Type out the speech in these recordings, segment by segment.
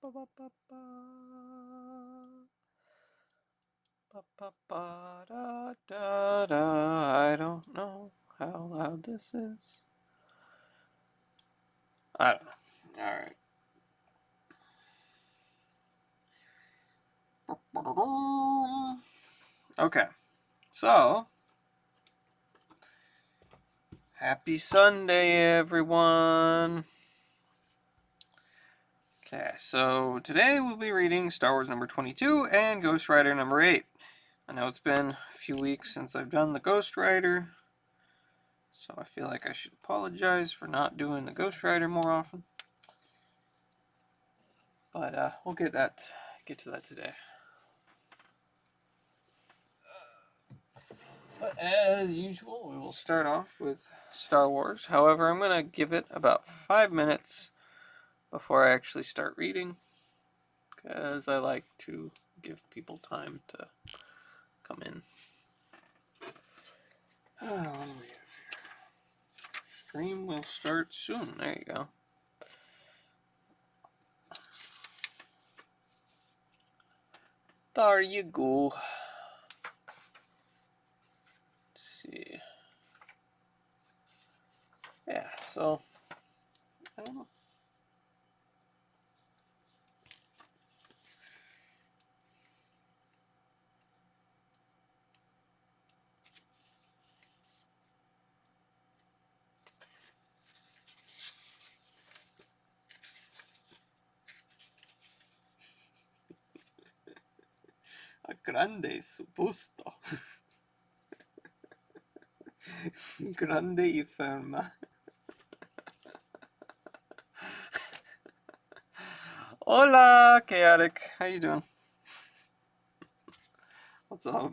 I don't know how loud this is. I don't know. Alright. Okay. So, happy Sunday, everyone. Okay, so today we'll be reading Star Wars number 22 and Ghost Rider number 8. I know it's been a few weeks since I've done the Ghost Rider, so I feel like I should apologize for not doing the Ghost Rider more often. But we'll get to that today. But as usual, we will start off with Star Wars. However, I'm going to give it about 5 minutes before I actually start reading, because I like to give people time to come in. What do we have here? Stream will start soon. There you go. There you go. Let's see. Yeah, so I don't know. A grande supuesto. Grande y ferma. Hola, Chaotic. How you doing? What's up?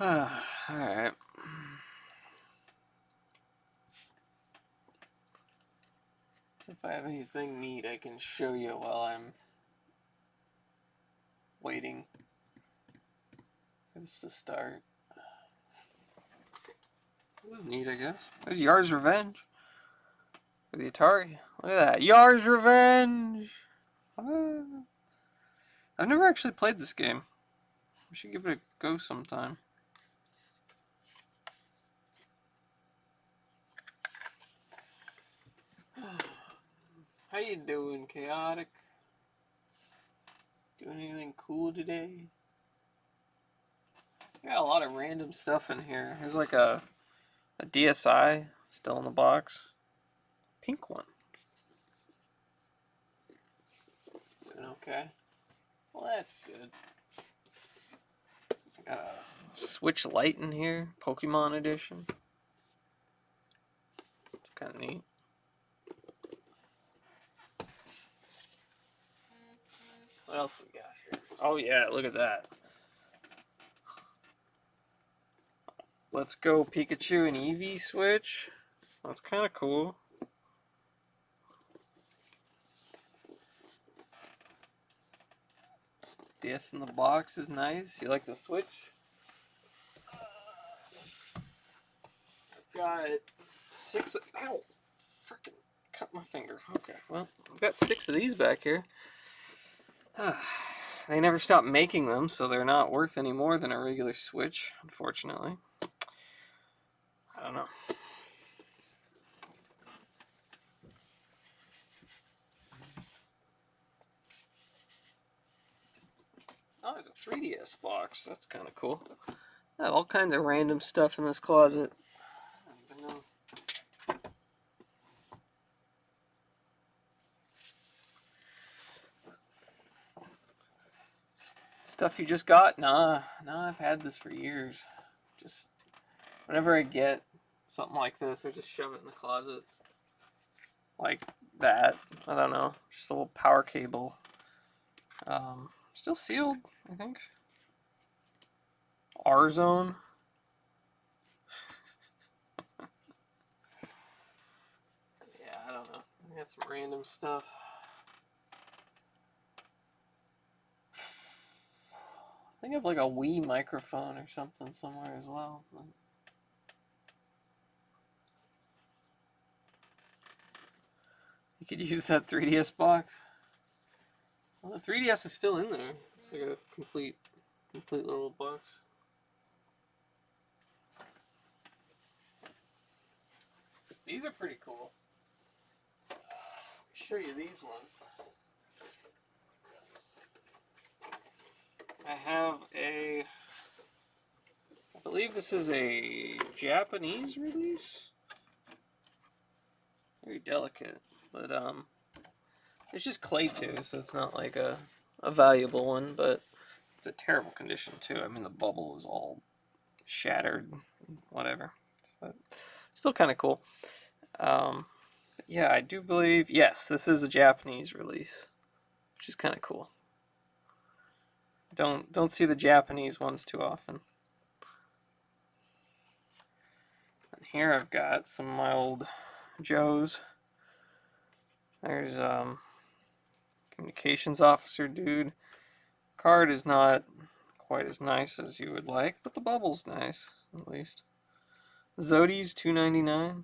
Alright. If I have anything neat I can show you while I'm waiting for this to start. It was neat, I guess. There's Yar's Revenge. For the Atari. Look at that. Yar's Revenge! I've never actually played this game. We should give it a go sometime. How you doing, Chaotic? Doing anything cool today? Got a lot of random stuff in here. There's like a DSi still in the box. Pink one. Doing okay. Well, that's good. Got a Switch Lite in here. Pokemon edition. It's kind of neat. What else we got here? Oh yeah, look at that. Let's Go Pikachu and Eevee Switch. That's kind of cool. DS in the box is nice. You like the Switch? Got 6. Ow! Freaking cut my finger. Okay, well, I've got 6 of these back here. They never stopped making them, so they're not worth any more than a regular Switch, unfortunately. I don't know. Oh, there's a 3DS box. That's kind of cool. I have all kinds of random stuff in this closet. I don't even know. Stuff you just got? Nah, I've had this for years. Just whenever I get something like this, I just shove it in the closet. Like that. I don't know. Just a little power cable. Still sealed, I think. R-Zone. Yeah, I don't know. I got some random stuff. I think I have like a Wii microphone or something somewhere as well. You could use that 3DS box. Well, the 3DS is still in there. It's like a complete little box. These are pretty cool. Let me show you these ones. I have I believe this is a Japanese release. Very delicate, but it's just clay too, so it's not like a valuable one, but it's a terrible condition too. I mean, the bubble is all shattered, whatever. But still kind of cool. Yeah, I do believe, yes, this is a Japanese release, which is kind of cool. Don't see the Japanese ones too often. And here I've got some of my old Joes. There's communications officer dude. Card is not quite as nice as you would like, but the bubble's nice, at least. Zodi's $2.99.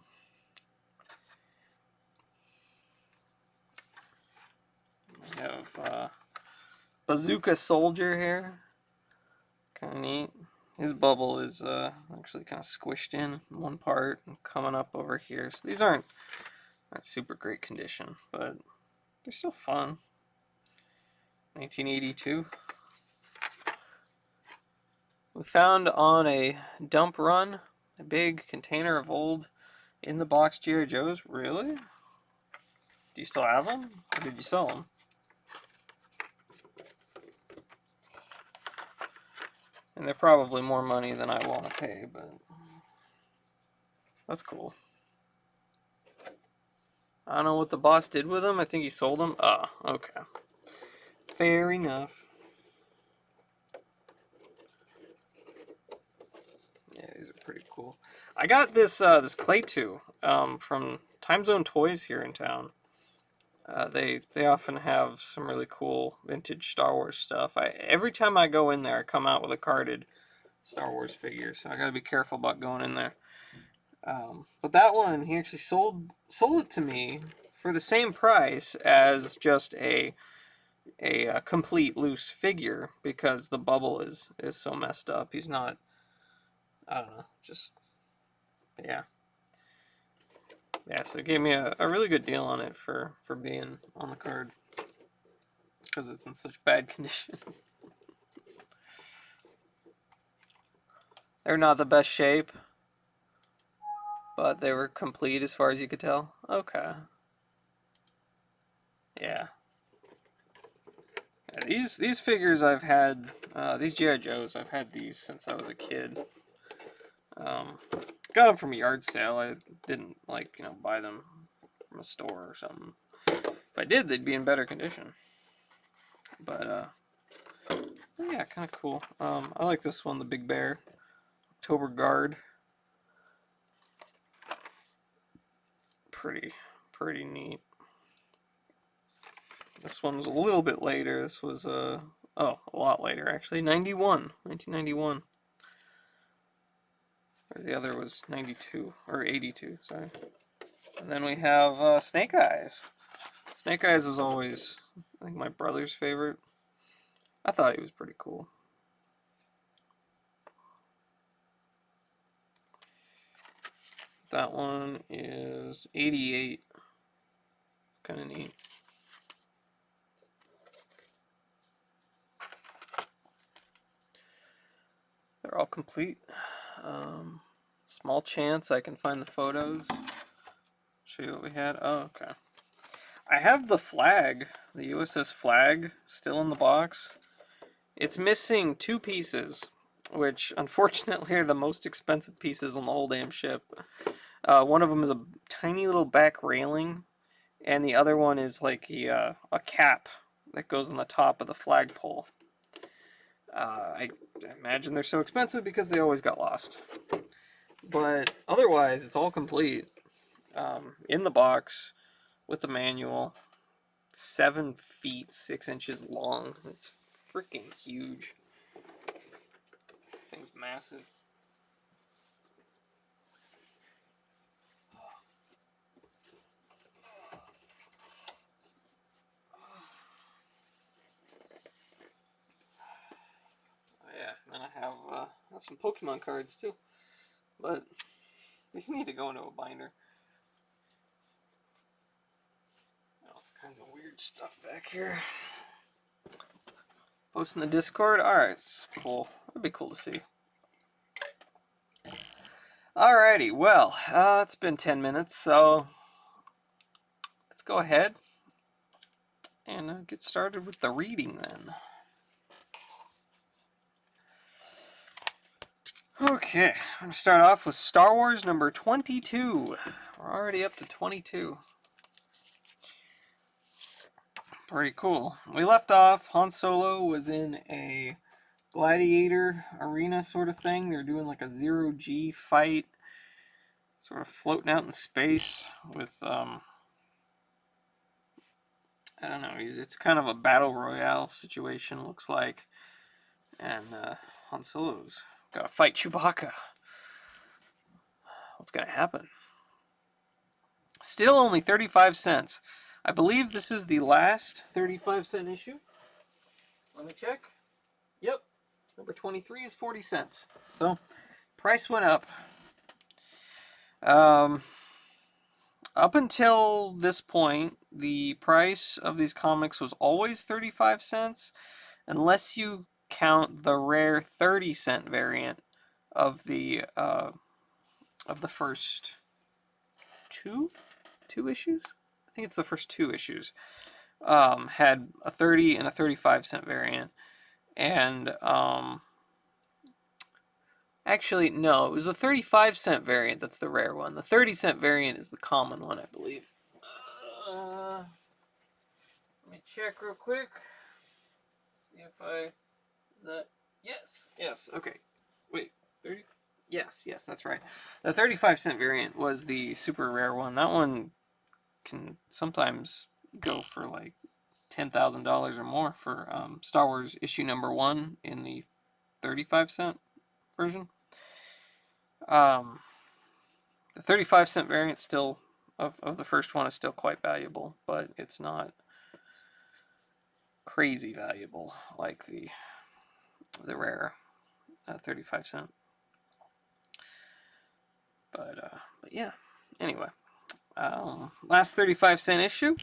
We have Bazooka Soldier here. Kind of neat. His bubble is actually kind of squished in one part and coming up over here. So these aren't super great condition, but they're still fun. 1982. We found on a dump run a big container of old in-the-box G.I. Joes. Really? Do you still have them? Or did you sell them? And they're probably more money than I want to pay, but that's cool. I don't know what the boss did with them. I think he sold them. Ah, okay. Fair enough. Yeah, these are pretty cool. I got this this Clay 2 from Time Zone Toys here in town. They often have some really cool vintage Star Wars stuff. Every time I go in there, I come out with a carded Star Wars figure, so I gotta be careful about going in there. But that one, he actually sold it to me for the same price as just a complete loose figure, because the bubble is so messed up. He's not, I don't know, just, yeah. Yeah, so it gave me a really good deal on it for being on the card, because it's in such bad condition. They're not the best shape, but they were complete as far as you could tell. Okay. Yeah. Yeah, these figures I've had, these G.I. Joes, I've had these since I was a kid. Got them from a yard sale. I didn't, like, buy them from a store or something. If I did, they'd be in better condition. But, yeah, kind of cool. I like this one, the Big Bear. October Guard. Pretty neat. This one was a little bit later. This was, a lot later, actually. 1991. Whereas the other was 92, or 82, sorry. And then we have Snake Eyes. Snake Eyes was always, I think, my brother's favorite. I thought he was pretty cool. That one is 88. Kind of neat. They're all complete. Small chance I can find the photos. Show you what we had. Oh, okay. I have the flag, the USS Flag, still in the box. It's missing 2 pieces, which unfortunately are the most expensive pieces on the whole damn ship. One of them is a tiny little back railing, and the other one is like a cap that goes on the top of the flagpole. I imagine they're so expensive because they always got lost. But otherwise, it's all complete. In the box with the manual. 7 feet 6 inches long. It's freaking huge. Thing's massive. have some Pokemon cards too. But these need to go into a binder. All kinds of weird stuff back here. Post in the Discord? Alright, it's cool. That'd be cool to see. Alrighty, well, it's been 10 minutes, so let's go ahead and get started with the reading then. Okay, I'm going to start off with Star Wars number 22. We're already up to 22. Pretty cool. We left off, Han Solo was in a gladiator arena sort of thing. They're doing like a zero-G fight, sort of floating out in space with, I don't know, it's kind of a battle royale situation, looks like. And Han Solo's got to fight Chewbacca. What's going to happen? Still only 35 cents. I believe this is the last 35-cent issue. Let me check. Yep. Number 23 is 40 cents. So, price went up. Up until this point, the price of these comics was always 35 cents, unless you count the rare 30-cent variant of the first two issues. I think it's the first 2 issues. Had a 30 and a 35-cent variant, and actually no, it was the 35-cent variant that's the rare one. The 30-cent variant is the common one, I believe. Let me check real quick. See if is that, yes, okay. Wait, 30? Yes, that's right. The 35-cent variant was the super rare one. That one can sometimes go for like $10,000 or more for Star Wars issue number 1 in the 35-cent version. The 35-cent variant still of the first one is still quite valuable, but it's not crazy valuable like the rare 35-cent. But yeah. Anyway, last 35-cent issue.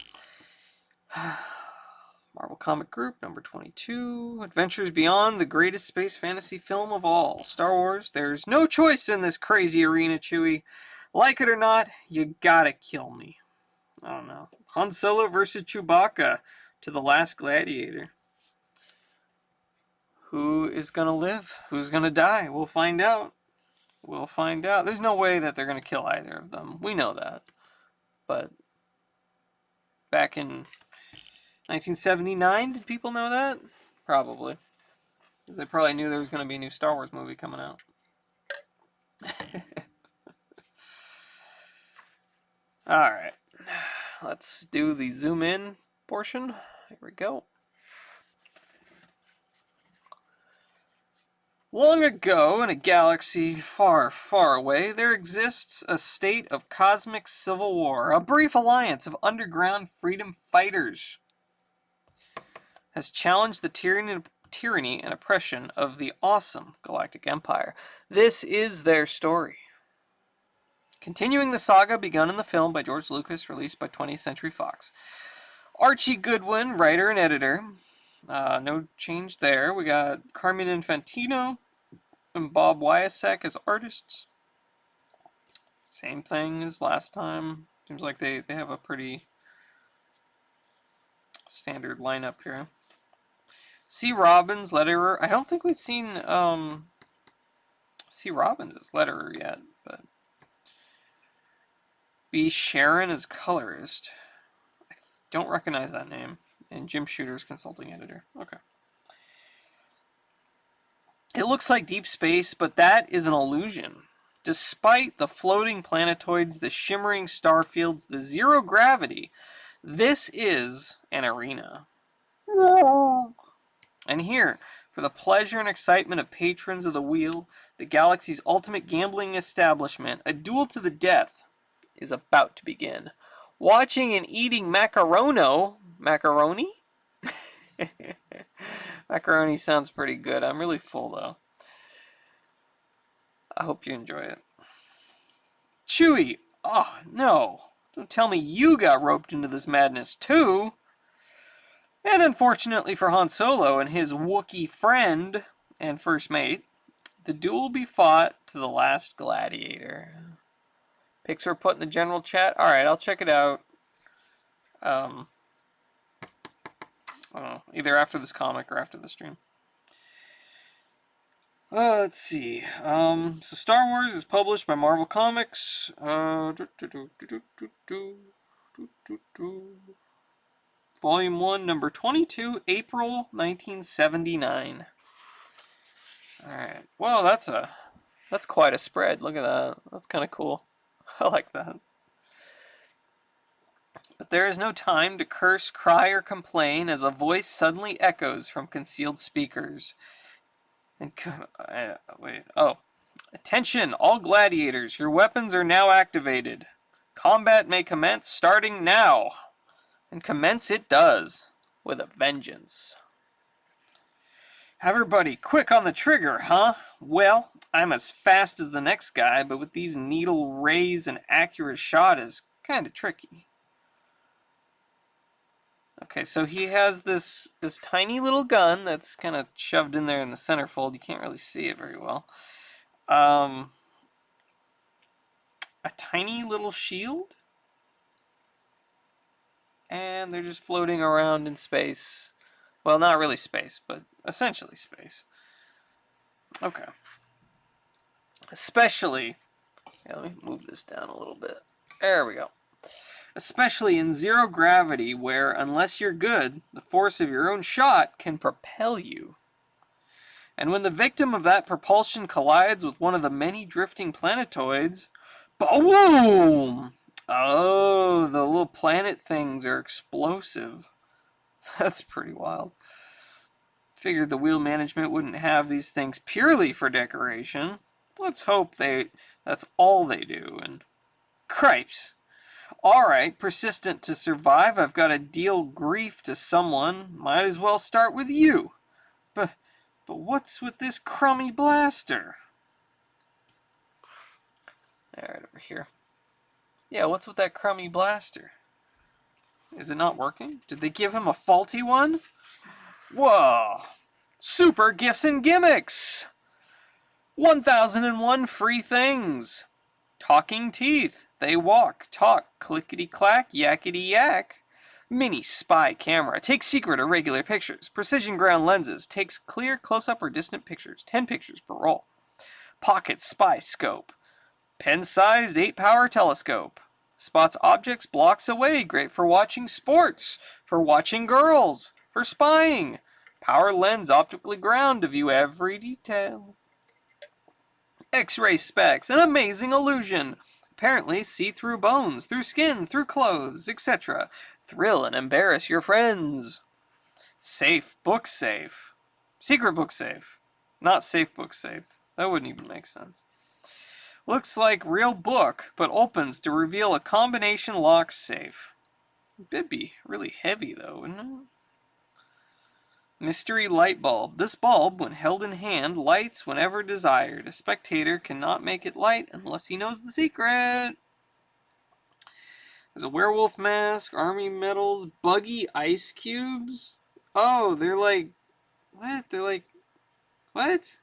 Marvel Comic Group, number 22. Adventures Beyond, the greatest space fantasy film of all. Star Wars, there's no choice in this crazy arena, Chewie. Like it or not, you gotta kill me. I don't know. Han Solo versus Chewbacca to the last gladiator. Who is gonna live? Who's gonna die? We'll find out. We'll find out. There's no way that they're gonna kill either of them. We know that. But back in 1979, did people know that? Probably. Because they probably knew there was going to be a new Star Wars movie coming out. Alright. Let's do the zoom in portion. Here we go. Long ago, in a galaxy far, far away, there exists a state of cosmic civil war. A brief alliance of underground freedom fighters has challenged the tyranny and oppression of the awesome Galactic Empire. This is their story. Continuing the saga begun in the film by George Lucas, released by 20th Century Fox. Archie Goodwin, writer and editor. No change there. We got Carmine Infantino and Bob Wyasek as artists. Same thing as last time. Seems like they have a pretty standard lineup here. C. Robbins, letterer. I don't think we've seen C. Robbins as letterer yet, but B. Sharon as colorist. I don't recognize that name. And Jim Shooter's consulting editor. Okay. It looks like deep space, but that is an illusion. Despite the floating planetoids, the shimmering star fields, the zero gravity, this is an arena. And here, for the pleasure and excitement of patrons of the wheel, the galaxy's ultimate gambling establishment, a duel to the death is about to begin. Watching and eating macaroni? Macaroni sounds pretty good. I'm really full, though. I hope you enjoy it. Chewie! Oh, no. Don't tell me you got roped into this madness, too! And unfortunately for Han Solo and his Wookiee friend and first mate, the duel will be fought to the last gladiator. Pics were put in the general chat. Alright, I'll check it out. I don't know, either after this comic or after the stream. Let's see. So Star Wars is published by Marvel Comics. Volume 1, number 22, April 1979. Alright. Well, that's quite a spread. Look at that. That's kind of cool. I like that. But there is no time to curse, cry, or complain as a voice suddenly echoes from concealed speakers. And wait. Oh. Attention, all gladiators. Your weapons are now activated. Combat may commence starting now. And commence it does. With a vengeance. Everybody, quick on the trigger, huh? Well, I'm as fast as the next guy, but with these needle rays, an accurate shot is kind of tricky. Okay, so he has this tiny little gun that's kind of shoved in there in the centerfold. You can't really see it very well. A tiny little shield. And they're just floating around in space. Well, not really space, but essentially space. Okay. Especially... Yeah, let me move this down a little bit. There we go. Especially in zero gravity, where, unless you're good, the force of your own shot can propel you. And when the victim of that propulsion collides with one of the many drifting planetoids, boom! Oh, the little planet things are explosive. That's pretty wild. Figured the wheel management wouldn't have these things purely for decoration. Let's hope that's all they do. And cripes. Alright, persistent to survive. I've got to deal grief to someone. Might as well start with you. But what's with this crummy blaster? Alright, over here. Yeah, what's with that crummy blaster? Is it not working? Did they give him a faulty one? Whoa! Super gifts and gimmicks! 1001 free things. Talking teeth. They walk, talk, clickety-clack, yakety-yak. Mini spy camera. Takes secret or regular pictures. Precision ground lenses. Takes clear close-up or distant pictures. 10 pictures per roll. Pocket spy scope. Pen-sized 8-power telescope. Spots objects blocks away. Great for watching sports. For watching girls. For spying. Power lens optically ground to view every detail. X-ray specs. An amazing illusion. Apparently see through bones, through skin, through clothes, etc. Thrill and embarrass your friends. Safe, book safe. Secret book safe. Not safe book safe. That wouldn't even make sense. Looks like real book, but opens to reveal a combination lock safe. It'd be really heavy though, wouldn't it? Mystery light bulb. This bulb, when held in hand, lights whenever desired. A spectator cannot make it light unless he knows the secret. There's a werewolf mask, army medals, buggy ice cubes. Oh, they're like... What? They're like... What?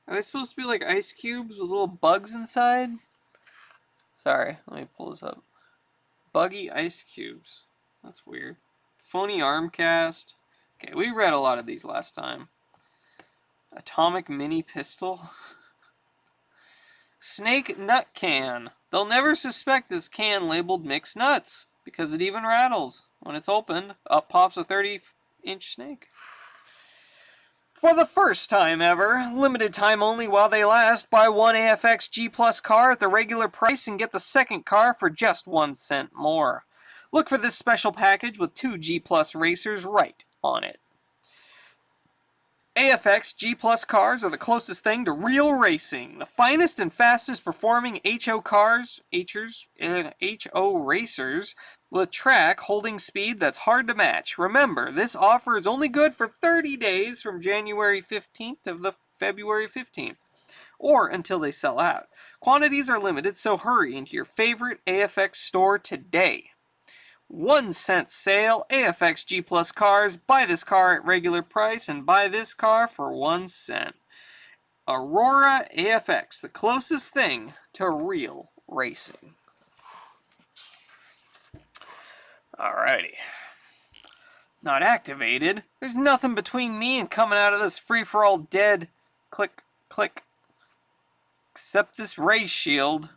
Are they supposed to be like ice cubes with little bugs inside? Sorry, let me pull this up. Buggy ice cubes. That's weird. Phony arm cast. Okay, we read a lot of these last time. Atomic mini pistol. Snake nut can. They'll never suspect this can labeled mixed nuts, because it even rattles. When it's opened, up pops a 30-inch snake. For the first time ever, limited time only while they last, buy one AFX G Plus car at the regular price and get the second car for just 1 cent more. Look for this special package with 2 G Plus racers right on it. AFX G Plus cars are the closest thing to real racing. The finest and fastest performing HO cars, HO racers, with track holding speed that's hard to match. Remember, this offer is only good for 30 days from January 15th to the February 15th. or until they sell out. Quantities are limited, so hurry into your favorite AFX store today. 1 cent sale, AFX G Plus cars. Buy this car at regular price and buy this car for 1 cent. Aurora AFX, the closest thing to real racing. Alrighty. Not activated. There's nothing between me and coming out of this free-for-all dead. Click, click. Except this ray shield.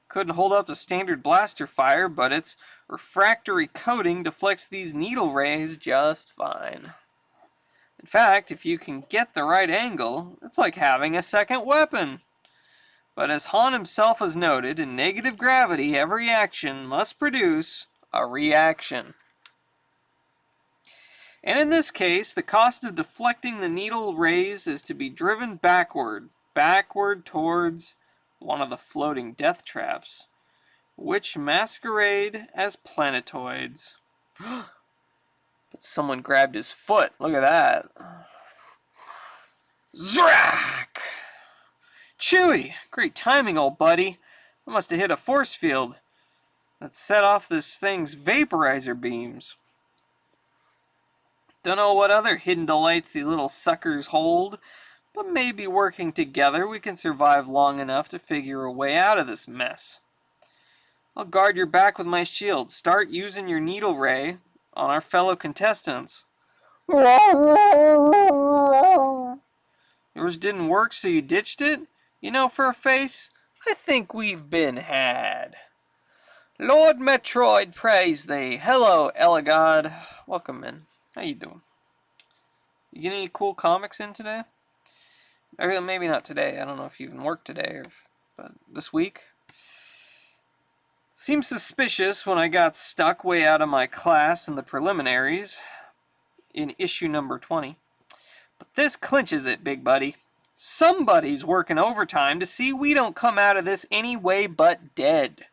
Couldn't hold up to standard blaster fire, but its refractory coating deflects these needle rays just fine. In fact, if you can get the right angle, it's like having a second weapon. But as Han himself has noted, in negative gravity, every action must produce a reaction. And in this case, the cost of deflecting the needle rays is to be driven backward towards one of the floating death traps, which masquerade as planetoids. But someone grabbed his foot. Look at that. Zrak! Chewie! Great timing, old buddy. I must have hit a force field that set off this thing's vaporizer beams. Don't know what other hidden delights these little suckers hold, but maybe working together we can survive long enough to figure a way out of this mess. I'll guard your back with my shield. Start using your needle ray on our fellow contestants. Yours didn't work, so you ditched it? You know, for a face, I think we've been had. Lord Metroid, praise thee. Hello, Eligod. Welcome in. How you doing? You get any cool comics in today? Or maybe not today. I don't know if you even worked today, but this week? Seems suspicious when I got stuck way out of my class in the preliminaries in issue number 20. But this clinches it, big buddy. Somebody's working overtime to see we don't come out of this any way but dead.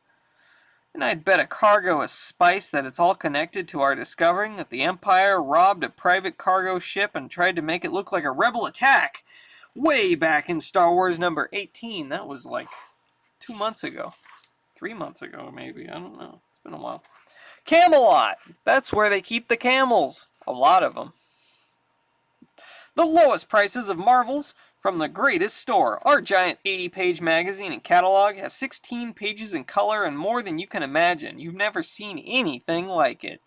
And I'd bet a cargo of spice that it's all connected to our discovering that the Empire robbed a private cargo ship and tried to make it look like a rebel attack way back in Star Wars number 18. That was like 2 months ago. 3 months ago, maybe. I don't know. It's been a while. Camelot! That's where they keep the camels. A lot of them. The lowest prices of Marvels from the greatest store. Our giant 80-page magazine and catalog has 16 pages in color and more than you can imagine. You've never seen anything like it.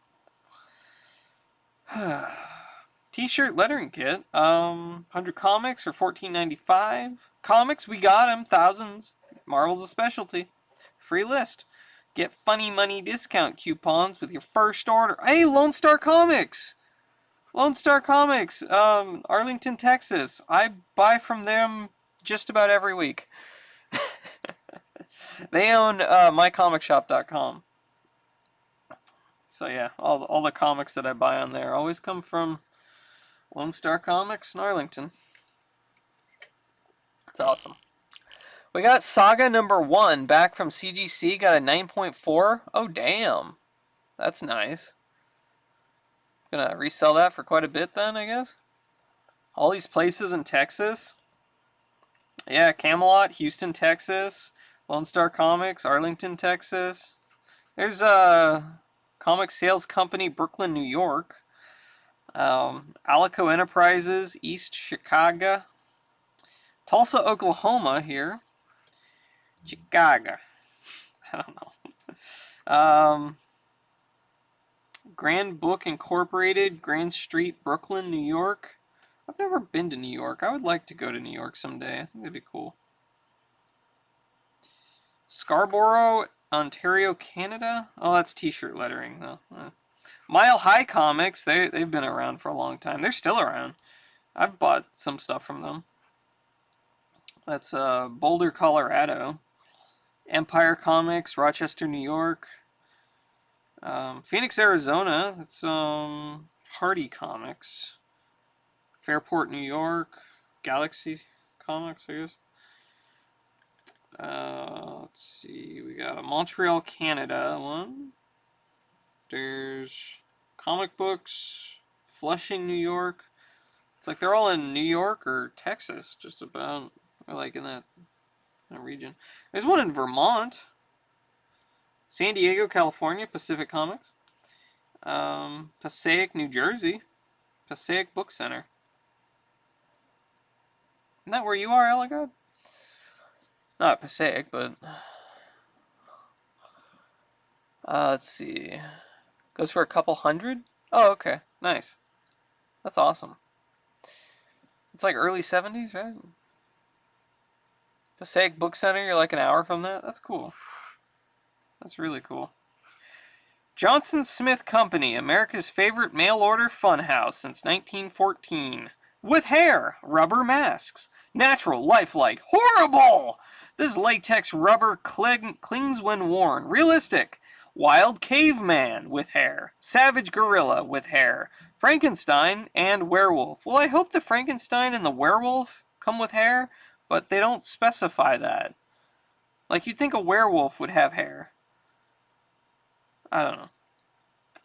T-shirt lettering kit. 100 comics for $14.95. Comics, we got them. Thousands. Marvel's a specialty. Free list. Get funny money discount coupons with your first order. Hey, Lone Star Comics! Lone Star Comics, Arlington, Texas. I buy from them just about every week. They own mycomicshop.com. So yeah, all the comics that I buy on there always come from Lone Star Comics in Arlington. It's awesome. We got Saga number 1 back from CGC. Got a 9.4. Oh, damn. That's nice. Gonna resell that for quite a bit then, I guess. All these places in Texas. Yeah, Camelot, Houston, Texas. Lone Star Comics, Arlington, Texas. There's a comic sales company, Brooklyn, New York. Alico Enterprises, East Chicago. Tulsa, Oklahoma here. Chicago. I don't know. Grand Book Incorporated, Grand Street, Brooklyn, New York. I've never been to New York. I would like to go to New York someday. I think that'd be cool. Scarborough, Ontario, Canada. Oh, that's t-shirt lettering, though. Mile High Comics. They've been around for a long time. They're still around. I've bought some stuff from them. That's Boulder, Colorado. Empire Comics, Rochester, New York. Phoenix, Arizona. That's Hardy Comics. Fairport, New York. Galaxy Comics, I guess. Let's see. We got a Montreal, Canada one. There's Comic Books, Flushing, New York. It's like they're all in New York or Texas, just about. or like in that region. There's one in Vermont, San Diego, California, Pacific Comics, Passaic, New Jersey, Passaic Book Center. Isn't that where you are, Eligod? Not Passaic, but let's see. Goes for a couple hundred. Oh, okay, nice. That's awesome. It's like early 70s, right? Passaic Book Center, you're like an hour from that? That's cool. That's really cool. Johnson Smith Company, America's favorite mail-order funhouse since 1914. With hair, rubber masks, natural, lifelike, horrible! This latex rubber clings when worn. Realistic. Wild caveman with hair. Savage gorilla with hair. Frankenstein and werewolf. Well, I hope the Frankenstein and the werewolf come with hair, but they don't specify that. Like, you'd think a werewolf would have hair. I don't know.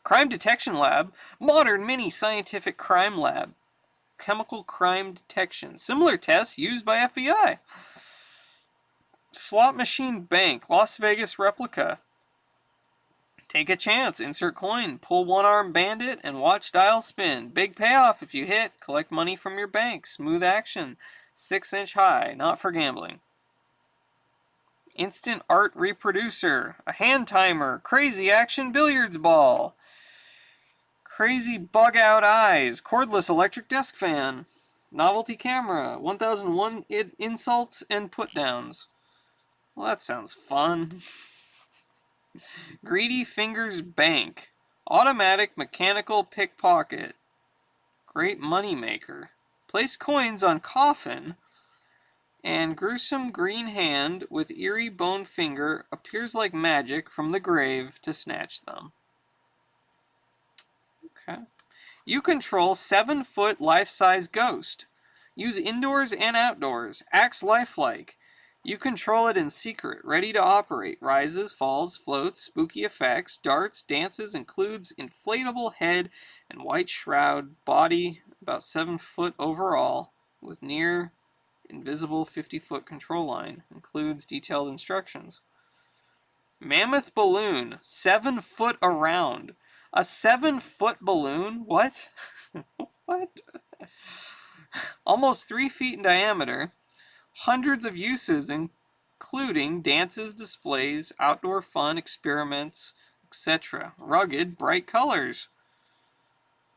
Crime Detection Lab. Modern mini scientific crime lab. Chemical crime detection. Similar tests used by FBI. Slot machine bank. Las Vegas replica. Take a chance. Insert coin. Pull one-arm bandit and watch dial spin. Big payoff if you hit. Collect money from your bank. Smooth action. 6-inch high. Not for gambling. Instant art reproducer. A hand timer. Crazy action billiards ball. Crazy bug out eyes. Cordless electric desk fan. Novelty camera. 1001 insults and put downs. Well, that sounds fun. Greedy Fingers Bank. Automatic mechanical pickpocket. Great money maker. Place coins on coffin. And gruesome green hand with eerie bone finger appears like magic from the grave to snatch them. Okay. You control 7-foot life-size ghost. Use indoors and outdoors. Acts lifelike. You control it in secret, ready to operate. Rises, falls, floats, spooky effects, darts, dances, includes inflatable head and white shroud, body about 7 foot overall, with near invisible 50-foot control line. Includes detailed instructions. Mammoth balloon, 7 foot around. A 7-foot balloon? What? What? Almost 3 feet in diameter. Hundreds of uses, including dances, displays, outdoor fun, experiments, etc. Rugged, bright colors.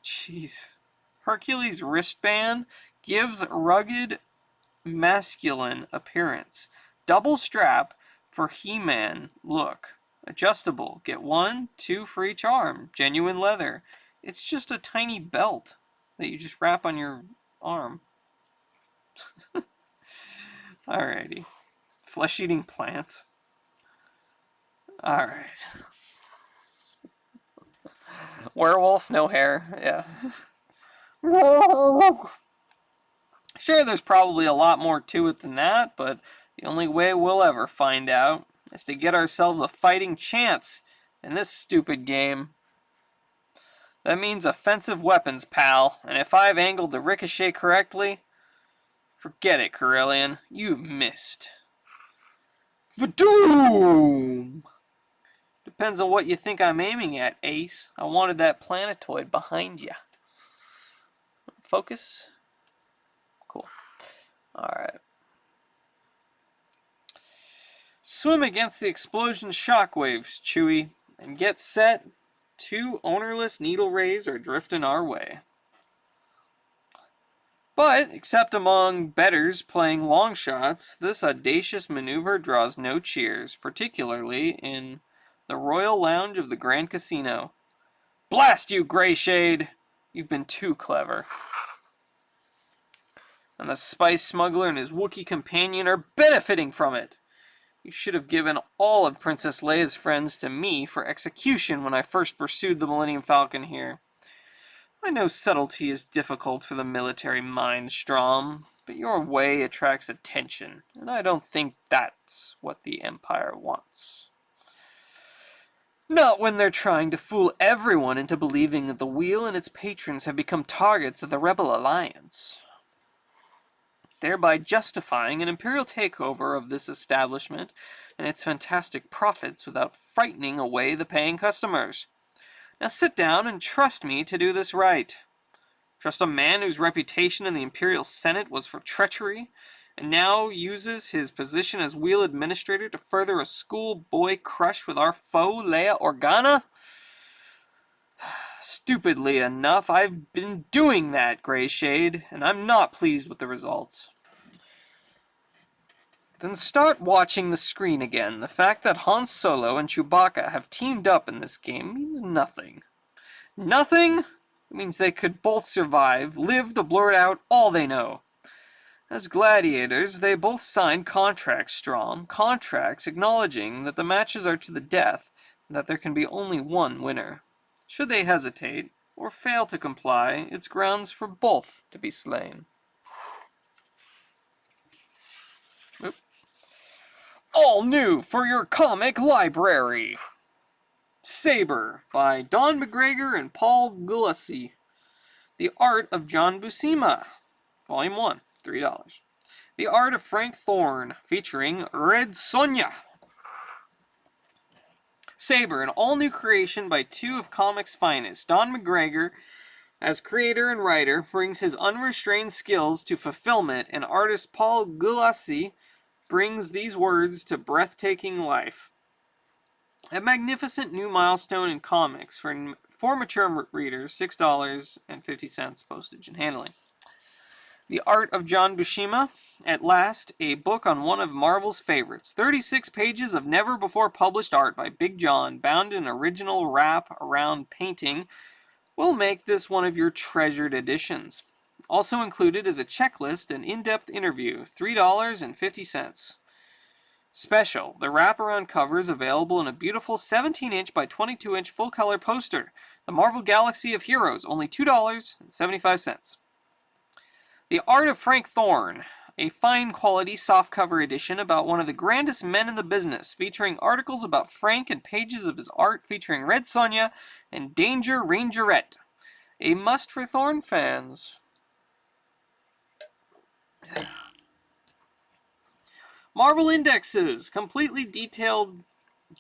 Jeez. Hercules wristband gives rugged, masculine appearance. Double strap for He-Man look. Adjustable. Get 1, 2 for each arm. Genuine leather. It's just a tiny belt that you just wrap on your arm. Alrighty. Flesh-eating plants. Alright. Werewolf, no hair. Yeah. Sure, there's probably a lot more to it than that, but the only way we'll ever find out is to get ourselves a fighting chance in this stupid game. That means offensive weapons, pal, and if I've angled the ricochet correctly, forget it, Corellian. You've missed. Vadoom! Depends on what you think I'm aiming at, Ace. I wanted that planetoid behind you. Focus. Cool. Alright. Swim against the explosion shockwaves, Chewie, and get set. 2 ownerless needle rays are drifting our way. But, except among betters playing long shots, this audacious maneuver draws no cheers, particularly in the Royal Lounge of the Grand Casino. Blast you, Greyshade! You've been too clever. And the spice smuggler and his Wookiee companion are benefiting from it. You should have given all of Princess Leia's friends to me for execution when I first pursued the Millennium Falcon here. I know subtlety is difficult for the military mind, Strom, but your way attracts attention, and I don't think that's what the Empire wants. Not when they're trying to fool everyone into believing that the Wheel and its patrons have become targets of the Rebel Alliance. thereby justifying an imperial takeover of this establishment and its fantastic profits without frightening away the paying customers. Now sit down and trust me to do this right. Trust a man whose reputation in the Imperial Senate was for treachery, and now uses his position as wheel administrator to further a schoolboy crush with our foe, Leia Organa? Stupidly enough, I've been doing that, Greyshade, and I'm not pleased with the results. Then start watching the screen again. The fact that Han Solo and Chewbacca have teamed up in this game means nothing. Nothing? It means they could both survive, live to blurt out all they know. As gladiators, they both signed contracts strong, contracts acknowledging that the matches are to the death, and that there can be only one winner. Should they hesitate, or fail to comply, it's grounds for both to be slain. Oop. All new for your comic library! Saber by Don McGregor and Paul Gulacy. The Art of John Buscema, Volume 1, $3. The Art of Frank Thorne, featuring Red Sonja. Saber, an all-new creation by two of comics' finest. Don McGregor, as creator and writer, brings his unrestrained skills to fulfillment, and artist Paul Gulacy brings these words to breathtaking life. A magnificent new milestone in comics for mature readers, $6.50 postage and handling. The Art of John Buscema, at last, a book on one of Marvel's favorites. 36 pages of never-before-published art by Big John, bound in original wrap-around painting, will make this one of your treasured editions. Also included is a checklist and in-depth interview, $3.50. Special, the wraparound cover is available in a beautiful 17-inch by 22-inch full-color poster. The Marvel Galaxy of Heroes, only $2.75. The Art of Frank Thorne, a fine-quality softcover edition about one of the grandest men in the business, featuring articles about Frank and pages of his art featuring Red Sonja and Danger Rangerette. A must for Thorne fans. Marvel Indexes, completely detailed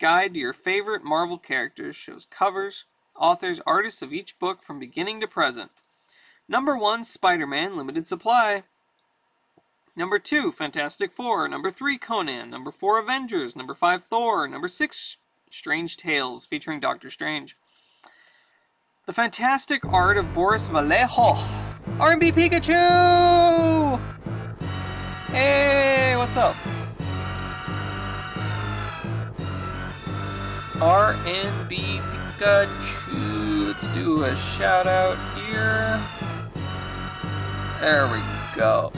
guide to your favorite Marvel characters, shows covers, authors, artists of each book from beginning to present. Number 1, Spider-Man, limited supply. Number 2, Fantastic Four. Number 3, Conan. Number 4, Avengers. Number 5, Thor. Number 6, Strange Tales, featuring Doctor Strange. The Fantastic Art of Boris Vallejo. R&B Pikachu! Hey, what's up? R&B Pikachu. Let's do a shout out here. There we go.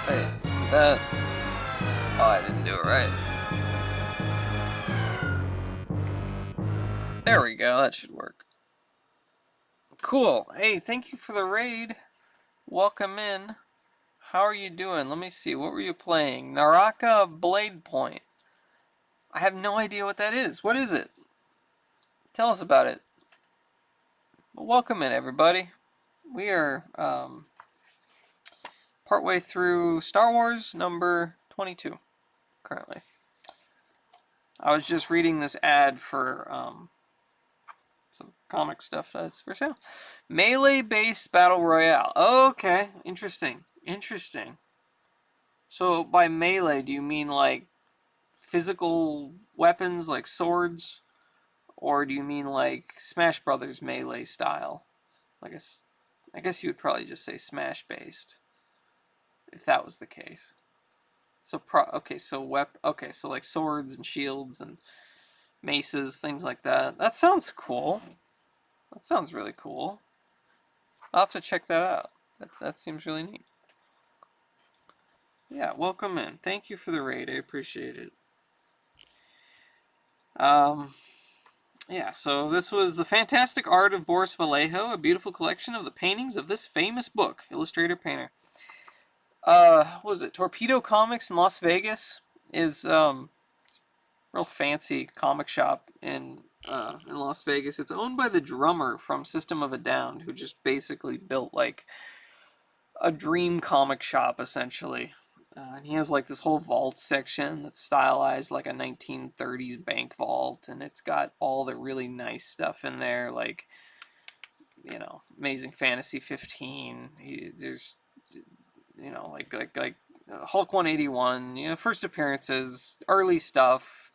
Wait, that... Oh, I didn't do it right. There we go, that should work. Cool. Hey, thank you for the raid. Welcome in. How are you doing? Let me see. What were you playing? Naraka Blade Point. I have no idea what that is. What is it? Tell us about it. Well, welcome in, everybody. We are partway through Star Wars number 22 currently. I was just reading this ad for some comic stuff that's for sale. Melee-based battle royale. Okay, interesting. Interesting. So by melee, do you mean like physical weapons like swords, or do you mean like Smash Brothers melee style? I guess you would probably just say Smash based, if that was the case. So so like swords and shields and maces, things like that. That sounds cool. That sounds really cool. I'll have to check that out. That seems really neat. Yeah, welcome in. Thank you for the raid. I appreciate it. Yeah, so this was The Fantastic Art of Boris Vallejo, a beautiful collection of the paintings of this famous book, illustrator painter. What was it? Torpedo Comics in Las Vegas is real fancy comic shop in Las Vegas. It's owned by the drummer from System of a Down, who just basically built like a dream comic shop, essentially. And he has like this whole vault section that's stylized like a 1930s bank vault, and it's got all the really nice stuff in there, like, you know, Amazing Fantasy 15. There's, you know, like Hulk 181, you know, first appearances, early stuff,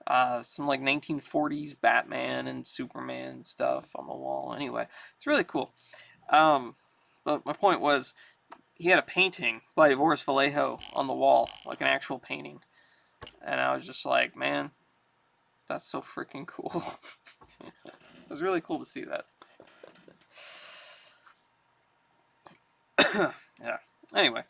some like 1940s Batman and Superman stuff on the wall. Anyway, it's really cool. But my point was, he had a painting by Boris Vallejo on the wall, like an actual painting. And I was just like, man, that's so freaking cool. It was really cool to see that. Yeah. Anyway.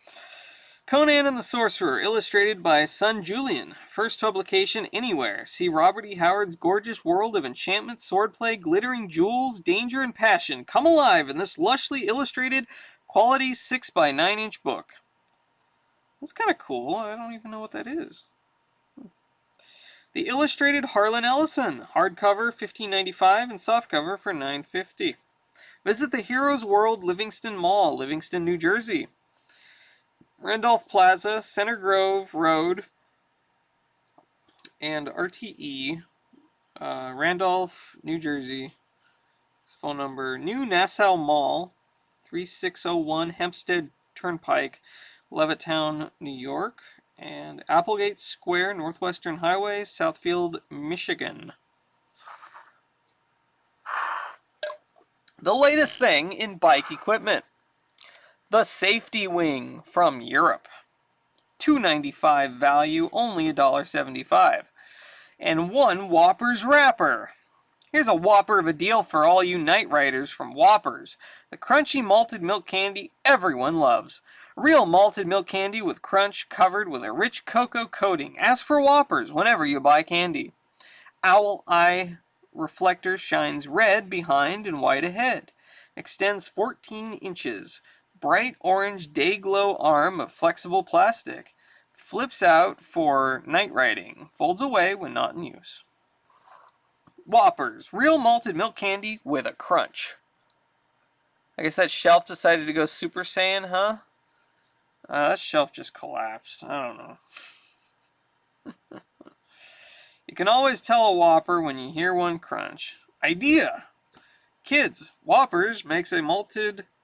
Conan and the Sorcerer, illustrated by Son Julian. First publication anywhere. See Robert E. Howard's gorgeous world of enchantment, swordplay, glittering jewels, danger, and passion come alive in this lushly illustrated, quality 6x9-inch book. That's kind of cool. I don't even know what that is. The Illustrated Harlan Ellison, hardcover $15.95 and softcover for $9.50. Visit the Heroes World Livingston Mall, Livingston, New Jersey. Randolph Plaza, Center Grove Road, and RTE, Randolph, New Jersey. Phone number, New Nassau Mall, 3601 Hempstead Turnpike, Levittown, New York, and Applegate Square, Northwestern Highway, Southfield, Michigan. The latest thing in bike equipment. The Safety Wing from Europe. $2.95 value, only $1.75. And one Whoppers wrapper. Here's a whopper of a deal for all you night riders from Whoppers. The crunchy malted milk candy everyone loves. Real malted milk candy with crunch covered with a rich cocoa coating. Ask for Whoppers whenever you buy candy. Owl eye reflector shines red behind and white ahead. Extends 14 inches. Bright orange day glow arm of flexible plastic. Flips out for night riding. Folds away when not in use. Whoppers. Real malted milk candy with a crunch. I guess that shelf decided to go Super Saiyan, huh? That shelf just collapsed. I don't know. You can always tell a Whopper when you hear one crunch. Idea! Kids, Whoppers makes a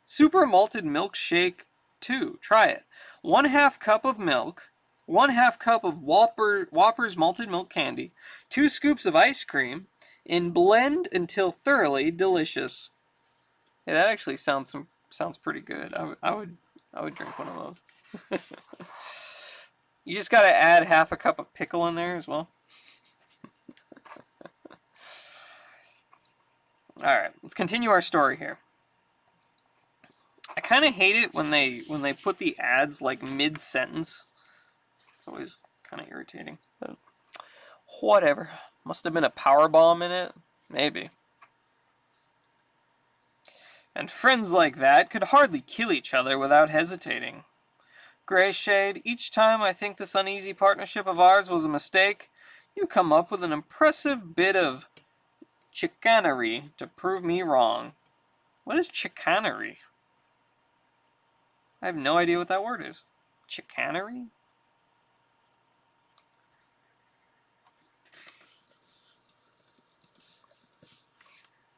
super malted milkshake too. Try it. 1/2 cup of milk, 1/2 cup of Whoppers malted milk candy, 2 scoops of ice cream, and blend until thoroughly delicious. Yeah, that actually sounds pretty good. I would drink one of those. You just gotta add 1/2 cup of pickle in there as well. Alright, let's continue our story here. I kind of hate it when they put the ads like mid-sentence. It's always kind of irritating. But whatever. Must have been a power bomb in it. Maybe. And friends like that could hardly kill each other without hesitating. Grayshade, each time I think this uneasy partnership of ours was a mistake, you come up with an impressive bit of chicanery to prove me wrong. What is chicanery? I have no idea what that word is. Chicanery?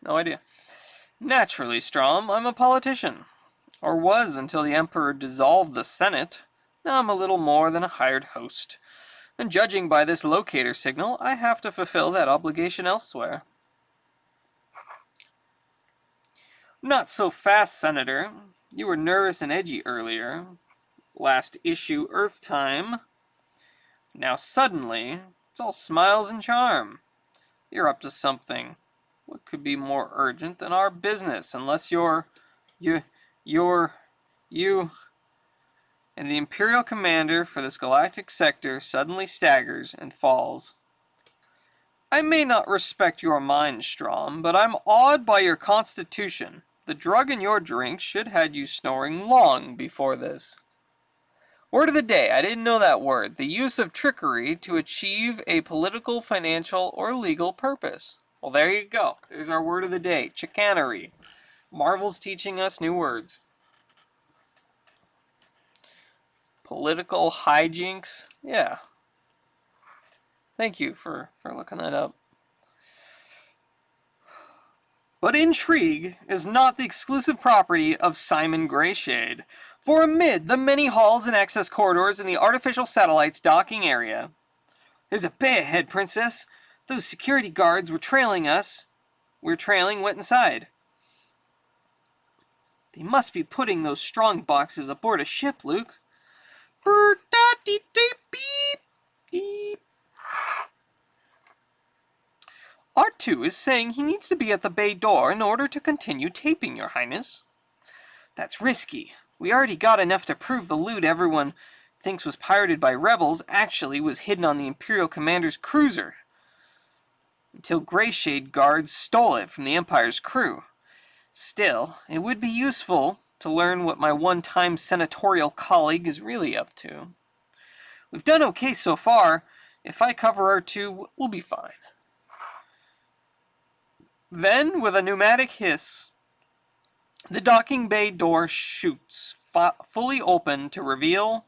No idea. Naturally, Strom, I'm a politician. Or was until the Emperor dissolved the Senate. Now I'm a little more than a hired host. And judging by this locator signal, I have to fulfill that obligation elsewhere. Not so fast, Senator. You were nervous and edgy earlier. Last issue, Earth Time. Now suddenly, it's all smiles and charm. You're up to something. What could be more urgent than our business, unless you, and the Imperial commander for this galactic sector suddenly staggers and falls. I may not respect your mind, Strom, but I'm awed by your constitution. The drug in your drink should had you snoring long before this. Word of the day, I didn't know that word. The use of trickery to achieve a political, financial, or legal purpose. Well, there you go. There's our word of the day. Chicanery. Marvel's teaching us new words. Political hijinks. Yeah. Thank you for looking that up. But intrigue is not the exclusive property of Simon Greyshade. For amid the many halls and access corridors in the artificial satellite's docking area, there's a bay ahead, Princess. Those security guards were trailing us. We're trailing went inside. They must be putting those strong boxes aboard a ship, Luke. R2 is saying he needs to be at the bay door in order to continue taping, Your Highness. That's risky. We already got enough to prove the loot everyone thinks was pirated by rebels actually was hidden on the Imperial Commander's cruiser. Until Greyshade guards stole it from the Empire's crew. Still, it would be useful to learn what my one-time senatorial colleague is really up to. We've done okay so far. If I cover R2, we'll be fine. Then, with a pneumatic hiss, the docking bay door shoots, fully open to reveal...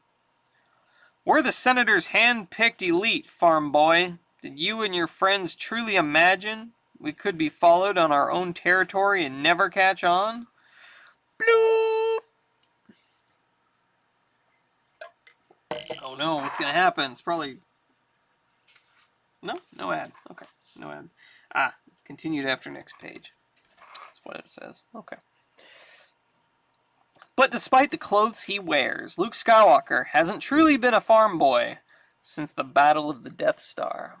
We're the Senator's hand-picked elite, farm boy. Did you and your friends truly imagine we could be followed on our own territory and never catch on? Bloop! Oh no, what's gonna happen? It's probably... No ad. Okay, no ad. Ah, continued after next page. That's what it says. Okay. But despite the clothes he wears, Luke Skywalker hasn't truly been a farm boy since the Battle of the Death Star.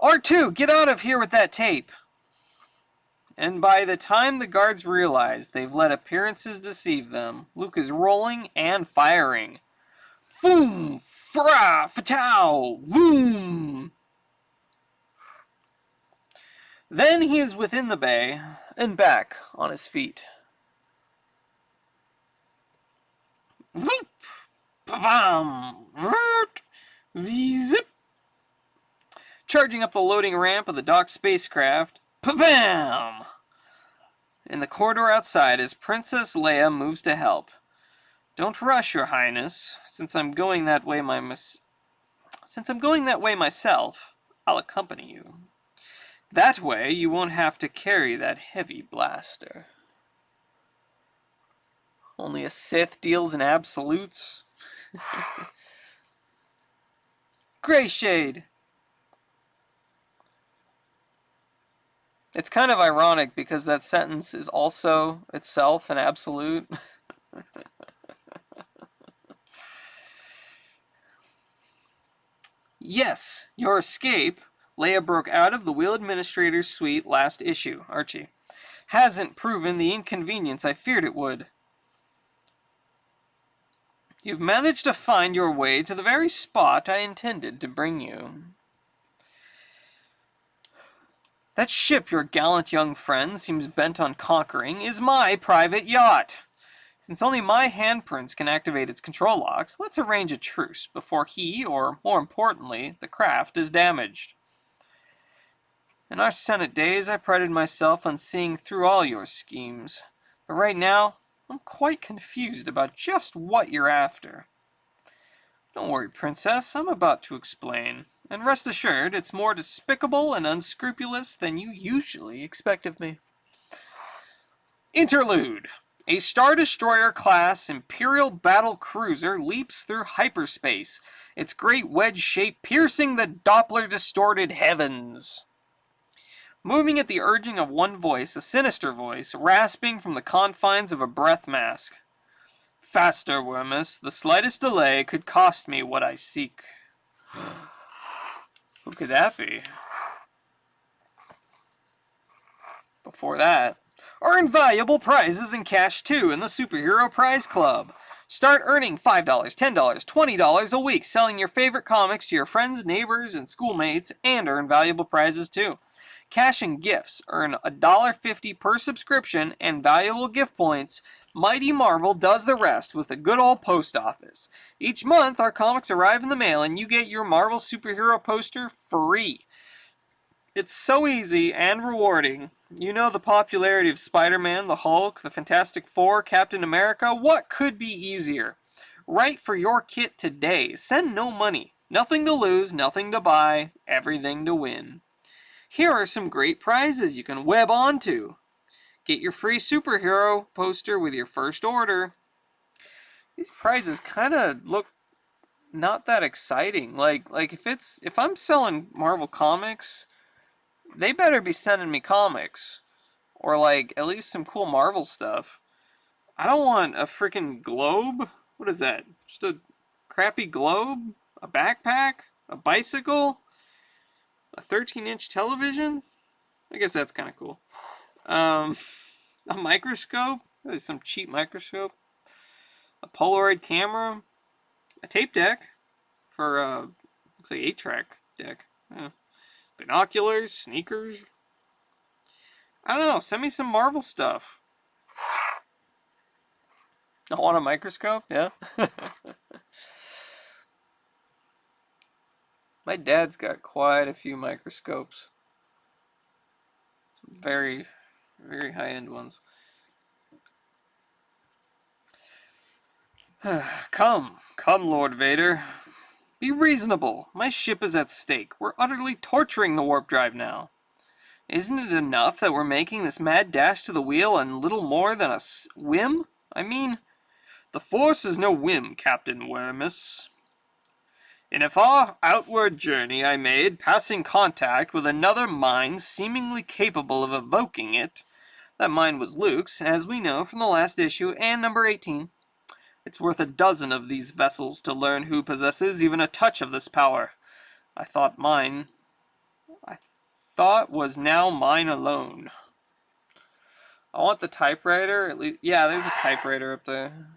R2, get out of here with that tape! And by the time the guards realize they've let appearances deceive them, Luke is rolling and firing. Foom! Fra! Fatao! Voom! Then he is within the bay and back on his feet. Whoop! Pavam! Root! Zip! Charging up the loading ramp of the docked spacecraft. Pavam! In the corridor outside, as Princess Leia moves to help. Don't rush, Your Highness. Since I'm going that way myself, I'll accompany you. That way, you won't have to carry that heavy blaster. Only a Sith deals in absolutes. Greyshade. It's kind of ironic because that sentence is also itself an absolute. Yes, your escape, Leia broke out of the Wheel Administrator's suite last issue, Archie, hasn't proven the inconvenience I feared it would. You've managed to find your way to the very spot I intended to bring you. That ship your gallant young friend seems bent on conquering is my private yacht. Since only my handprints can activate its control locks, let's arrange a truce before he, or more importantly, the craft, is damaged. In our Senate days, I prided myself on seeing through all your schemes, but right now, I'm quite confused about just what you're after. Don't worry, Princess, I'm about to explain. And rest assured, it's more despicable and unscrupulous than you usually expect of me. Interlude. A Star Destroyer-class Imperial battle cruiser leaps through hyperspace, its great wedge shape piercing the Doppler-distorted heavens. Moving at the urging of one voice, a sinister voice, rasping from the confines of a breath mask. Faster, Wormus. The slightest delay could cost me what I seek. Who could that be? Before that, earn valuable prizes and cash too in the Superhero Prize Club. Start earning $5, $10, $20 a week selling your favorite comics to your friends, neighbors, and schoolmates, and earn valuable prizes too. Cash and gifts. Earn $1.50 per subscription and valuable gift points. Mighty Marvel does the rest with a good old post office. Each month, our comics arrive in the mail and you get your Marvel superhero poster free. It's so easy and rewarding. You know the popularity of Spider-Man, the Hulk, the Fantastic Four, Captain America. What could be easier? right for your kit today. Send no money. Nothing to lose, nothing to buy, everything to win. Here are some great prizes you can web onto. Get your free superhero poster with your first order. These prizes kind of look not that exciting. Like if I'm selling Marvel comics, they better be sending me comics or like at least some cool Marvel stuff. I don't want a freaking globe. What is that? Just a crappy globe? A backpack? A bicycle? A 13-inch television? I guess that's kind of cool. A microscope? Really some cheap microscope. A Polaroid camera. A tape deck for looks like 8-track deck. Yeah. Binoculars, sneakers. I don't know. Send me some Marvel stuff. I want a microscope, yeah. My dad's got quite a few microscopes. Some very, very high-end ones. Come, Lord Vader. Be reasonable. My ship is at stake. We're utterly torturing the warp drive now. Isn't it enough that we're making this mad dash to the wheel and little more than a whim? I mean, the Force is no whim, Captain Waramis. In a far outward journey I made, passing contact with another mind seemingly capable of evoking it. That mind was Luke's, as we know from the last issue and number 18. It's worth a dozen of these vessels to learn who possesses even a touch of this power. I thought was now mine alone. I want the typewriter. At least, yeah, there's a typewriter up there.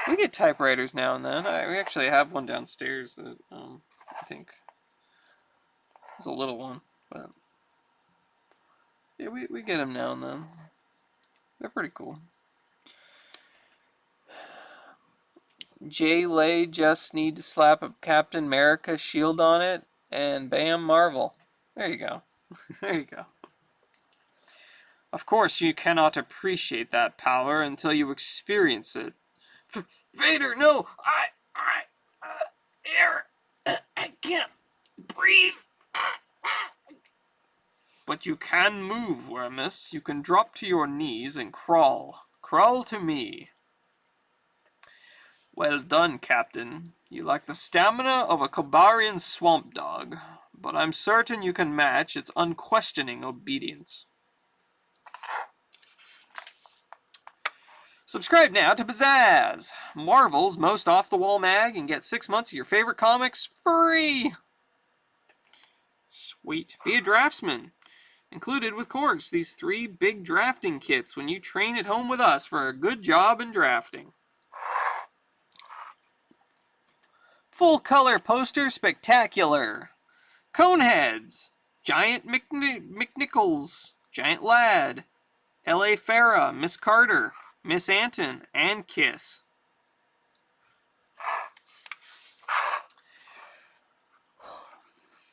We get typewriters now and then. We actually have one downstairs that I think is a little one, but yeah, we get them now and then. They're pretty cool. Lay just need to slap a Captain America shield on it, and bam, Marvel. There you go. There you go. Of course, you cannot appreciate that power until you experience it. Vader, no! Air! I can't breathe! But you can move, Waramis. You can drop to your knees and crawl. Crawl to me. Well done, Captain. You lack the stamina of a Kobarian swamp dog, but I'm certain you can match its unquestioning obedience. Subscribe now to Pizzazz, Marvel's most off-the-wall mag, and get 6 months of your favorite comics free! Sweet. Be a draftsman. Included with course, these 3 big drafting kits when you train at home with us for a good job in drafting. Full color poster spectacular. Coneheads. Giant McNichols. Giant Lad. L.A. Farah. Miss Carter. Miss Anton. And Kiss.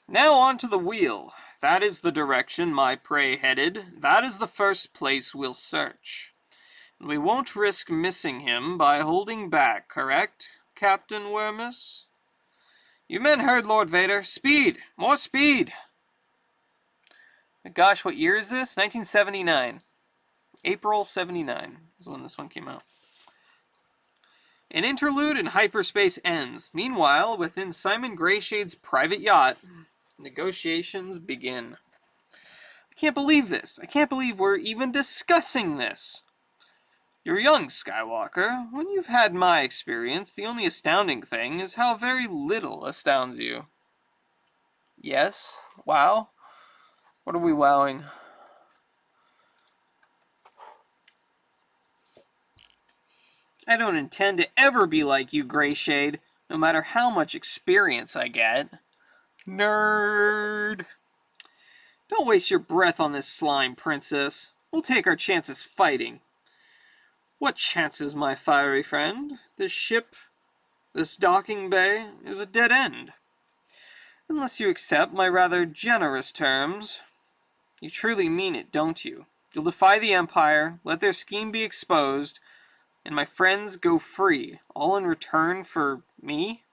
Now on to the wheel. That is the direction my prey headed. That is the first place we'll search. And we won't risk missing him by holding back, correct, Captain Waramis? You men heard Lord Vader. Speed! More speed! Gosh, what year is this? 1979. April 79 is when this one came out. An interlude in hyperspace ends. Meanwhile, within Simon Grayshade's private yacht, negotiations begin. I can't believe this. I can't believe we're even discussing this. You're young, Skywalker. When you've had my experience, the only astounding thing is how very little astounds you. Yes? Wow? What are we wowing? I don't intend to ever be like you, Grayshade, no matter how much experience I get. Nerd! Don't waste your breath on this slime, Princess. We'll take our chances fighting. What chances, my fiery friend? This ship, this docking bay, is a dead end. Unless you accept my rather generous terms. You truly mean it, don't you? You'll defy the Empire, let their scheme be exposed, and my friends go free, all in return for me?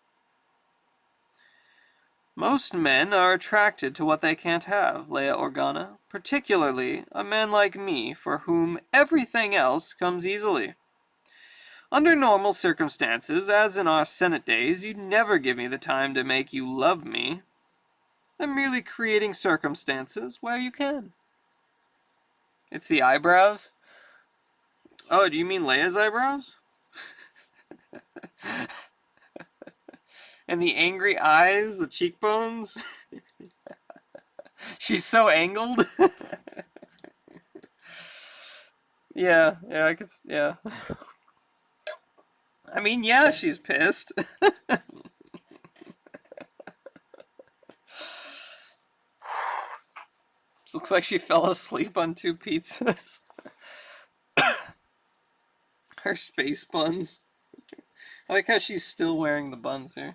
Most men are attracted to what they can't have, Leia Organa, particularly a man like me for whom everything else comes easily. Under normal circumstances, as in our Senate days, you'd never give me the time to make you love me. I'm merely creating circumstances where you can. It's the eyebrows? Oh, do you mean Leia's eyebrows? And the angry eyes, the cheekbones? She's so angled? Yeah, I could, yeah. I mean, yeah, she's pissed. Looks like she fell asleep on 2 pizzas. Her space buns. I like how she's still wearing the buns here.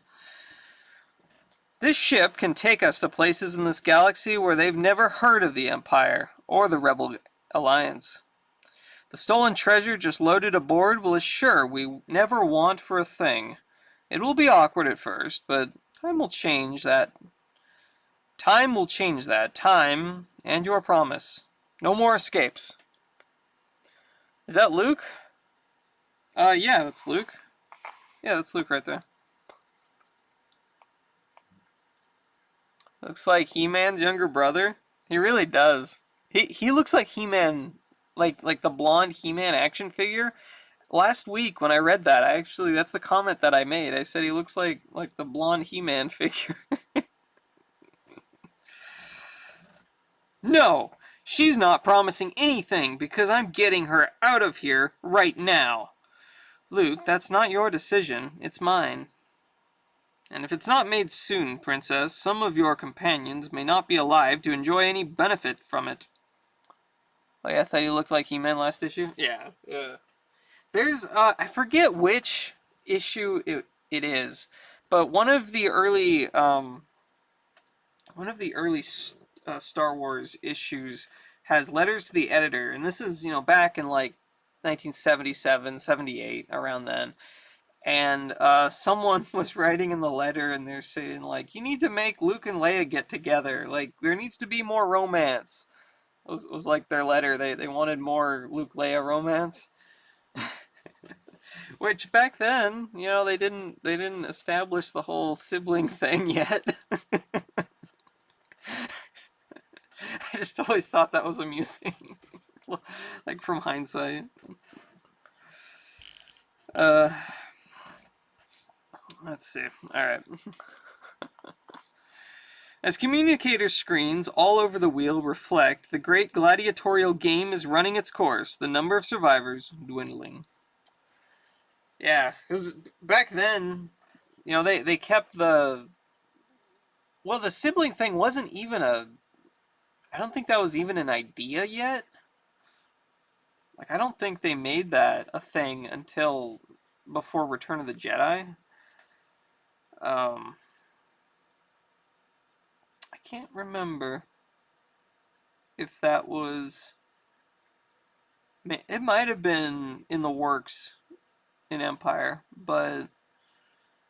This ship can take us to places in this galaxy where they've never heard of the Empire or the Rebel Alliance. The stolen treasure just loaded aboard will assure we never want for a thing. It will be awkward at first, but time will change that. Time will change that. Time and your promise. No more escapes. Is that Luke? Yeah, that's Luke. Yeah, that's Luke right there. Looks like He-Man's younger brother. He really does. He looks like He-Man, like the blonde He-Man action figure. Last week when I read that, that's the comment that I made. I said he looks like the blonde He-Man figure. No, she's not promising anything because I'm getting her out of here right now. Luke, that's not your decision, it's mine. And if it's not made soon, Princess, some of your companions may not be alive to enjoy any benefit from it. Oh yeah, I thought he looked like He-Man last issue? Yeah. There's, I forget which issue it is, but one of the early Star Wars issues has letters to the editor, and this is, back in like 1977, 78, around then. And someone was writing in the letter, and they're saying, like, you need to make Luke and Leia get together. Like, there needs to be more romance. It was like their letter. They wanted more Luke-Leia romance. Which, back then, they didn't establish the whole sibling thing yet. I just always thought that was amusing. Like, from hindsight. Let's see. Alright. As communicator screens all over the wheel reflect, the great gladiatorial game is running its course, the number of survivors dwindling. Yeah, because back then, they kept the sibling thing wasn't even I don't think that was even an idea yet. Like, I don't think they made that a thing until before Return of the Jedi. I can't remember if that was... It might have been in the works in Empire, but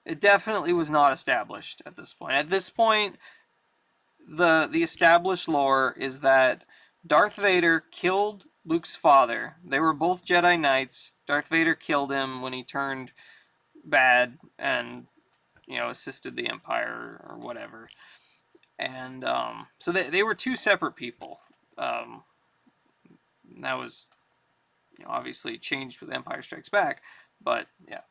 it definitely was not established at this point. At this point, the established lore is that Darth Vader killed Luke's father. They were both Jedi Knights. Darth Vader killed him when he turned bad and, assisted the Empire or whatever. And so they were 2 separate people. And that was obviously changed with Empire Strikes Back. But, yeah.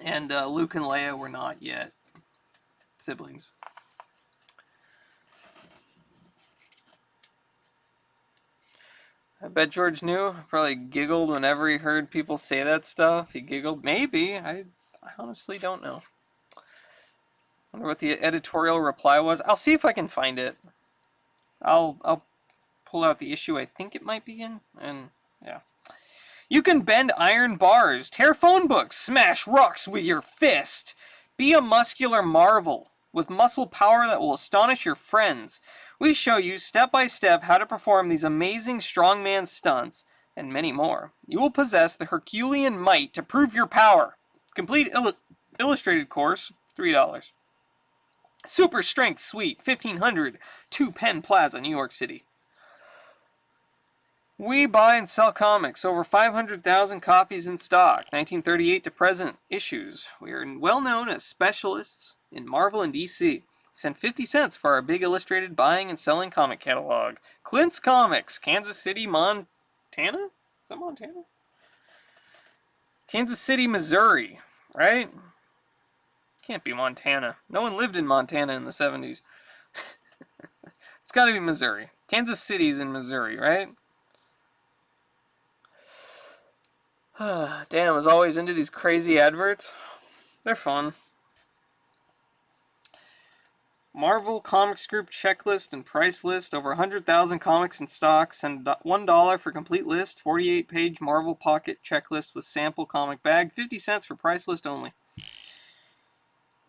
And Luke and Leia were not yet siblings. I bet George knew. Probably giggled whenever he heard people say that stuff. He giggled. Maybe. I honestly don't know. Wonder what the editorial reply was. I'll see if I can find it. I'll pull out the issue I think it might be in, and yeah. You can bend iron bars, tear phone books, smash rocks with your fist. Be a muscular marvel with muscle power that will astonish your friends. We show you step by step how to perform these amazing strongman stunts and many more. You will possess the Herculean might to prove your power. Complete illustrated course, $3. Super Strength Suite, 1500, 2 Penn Plaza, New York City. We buy and sell comics, over 500,000 copies in stock, 1938 to present issues. We are well known as specialists in Marvel and DC. Send 50 cents for our big illustrated buying and selling comic catalog. Clint's Comics, Kansas City, Montana? Is that Montana? Kansas City, Missouri, right? Can't be Montana. No one lived in Montana in the 70s. It's got to be Missouri. Kansas City's in Missouri, right? Damn, I was always into these crazy adverts. They're fun. Marvel Comics Group checklist and price list. Over 100,000 comics in stock. Send $1 for complete list. 48-page Marvel Pocket checklist with sample comic bag. 50 cents for price list only.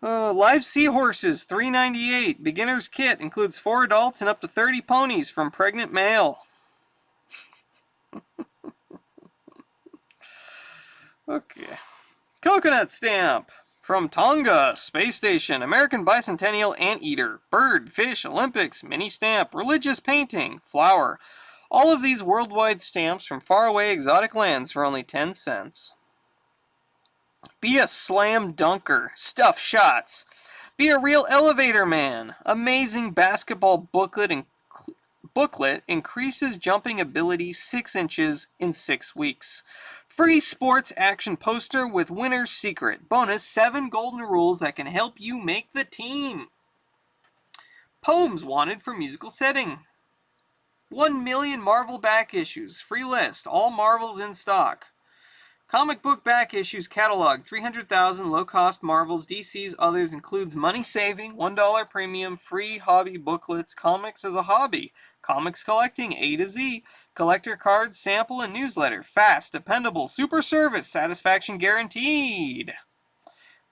Live Seahorses, $3.98. Beginner's kit includes 4 adults and up to 30 ponies from pregnant male. Okay. Coconut stamp from Tonga Space Station. American Bicentennial Anteater. Bird, fish, Olympics, mini stamp, religious painting, flower. All of these worldwide stamps from faraway exotic lands for only 10 cents. Be a slam dunker. Stuff shots. Be a real elevator man. Amazing basketball booklet increases jumping ability 6 inches in 6 weeks. Free sports action poster with winner's secret. Bonus 7 golden rules that can help you make the team. Poems wanted for musical setting. 1 million Marvel back issues. Free list. All Marvels in stock. Comic book back issues catalog, 300,000 low-cost Marvels, DC's, others includes money-saving, $1 premium, free hobby booklets, comics as a hobby, comics collecting, A to Z, collector cards, sample, and newsletter, fast, dependable, super service, satisfaction guaranteed.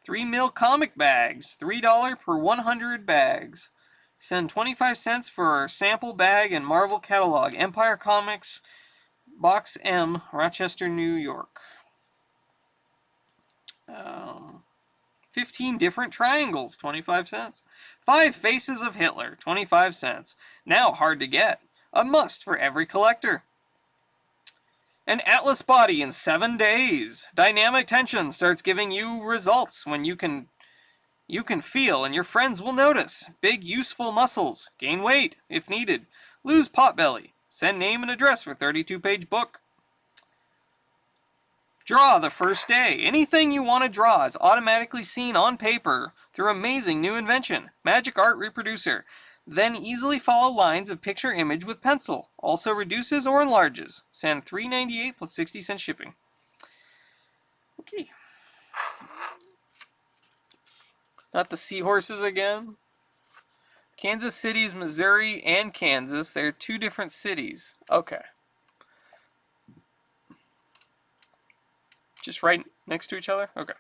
3 mil comic bags, $3 per 100 bags. Send 25 cents for sample bag and Marvel catalog, Empire Comics, Box M, Rochester, New York. 15 different triangles, 25 cents. 5 faces of Hitler, 25 cents. Now hard to get. A must for every collector. An Atlas body in 7 days. Dynamic tension starts giving you results when you can feel and your friends will notice. Big useful muscles. Gain weight if needed. Lose potbelly. Send name and address for 32-page book. Draw the first day. Anything you want to draw is automatically seen on paper through amazing new invention, Magic Art Reproducer. Then easily follow lines of picture image with pencil. Also reduces or enlarges. Send $3.98 plus 60 cents shipping. Okay. Not the seahorses again. Kansas City's Missouri and Kansas. They're 2 different cities. Okay. Just right next to each other? Okay.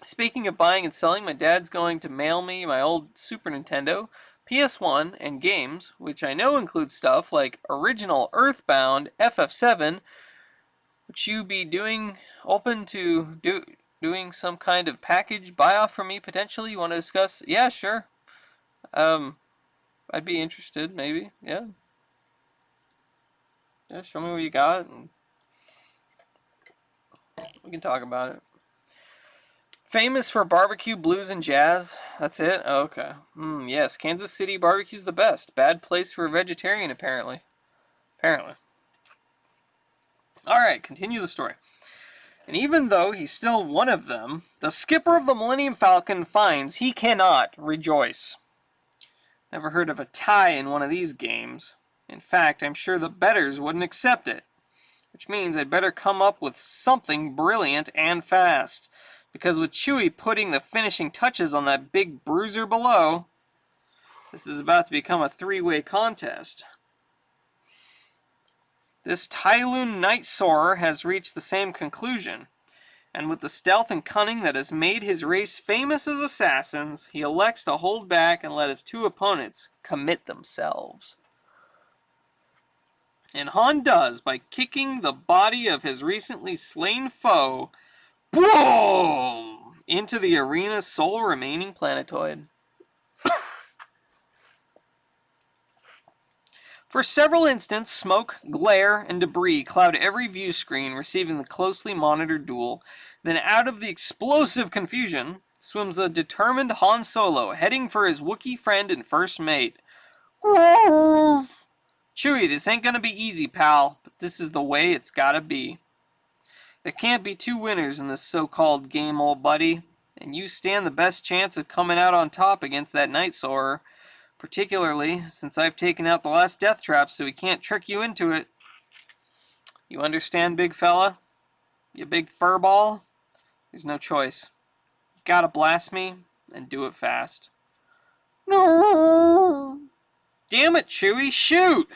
Speaking of buying and selling, my dad's going to mail me my old Super Nintendo, PS1, and games, which I know include stuff like original Earthbound, FF7, which you be open to doing some kind of package buy-off for me potentially? You want to discuss? Yeah, sure. I'd be interested, maybe. Yeah. Yeah, show me what you got, and we can talk about it. Famous for barbecue, blues, and jazz. That's it? Oh, okay. Yes, Kansas City barbecue's the best. Bad place for a vegetarian, apparently. Alright, continue the story. And even though he's still one of them, the skipper of the Millennium Falcon finds he cannot rejoice. Never heard of a tie in one of these games. In fact, I'm sure the bettors wouldn't accept it. Which means I'd better come up with something brilliant and fast. Because with Chewie putting the finishing touches on that big bruiser below, this is about to become a 3-way contest. This Tyloon Night Soarer has reached the same conclusion. And with the stealth and cunning that has made his race famous as assassins, he elects to hold back and let his 2 opponents commit themselves. And Han does by kicking the body of his recently slain foe, boom, into the arena's sole remaining planetoid. For several instants, smoke, glare, and debris cloud every view screen receiving the closely monitored duel. Then out of the explosive confusion swims a determined Han Solo, heading for his Wookiee friend and first mate. Chewie, this ain't gonna be easy, pal, but this is the way it's gotta be. There can't be two winners in this so-called game, old buddy, and you stand the best chance of coming out on top against that Night Soarer. Particularly since I've taken out the last death trap so he can't trick you into it. You understand, big fella? You big furball? There's no choice. You gotta blast me, and do it fast. No! Damn it, Chewie, shoot!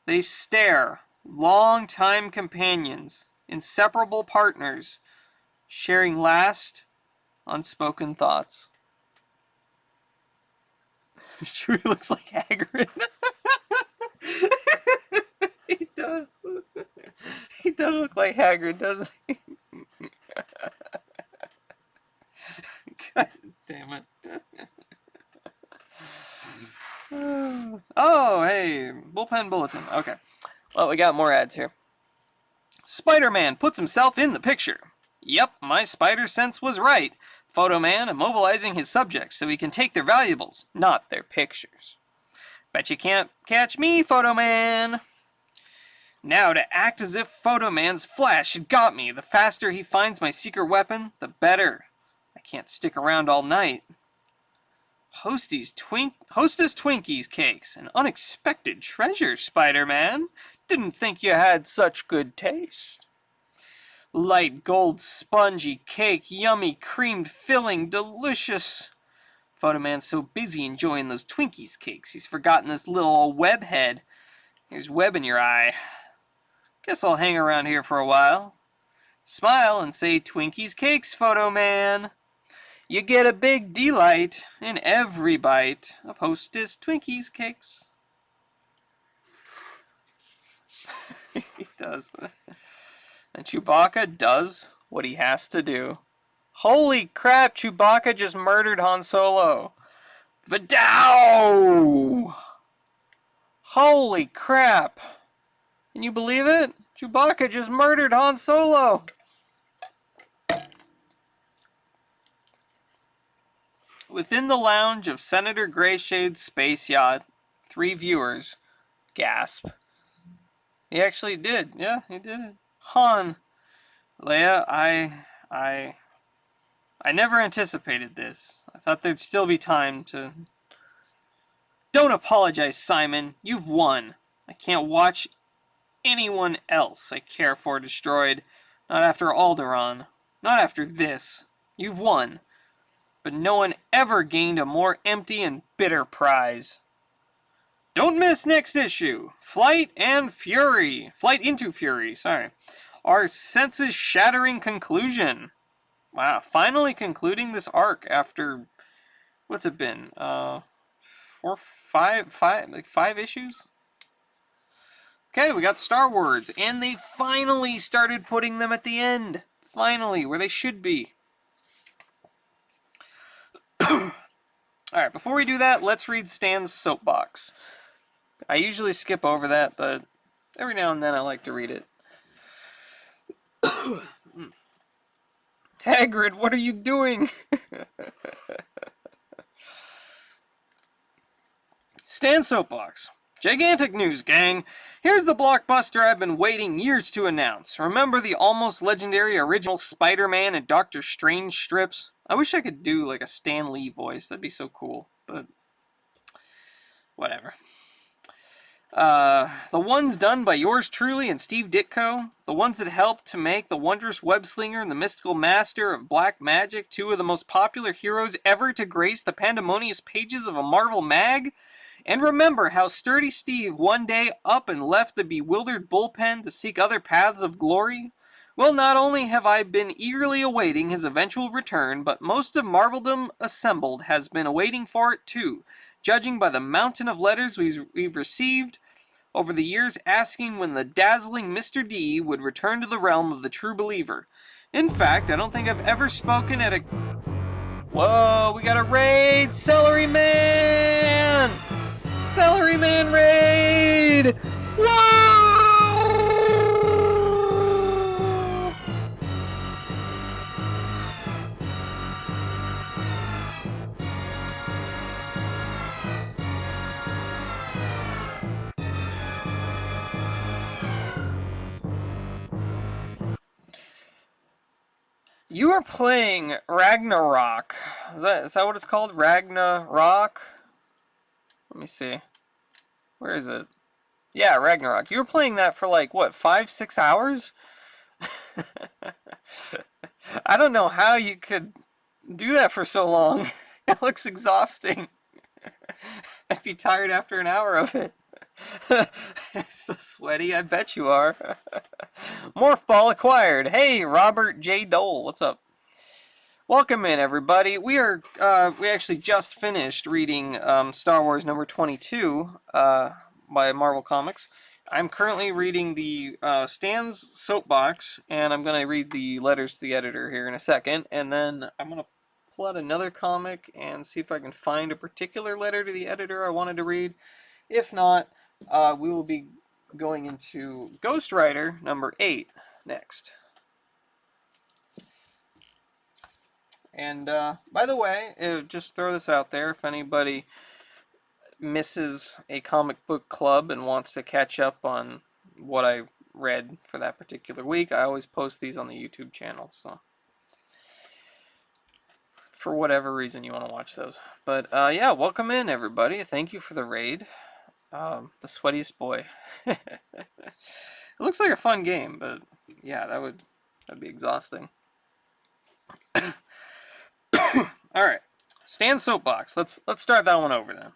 They stare, long-time companions, inseparable partners, sharing last, unspoken thoughts. Chewie looks like Hagrid. He does. He does look like Hagrid, doesn't he? God damn it. Oh, hey. Bullpen bulletin. Okay. Well, we got more ads here. Spider-Man puts himself in the picture. Yep, my spider sense was right. Photo-Man immobilizing his subjects so he can take their valuables, not their pictures. Bet you can't catch me, Photo-Man. Now to act as if Photo-Man's flash had got me. The faster he finds my secret weapon, the better. I can't stick around all night. Hostess Twinkies cakes, an unexpected treasure, Spider-Man. Didn't think you had such good taste. Light gold spongy cake, yummy creamed filling, delicious. Photo-Man's so busy enjoying those Twinkies cakes, he's forgotten this little old web head. Here's web in your eye. Guess I'll hang around here for a while. Smile and say Twinkies cakes, Photo-Man. You get a big delight in every bite of Hostess Twinkies cakes. He does. And Chewbacca does what he has to do. Holy crap, Chewbacca just murdered Han Solo. Vidow! Holy crap. Can you believe it? Chewbacca just murdered Han Solo. Within the lounge of Senator Grayshade's space yacht, 3 viewers gasp. He actually did. Yeah, he did it. Han, Leia, I never anticipated this. I thought there'd still be time to... Don't apologize, Simon. You've won. I can't watch anyone else I care for destroyed. Not after Alderaan. Not after this. You've won. But no one ever gained a more empty and bitter prize. Don't miss next issue. Flight into Fury, sorry. Our senses-shattering conclusion. Wow, finally concluding this arc after, what's it been? 5 issues? Okay, we got Star Wars, and they finally started putting them at the end. Finally, where they should be. Alright, before we do that, let's read Stan's soapbox. I usually skip over that, but every now and then I like to read it. Hagrid, what are you doing? Stan's soapbox. Gigantic news, gang. Here's the blockbuster I've been waiting years to announce. Remember the almost legendary original Spider-Man and Doctor Strange strips? I wish I could do like a Stan Lee voice. That'd be so cool, but whatever. The ones done by yours truly and Steve Ditko. The ones that helped to make the wondrous web-slinger and the mystical master of black magic 2 of the most popular heroes ever to grace the pandemonious pages of a Marvel mag. And remember how sturdy Steve one day up and left the bewildered bullpen to seek other paths of glory? Well, not only have I been eagerly awaiting his eventual return, but most of Marveldom assembled has been awaiting for it too, judging by the mountain of letters we've received over the years asking when the dazzling Mr. D would return to the realm of the true believer. In fact, I don't think I've ever spoken at a... Whoa, we got a raid! Celery Man! Celery Man raid! Whoa! You are playing Ragnarok. Is that what it's called? Ragnarok? Let me see. Where is it? Yeah, Ragnarok. You were playing that for like, what, 5-6 hours? I don't know how you could do that for so long. It looks exhausting. I'd be tired after an hour of it. So sweaty, I bet you are. Morph ball acquired. Hey, Robert J. Dole, what's up? Welcome in, everybody. We actually just finished reading Star Wars number 22 by Marvel Comics. I'm currently reading the Stan's Soapbox, and I'm going to read the letters to the editor here in a second, and then I'm going to pull out another comic and see if I can find a particular letter to the editor I wanted to read. If not, we will be going into Ghost Rider number 8 next. And by the way, just throw this out there, if anybody misses a comic book club and wants to catch up on what I read for that particular week, I always post these on the YouTube channel, so for whatever reason you want to watch those. But yeah, welcome in, everybody. Thank you for the raid. The sweatiest boy. It looks like a fun game, but yeah, that'd be exhausting. Alright, Stan's Soapbox. Let's start that one over then.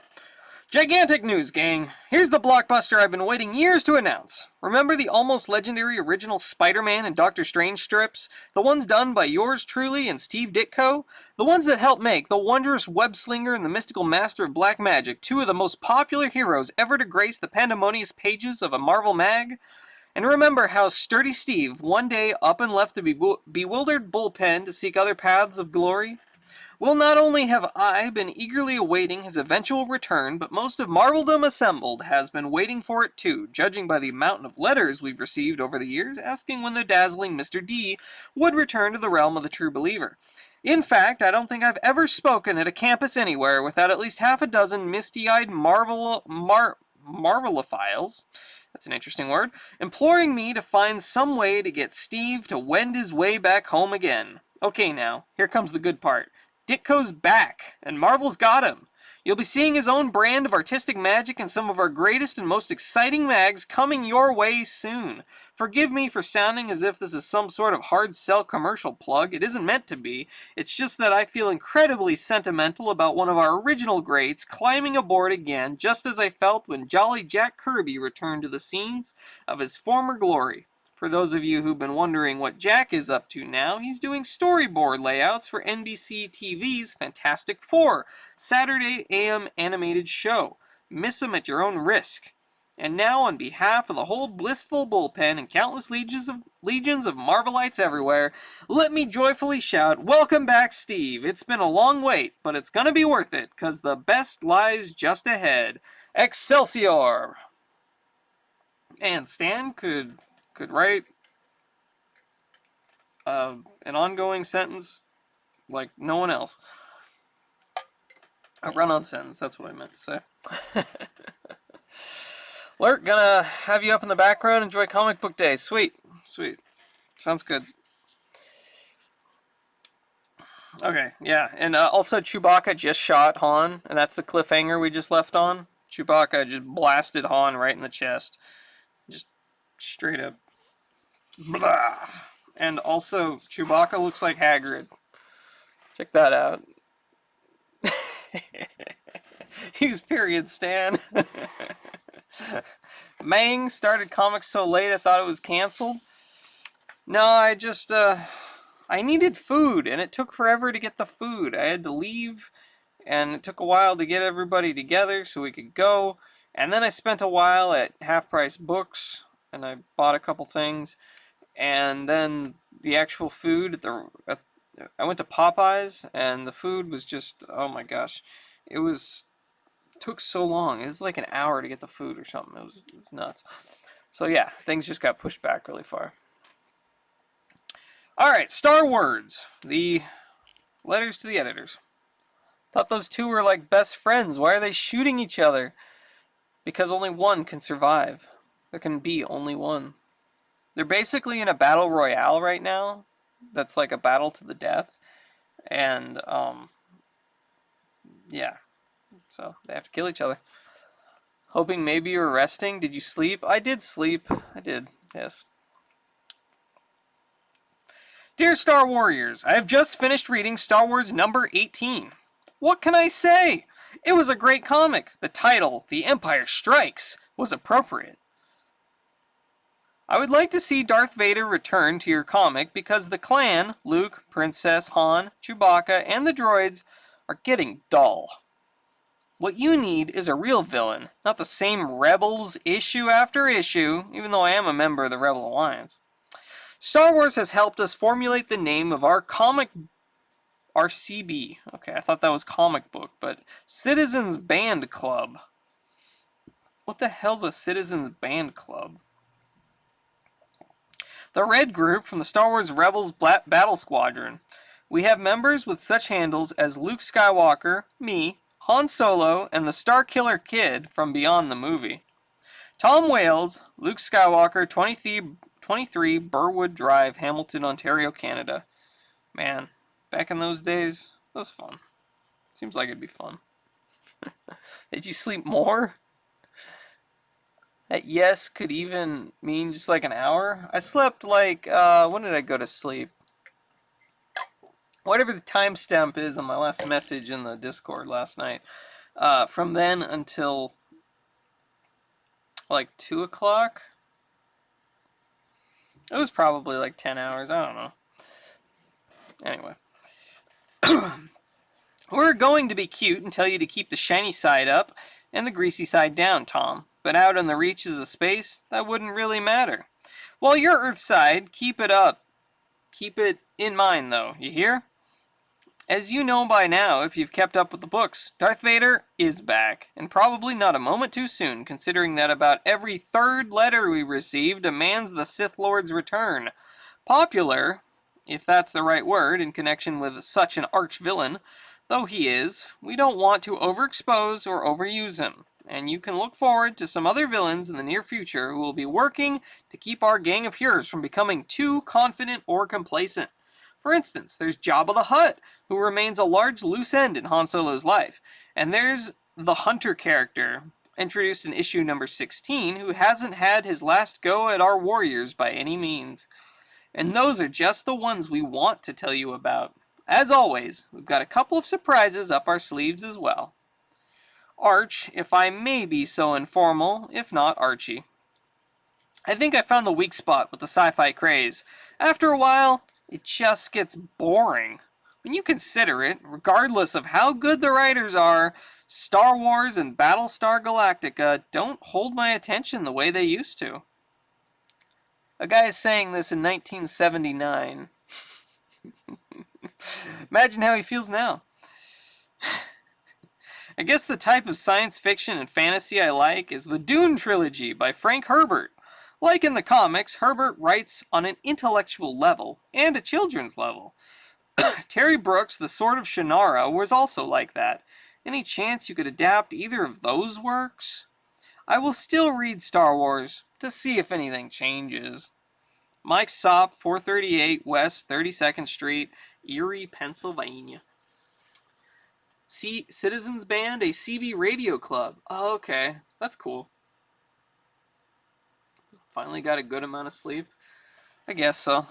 Gigantic news, gang. Here's the blockbuster I've been waiting years to announce. Remember the almost legendary original Spider-Man and Doctor Strange strips? The ones done by yours truly and Steve Ditko? The ones that helped make the wondrous web-slinger and the mystical master of black magic two of the most popular heroes ever to grace the pandemonious pages of a Marvel mag? And remember how sturdy Steve one day up and left the bewildered bullpen to seek other paths of glory? Well, not only have I been eagerly awaiting his eventual return, but most of Marveldom assembled has been waiting for it too, judging by the amount of letters we've received over the years asking when the dazzling Mr. D would return to the realm of the true believer. In fact, I don't think I've ever spoken at a campus anywhere without at least half a dozen misty-eyed Marvelophiles, that's an interesting word, imploring me to find some way to get Steve to wend his way back home again. Okay now, here comes the good part. Ditko's back, and Marvel's got him. You'll be seeing his own brand of artistic magic and some of our greatest and most exciting mags coming your way soon. Forgive me for sounding as if this is some sort of hard sell commercial plug. It isn't meant to be. It's just that I feel incredibly sentimental about one of our original greats climbing aboard again, just as I felt when Jolly Jack Kirby returned to the scenes of his former glory. For those of you who've been wondering what Jack is up to now, he's doing storyboard layouts for NBC TV's Fantastic Four, Saturday AM animated show. Miss him at your own risk. And now, on behalf of the whole blissful bullpen and countless legions of Marvelites everywhere, let me joyfully shout, welcome back, Steve. It's been a long wait, but it's gonna be worth it, cause the best lies just ahead. Excelsior! And Stan could write an ongoing sentence like no one else. A run-on sentence, that's what I meant to say. Lurk, gonna have you up in the background, enjoy comic book day. Sweet, sweet. Sounds good. Okay, yeah, and also Chewbacca just shot Han, and that's the cliffhanger we just left on. Chewbacca just blasted Han right in the chest. Just straight up. Blah. And also, Chewbacca looks like Hagrid. Check that out. Use period, Stan. Mang started comics so late I thought it was canceled. No, I just, I needed food, and it took forever to get the food. I had to leave, and it took a while to get everybody together so we could go. And then I spent a while at Half Price Books, and I bought a couple things. And then the actual food I went to Popeyes, and the food was just, oh my gosh, it took so long. It was like an hour to get the food or something. It was nuts. So yeah, things just got pushed back really far. All right, Star Wars, the letters to the editors. Thought those two were like best friends. Why are they shooting each other? Because only one can survive. There can be only one. They're basically in a battle royale right now. That's like a battle to the death. And, yeah. So, they have to kill each other. Hoping maybe you were resting. Did you sleep? I did sleep. I did, yes. Dear Star Warriors, I have just finished reading Star Wars number 18. What can I say? It was a great comic. The title, The Empire Strikes, was appropriate. I would like to see Darth Vader return to your comic because the clan, Luke, Princess, Han, Chewbacca, and the droids, are getting dull. What you need is a real villain, not the same Rebels issue after issue, even though I am a member of the Rebel Alliance. Star Wars has helped us formulate the name of our CB. Okay, I thought that was comic book, but Citizens Band Club. What the hell's a Citizens Band Club? The Red Group from the Star Wars Rebels Battle Squadron. We have members with such handles as Luke Skywalker, me, Han Solo, and the Starkiller Kid from Beyond the Movie. Tom Wales, Luke Skywalker, 23 Burwood Drive, Hamilton, Ontario, Canada. Man, back in those days, that was fun. Seems like it'd be fun. Did you sleep more? That yes could even mean just like an hour. I slept like, when did I go to sleep? Whatever the timestamp is on my last message in the Discord last night. From then until like 2 o'clock. It was probably like 10 hours. I don't know. Anyway. We're going to be cute and tell you to keep the shiny side up and the greasy side down, Tom. But out in the reaches of space, that wouldn't really matter. While your Earth side, keep it up. Keep it in mind, though. You hear? As you know by now, if you've kept up with the books, Darth Vader is back, and probably not a moment too soon, considering that about every third letter we receive demands the Sith Lord's return. Popular, if that's the right word, in connection with such an arch-villain, though he is, we don't want to overexpose or overuse him, and you can look forward to some other villains in the near future who will be working to keep our gang of heroes from becoming too confident or complacent. For instance, there's Jabba the Hutt, who remains a large loose end in Han Solo's life, and there's the Hunter character, introduced in issue number 16, who hasn't had his last go at our warriors by any means. And those are just the ones we want to tell you about. As always, we've got a couple of surprises up our sleeves as well. Arch, if I may be so informal, if not Archie. I think I found the weak spot with the sci-fi craze. After a while, it just gets boring. When you consider it, regardless of how good the writers are, Star Wars and Battlestar Galactica don't hold my attention the way they used to. A guy is saying this in 1979. Imagine how he feels now. I guess the type of science fiction and fantasy I like is the Dune trilogy by Frank Herbert. Like in the comics, Herbert writes on an intellectual level and a children's level. Terry Brooks' The Sword of Shannara was also like that. Any chance you could adapt either of those works? I will still read Star Wars to see if anything changes. Mike Sopp, 438 West 32nd Street, Erie, Pennsylvania. Citizens Band, a CB radio club. Oh, okay. That's cool. Finally got a good amount of sleep. I guess so.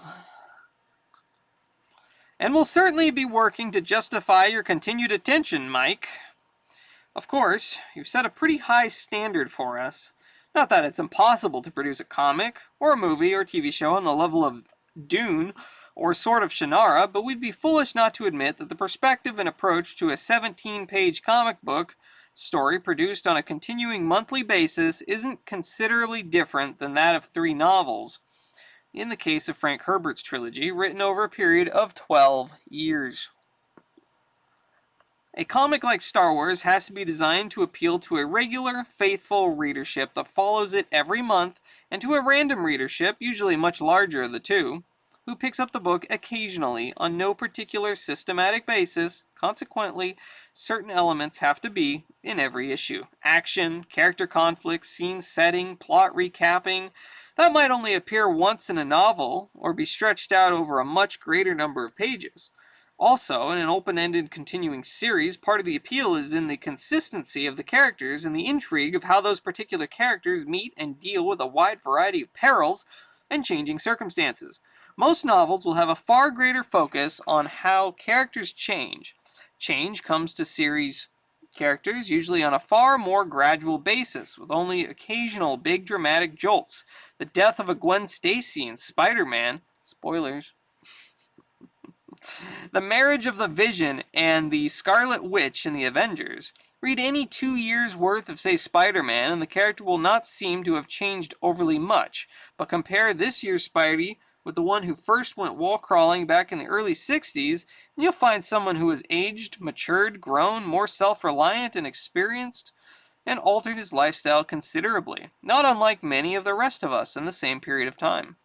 And we'll certainly be working to justify your continued attention, Mike. Of course, you've set a pretty high standard for us. Not that it's impossible to produce a comic, or a movie, or TV show on the level of Dune, or Sword of Shannara, but we'd be foolish not to admit that the perspective and approach to a 17-page comic book story produced on a continuing monthly basis isn't considerably different than that of 3 novels, in the case of Frank Herbert's trilogy, written over a period of 12 years. A comic like Star Wars has to be designed to appeal to a regular, faithful readership that follows it every month, and to a random readership, usually much larger of the two, who picks up the book occasionally on no particular systematic basis. Consequently, certain elements have to be in every issue. Action, character conflict, scene setting, plot recapping. That might only appear once in a novel, or be stretched out over a much greater number of pages. Also, in an open-ended continuing series, part of the appeal is in the consistency of the characters and the intrigue of how those particular characters meet and deal with a wide variety of perils and changing circumstances. Most novels will have a far greater focus on how characters change. Change comes to series characters usually on a far more gradual basis, with only occasional big dramatic jolts. The death of a Gwen Stacy in Spider-Man, spoilers, the marriage of the Vision and the Scarlet Witch in the Avengers. Read any 2 years worth of, say, Spider-Man, and the character will not seem to have changed overly much. But compare this year's Spidey with the one who first went wall-crawling back in the early 60s, and you'll find someone who has aged, matured, grown, more self-reliant and experienced, and altered his lifestyle considerably, not unlike many of the rest of us in the same period of time.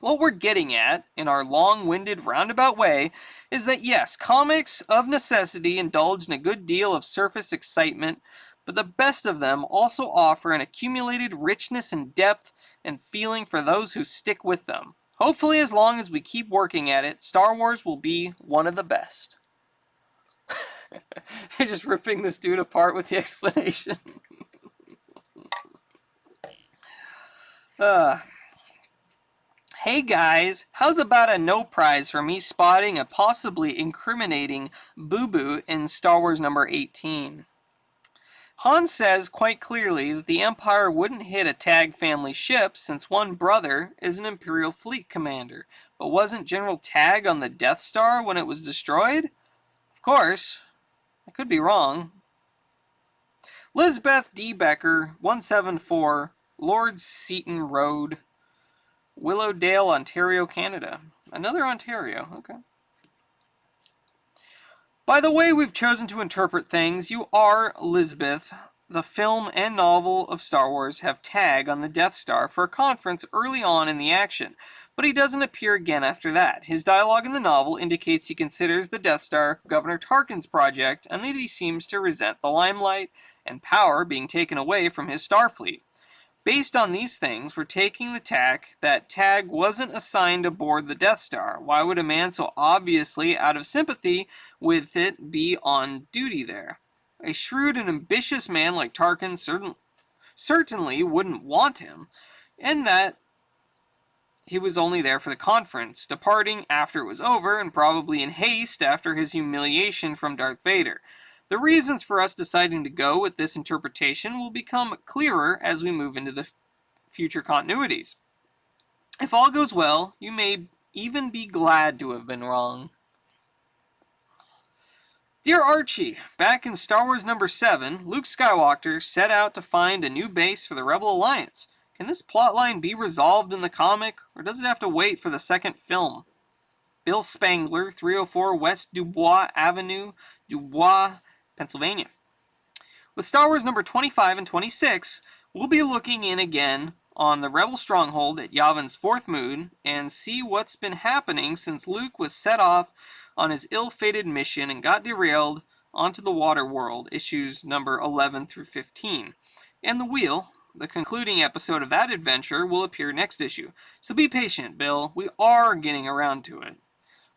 What we're getting at, in our long-winded, roundabout way, is that yes, comics of necessity indulge in a good deal of surface excitement, but the best of them also offer an accumulated richness and depth and feeling for those who stick with them. Hopefully, as long as we keep working at it, Star Wars will be one of the best. They're just ripping this dude apart with the explanation. Hey guys, how's about a no prize for me spotting a possibly incriminating boo-boo in Star Wars number 18? Han says quite clearly that the Empire wouldn't hit a Tag family ship since one brother is an Imperial fleet commander. But wasn't General Tag on the Death Star when it was destroyed? Of course. I could be wrong. Lisbeth D. Becker, 174, Lord Seaton Road, Willowdale, Ontario, Canada. Another Ontario, okay. By the way we've chosen to interpret things, you are Lisbeth. The film and novel of Star Wars have Tag on the Death Star for a conference early on in the action, but he doesn't appear again after that. His dialogue in the novel indicates he considers the Death Star Governor Tarkin's project, and that he seems to resent the limelight and power being taken away from his Starfleet. Based on these things, we're taking the tack that Tag wasn't assigned aboard the Death Star. Why would a man so obviously out of sympathy with it be on duty there? A shrewd and ambitious man like Tarkin certainly wouldn't want him, and that he was only there for the conference, departing after it was over, and probably in haste after his humiliation from Darth Vader. The reasons for us deciding to go with this interpretation will become clearer as we move into the future continuities. If all goes well, you may even be glad to have been wrong. Dear Archie, back in Star Wars number 7, Luke Skywalker set out to find a new base for the Rebel Alliance. Can this plotline be resolved in the comic, or does it have to wait for the second film? Bill Spangler, 304 West Dubois Avenue, Dubois, Pennsylvania. With Star Wars number 25 and 26, we'll be looking in again on the Rebel stronghold at Yavin's fourth moon and see what's been happening since Luke was set off on his ill-fated mission and got derailed onto the water world, issues number 11 through 15. And the Wheel, the concluding episode of that adventure, will appear next issue. So be patient, Bill. We are getting around to it.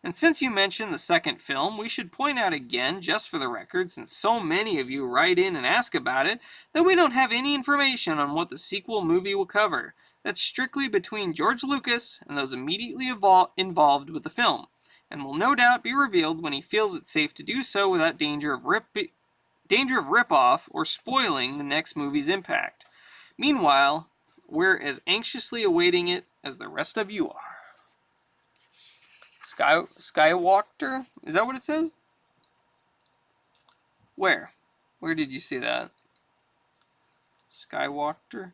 And since you mentioned the second film, we should point out again, just for the record, since so many of you write in and ask about it, that we don't have any information on what the sequel movie will cover. That's strictly between George Lucas and those immediately involved with the film, and will no doubt be revealed when he feels it's safe to do so without danger of rip-off or spoiling the next movie's impact. Meanwhile, we're as anxiously awaiting it as the rest of you are. Skywalker? Is that what it says? Where? Where did you see that? Skywalker?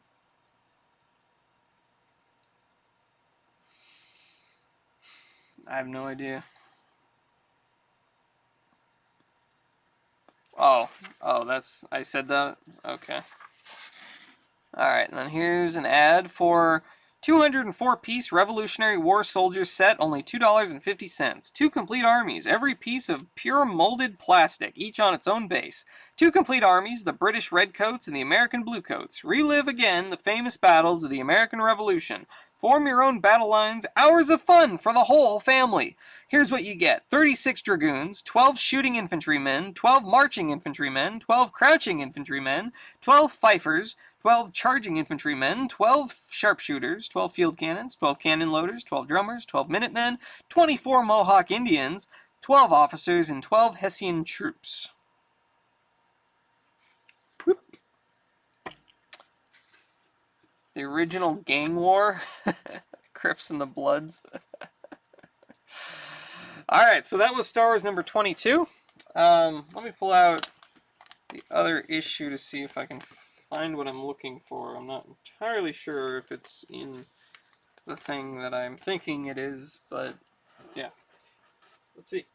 I have no idea. Oh, I said that? Okay. Alright, and then here's an ad for 204-piece Revolutionary War Soldier set, only $2.50. 2 complete armies, every piece of pure molded plastic, each on its own base. 2 complete armies, the British Redcoats and the American Bluecoats. Relive again the famous battles of the American Revolution. Form your own battle lines, hours of fun for the whole family. Here's what you get. 36 Dragoons, 12 Shooting Infantrymen, 12 Marching Infantrymen, 12 Crouching Infantrymen, 12 Fifers, 12 Charging Infantrymen, 12 Sharpshooters, 12 Field Cannons, 12 Cannon Loaders, 12 Drummers, 12 Minutemen, 24 Mohawk Indians, 12 Officers, and 12 Hessian Troops. Whoop. The original gang war. Crips and the Bloods. Alright, so that was Star Wars number 22. Let me pull out the other issue to see if I can find what I'm looking for. I'm not entirely sure if it's in the thing that I'm thinking it is, but yeah. Let's see.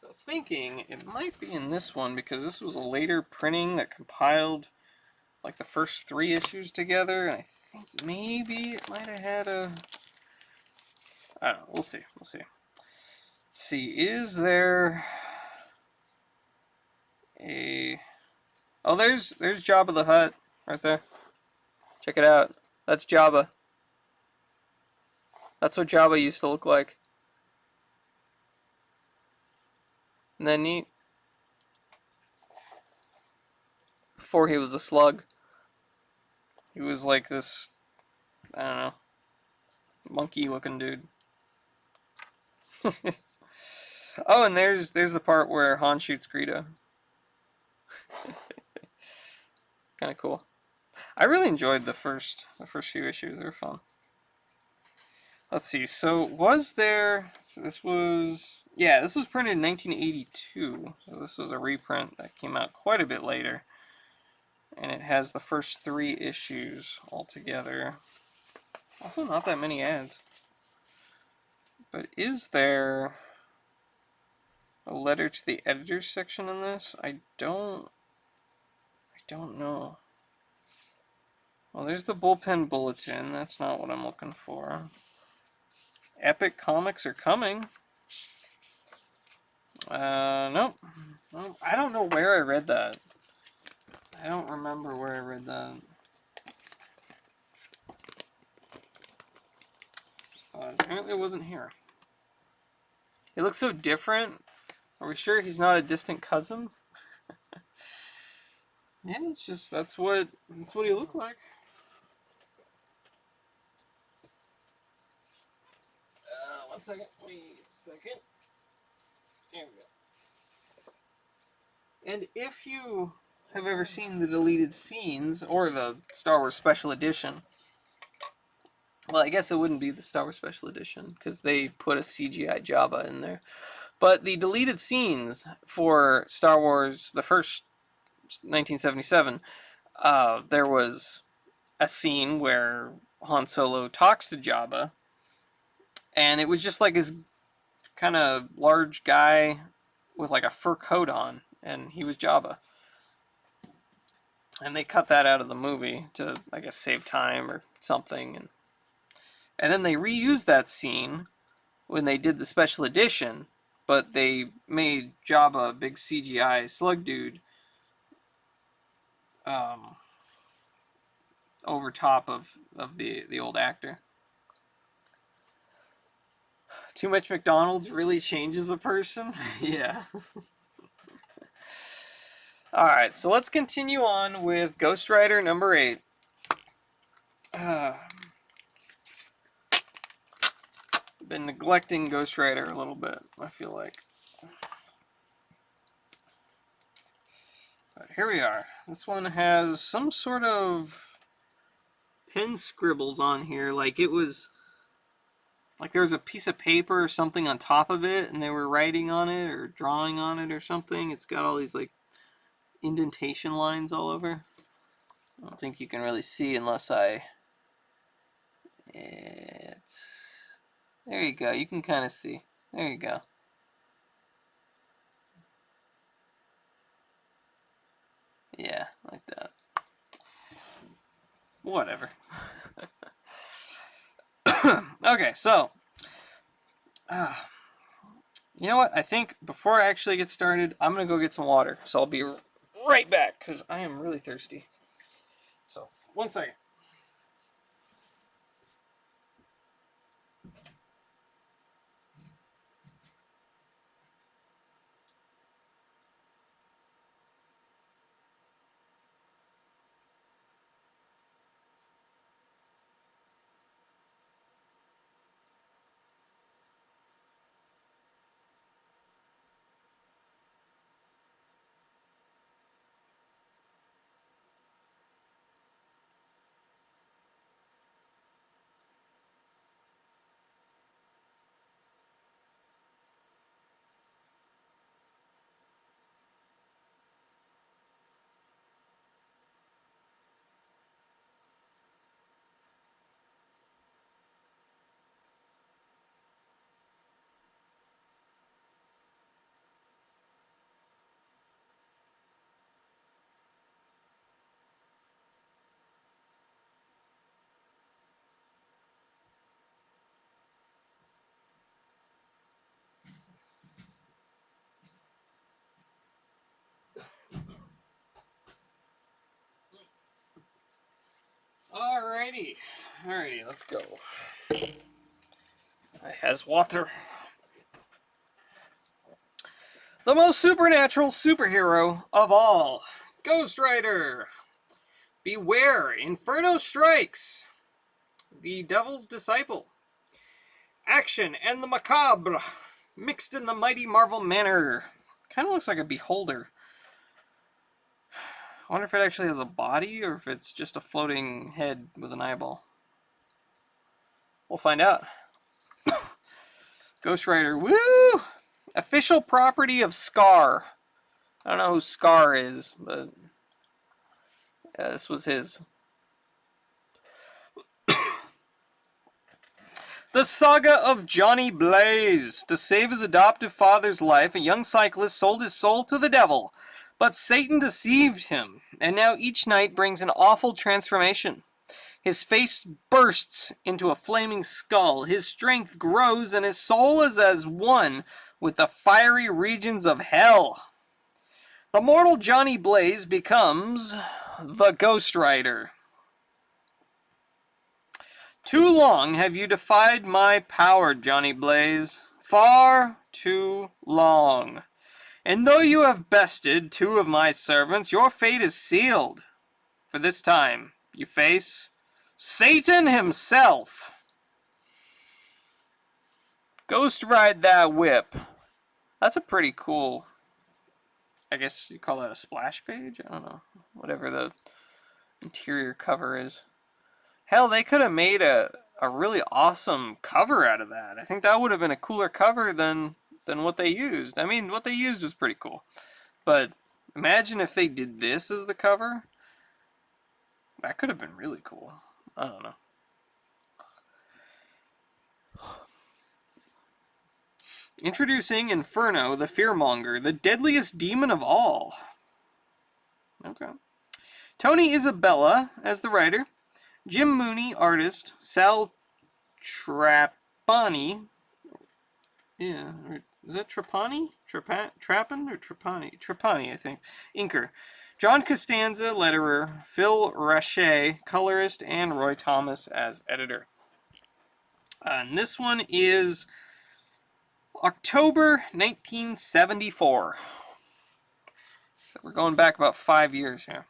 So I was thinking it might be in this one because this was a later printing that compiled like the first 3 issues together, and I think maybe it might have had a... I don't know. We'll see. We'll see. Let's see. Is there a... Oh, there's Jabba the Hutt right there. Check it out. That's Jabba. That's what Jabba used to look like. Isn't that neat? Before he was a slug. He was like this, I don't know, monkey looking dude. Oh, and there's the part where Han shoots Greedo. Kind of cool. I really enjoyed the first few issues. They were fun. Let's see. So was there? So this was printed in 1982. So this was a reprint that came out quite a bit later, and it has the first 3 issues all together. Also, not that many ads. But is there a letter to the editor section in this? I don't know. Well, there's the bullpen bulletin. That's not what I'm looking for. Epic Comics are coming. Nope. I don't know where I read that. I don't remember where I read that. Apparently it wasn't here. He looks so different. Are we sure he's not a distant cousin? Yeah, it's just that's what he looked like. One second. Wait a second. There we go. And if you have ever seen the deleted scenes or the Star Wars Special Edition, well, I guess it wouldn't be the Star Wars Special Edition because they put a CGI Jabba in there. But the deleted scenes for Star Wars, the first 1977, there was a scene where Han Solo talks to Jabba, and it was just like his kind of large guy with like a fur coat on, and he was Jabba. And they cut that out of the movie to, I guess, save time or something. And then they reused that scene when they did the special edition, but they made Jabba a big CGI slug dude over top of the old actor. Too much McDonald's really changes a person? Yeah. Alright, so let's continue on with Ghost Rider number 8. Been neglecting Ghost Rider a little bit, I feel like. But here we are. This one has some sort of pen scribbles on here, like it was Like there was a piece of paper or something on top of it, and they were writing on it or drawing on it or something. It's got all these like indentation lines all over. I don't think you can really see unless I... It's... There you go. You can kind of see. There you go. Yeah, like that. Whatever. Okay, so... you know what? I think before I actually get started, I'm going to go get some water. So I'll be right back, because I am really thirsty. So, 1 second. Alrighty, let's go. I has water. The most supernatural superhero of all, Ghost Rider. Beware, Inferno strikes. The Devil's Disciple. Action and the macabre, mixed in the mighty Marvel manner. Kind of looks like a beholder. I wonder if it actually has a body or if it's just a floating head with an eyeball. We'll find out. Ghost Rider, woo! Official property of Scar. I don't know who Scar is, but yeah, this was his. The saga of Johnny Blaze. To save his adoptive father's life, a young cyclist sold his soul to the devil. But Satan deceived him, and now each night brings an awful transformation. His face bursts into a flaming skull, his strength grows, and his soul is as one with the fiery regions of hell. The mortal Johnny Blaze becomes the Ghost Rider. Too long have you defied my power, Johnny Blaze. Far too long. And though you have bested 2 of my servants, your fate is sealed. For this time, you face Satan himself. Ghost Ride that whip. That's a pretty cool, I guess you call that a splash page? I don't know. Whatever the interior cover is. Hell, they could have made a really awesome cover out of that. I think that would have been a cooler cover than what they used. I mean, what they used was pretty cool. But imagine if they did this as the cover. That could have been really cool. I don't know. Introducing Inferno, the Fearmonger, the deadliest demon of all. Okay. Tony Isabella as the writer. Jim Mooney, artist. Sal Trapani. Yeah, is that Trapani? Trappin or Trapani? Trapani, I think. Inker. John Costanza, letterer. Phil Rache, colorist. And Roy Thomas as editor. And this one is October 1974. So we're going back about 5 years here.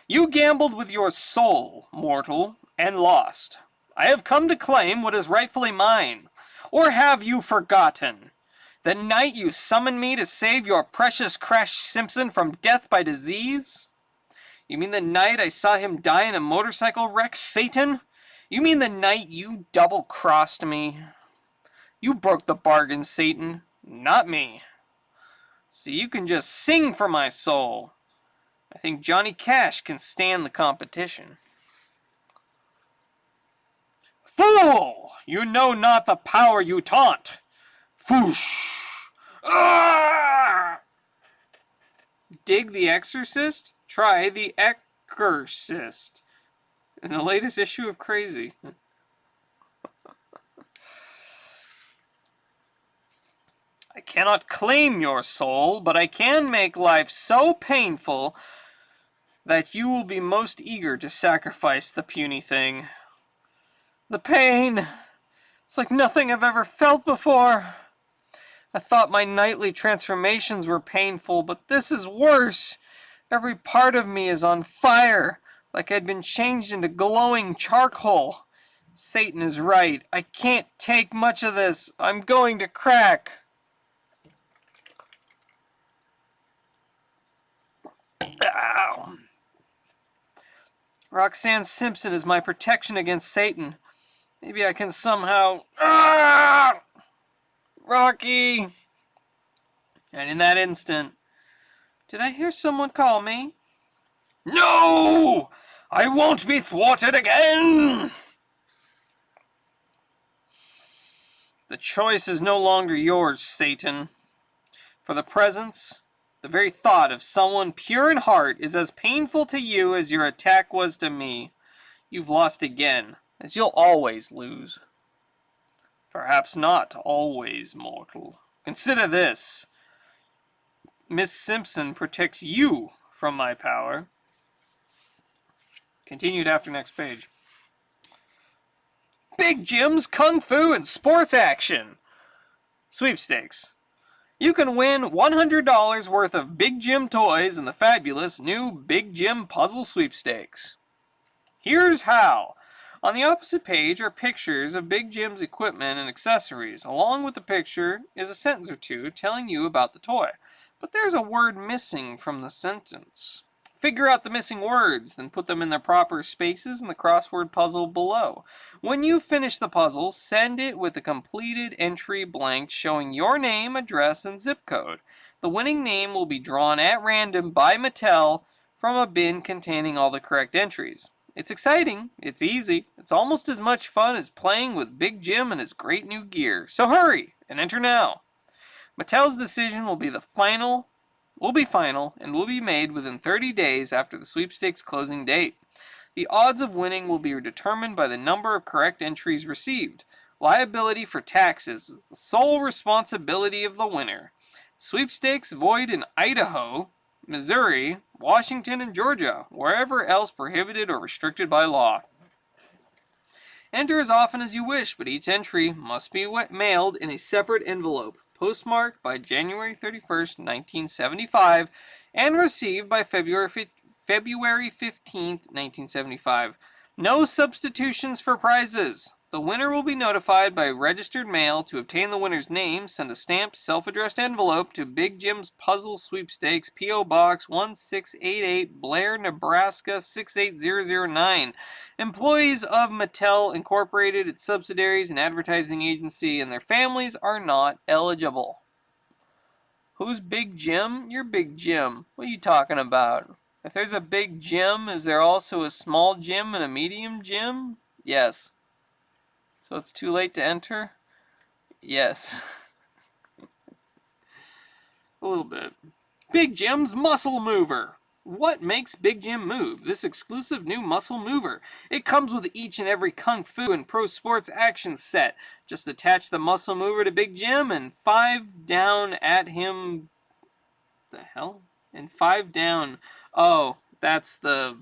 You gambled with your soul, mortal, and lost. I have come to claim what is rightfully mine. Or have you forgotten? The night you summoned me to save your precious Crash Simpson from death by disease? You mean the night I saw him die in a motorcycle wreck, Satan? You mean the night you double-crossed me? You broke the bargain, Satan, not me. So you can just sing for my soul. I think Johnny Cash can stand the competition. Fool! You know not the power you taunt. Foosh! Ah! Dig The Exorcist? Try The Exorcist. In the latest issue of Crazy. I cannot claim your soul, but I can make life so painful that you will be most eager to sacrifice the puny thing. The pain! It's like nothing I've ever felt before. I thought my nightly transformations were painful, but this is worse. Every part of me is on fire, like I'd been changed into glowing charcoal. Satan is right. I can't take much of this. I'm going to crack. Ow. Roxanne Simpson is my protection against Satan. Maybe I can somehow... Ah! Rocky! And in that instant... Did I hear someone call me? No! I won't be thwarted again! The choice is no longer yours, Satan. For the presence, the very thought of someone pure in heart is as painful to you as your attack was to me. You've lost again, as you'll always lose. Perhaps not always, mortal. Consider this. Miss Simpson protects you from my power. Continued after next page. Big Jim's Kung Fu and Sports Action. Sweepstakes. You can win $100 worth of Big Jim toys in the fabulous new Big Jim Puzzle Sweepstakes. Here's how. On the opposite page are pictures of Big Jim's equipment and accessories. Along with the picture is a sentence or two telling you about the toy. But there's a word missing from the sentence. Figure out the missing words, then put them in their proper spaces in the crossword puzzle below. When you finish the puzzle, send it with a completed entry blank showing your name, address, and zip code. The winning name will be drawn at random by Mattel from a bin containing all the correct entries. It's exciting, it's easy, it's almost as much fun as playing with Big Jim and his great new gear. So hurry and enter now. Mattel's decision will be final and will be made within 30 days after the sweepstakes closing date. The odds of winning will be determined by the number of correct entries received. Liability for taxes is the sole responsibility of the winner. Sweepstakes void in Idaho, Missouri, Washington, and Georgia, wherever else prohibited or restricted by law. Enter as often as you wish, but each entry must be mailed in a separate envelope, postmarked by January 31st, 1975, and received by February 15th, 1975. No substitutions for prizes. The winner will be notified by registered mail. To obtain the winner's name, send a stamped, self-addressed envelope to Big Jim's Puzzle Sweepstakes, P.O. Box 1688, Blair, Nebraska 68009. Employees of Mattel Incorporated, its subsidiaries, and advertising agency, and their families are not eligible. Who's Big Jim? You're Big Jim. What are you talking about? If there's a Big Jim, is there also a small Jim and a medium Jim? Yes. So it's too late to enter? Yes. A little bit. Big Jim's Muscle Mover. What makes Big Jim move? This exclusive new muscle mover. It comes with each and every Kung Fu and Pro Sports action set. Just attach the muscle mover to Big Jim and 5 down at him. The hell? And 5 down. Oh, that's the...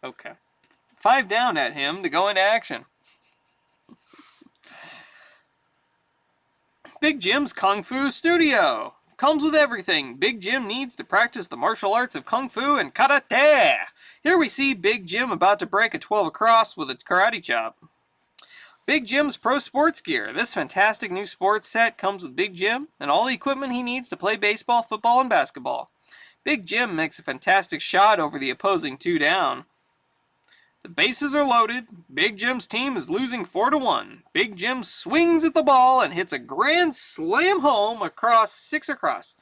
Okay. 5 down at him to go into action. Big Jim's Kung Fu Studio. Comes with everything Big Jim needs to practice the martial arts of Kung Fu and Karate. Here we see Big Jim about to break a 12 across with its karate chop. Big Jim's Pro Sports Gear. This fantastic new sports set comes with Big Jim and all the equipment he needs to play baseball, football, and basketball. Big Jim makes a fantastic shot over the opposing 2 down. The bases are loaded. Big Jim's team is losing 4-1. Big Jim swings at the ball and hits a grand slam home across 6 across.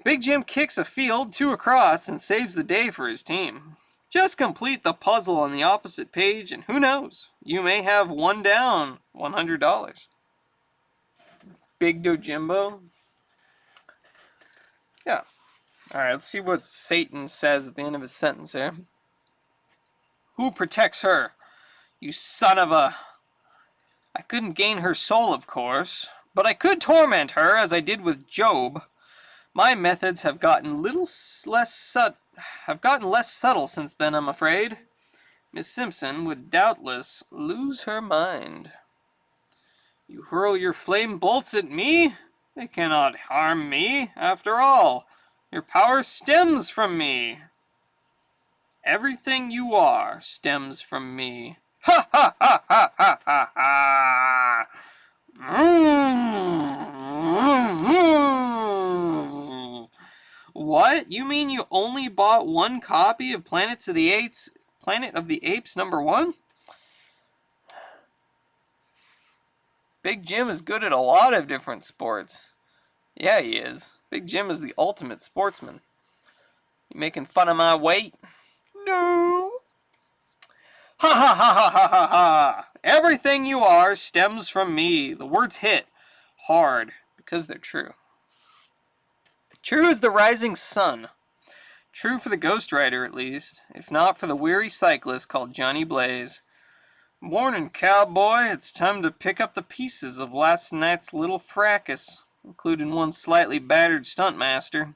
Big Jim kicks a field 2 across and saves the day for his team. Just complete the puzzle on the opposite page and who knows, you may have 1 down, $100. Big Dojimbo. Yeah. Alright, let's see what Satan says at the end of his sentence here. Who protects her? You son of a... I couldn't gain her soul, of course, but I could torment her as I did with Job. My methods have gotten less subtle since then, I'm afraid. Miss Simpson would doubtless lose her mind. You hurl your flame bolts at me? They cannot harm me. After all, your power stems from me. Everything you are stems from me. Ha ha ha ha ha ha ha! What? You mean you only bought 1 copy of Planet of the Apes #1? Big Jim is good at a lot of different sports. Yeah, he is. Big Jim is the ultimate sportsman. You making fun of my weight? No. Ha ha ha ha ha ha ha! Everything you are stems from me. The words hit hard because they're true. True as the rising sun. True for the ghostwriter, at least, if not for the weary cyclist called Johnny Blaze. Morning, cowboy. It's time to pick up the pieces of last night's little fracas, including one slightly battered stuntmaster,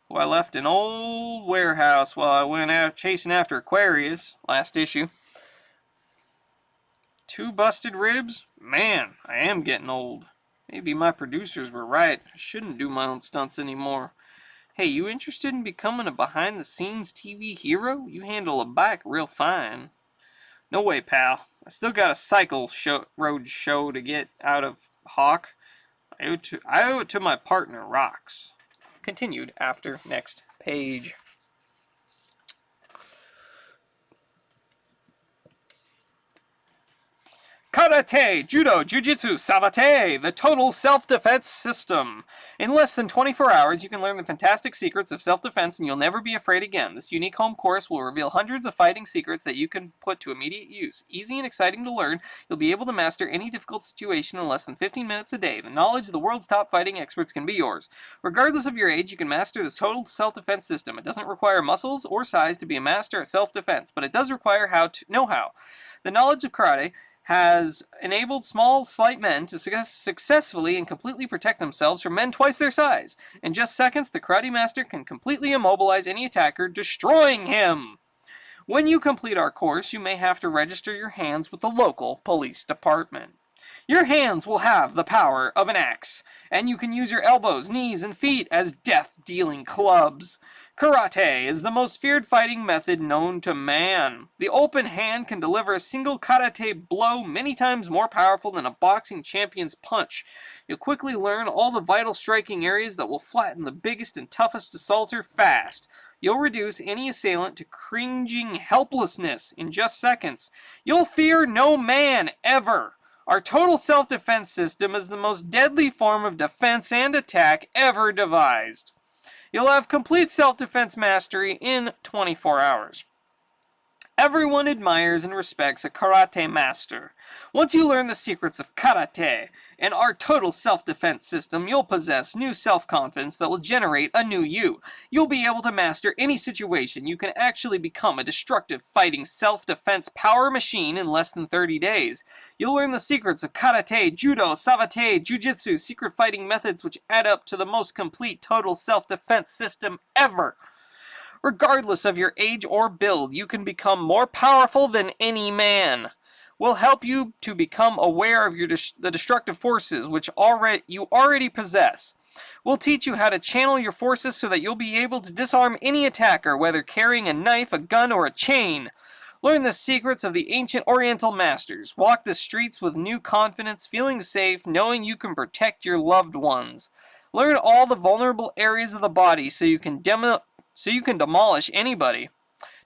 who I left in an old warehouse while I went out chasing after Aquarius, last issue. 2 busted ribs? Man, I am getting old. Maybe my producers were right. I shouldn't do my own stunts anymore. Hey, you interested in becoming a behind-the-scenes TV hero? You handle a bike real fine. No way, pal. I still got a road show to get out of Hawk. I owe it to my partner, Rox. Continued after next page. Karate, Judo, Jiu-Jitsu, Savate, the total self-defense system. In less than 24 hours, you can learn the fantastic secrets of self-defense and you'll never be afraid again. This unique home course will reveal hundreds of fighting secrets that you can put to immediate use. Easy and exciting to learn, you'll be able to master any difficult situation in less than 15 minutes a day. The knowledge of the world's top fighting experts can be yours. Regardless of your age, you can master this total self-defense system. It doesn't require muscles or size to be a master at self-defense, but it does require know-how. The knowledge of karate has enabled small, slight men to successfully and completely protect themselves from men twice their size. In just seconds, the karate master can completely immobilize any attacker, destroying him. When you complete our course, you may have to register your hands with the local police department. Your hands will have the power of an axe, and you can use your elbows, knees, and feet as death-dealing clubs. Karate is the most feared fighting method known to man. The open hand can deliver a single karate blow many times more powerful than a boxing champion's punch. You'll quickly learn all the vital striking areas that will flatten the biggest and toughest assaulter fast. You'll reduce any assailant to cringing helplessness in just seconds. You'll fear no man ever. Our total self-defense system is the most deadly form of defense and attack ever devised. You'll have complete self-defense mastery in 24 hours. Everyone admires and respects a karate master. Once you learn the secrets of karate and our total self-defense system, you'll possess new self-confidence that will generate a new you. You'll be able to master any situation. You can actually become a destructive fighting self-defense power machine in less than 30 days. You'll learn the secrets of karate, judo, savate, jiu-jitsu, secret fighting methods which add up to the most complete total self-defense system ever. Regardless of your age or build, you can become more powerful than any man. We'll help you to become aware of the destructive forces which you already possess. We'll teach you how to channel your forces so that you'll be able to disarm any attacker, whether carrying a knife, a gun, or a chain. Learn the secrets of the ancient Oriental masters. Walk the streets with new confidence, feeling safe, knowing you can protect your loved ones. Learn all the vulnerable areas of the body so you can demolish anybody.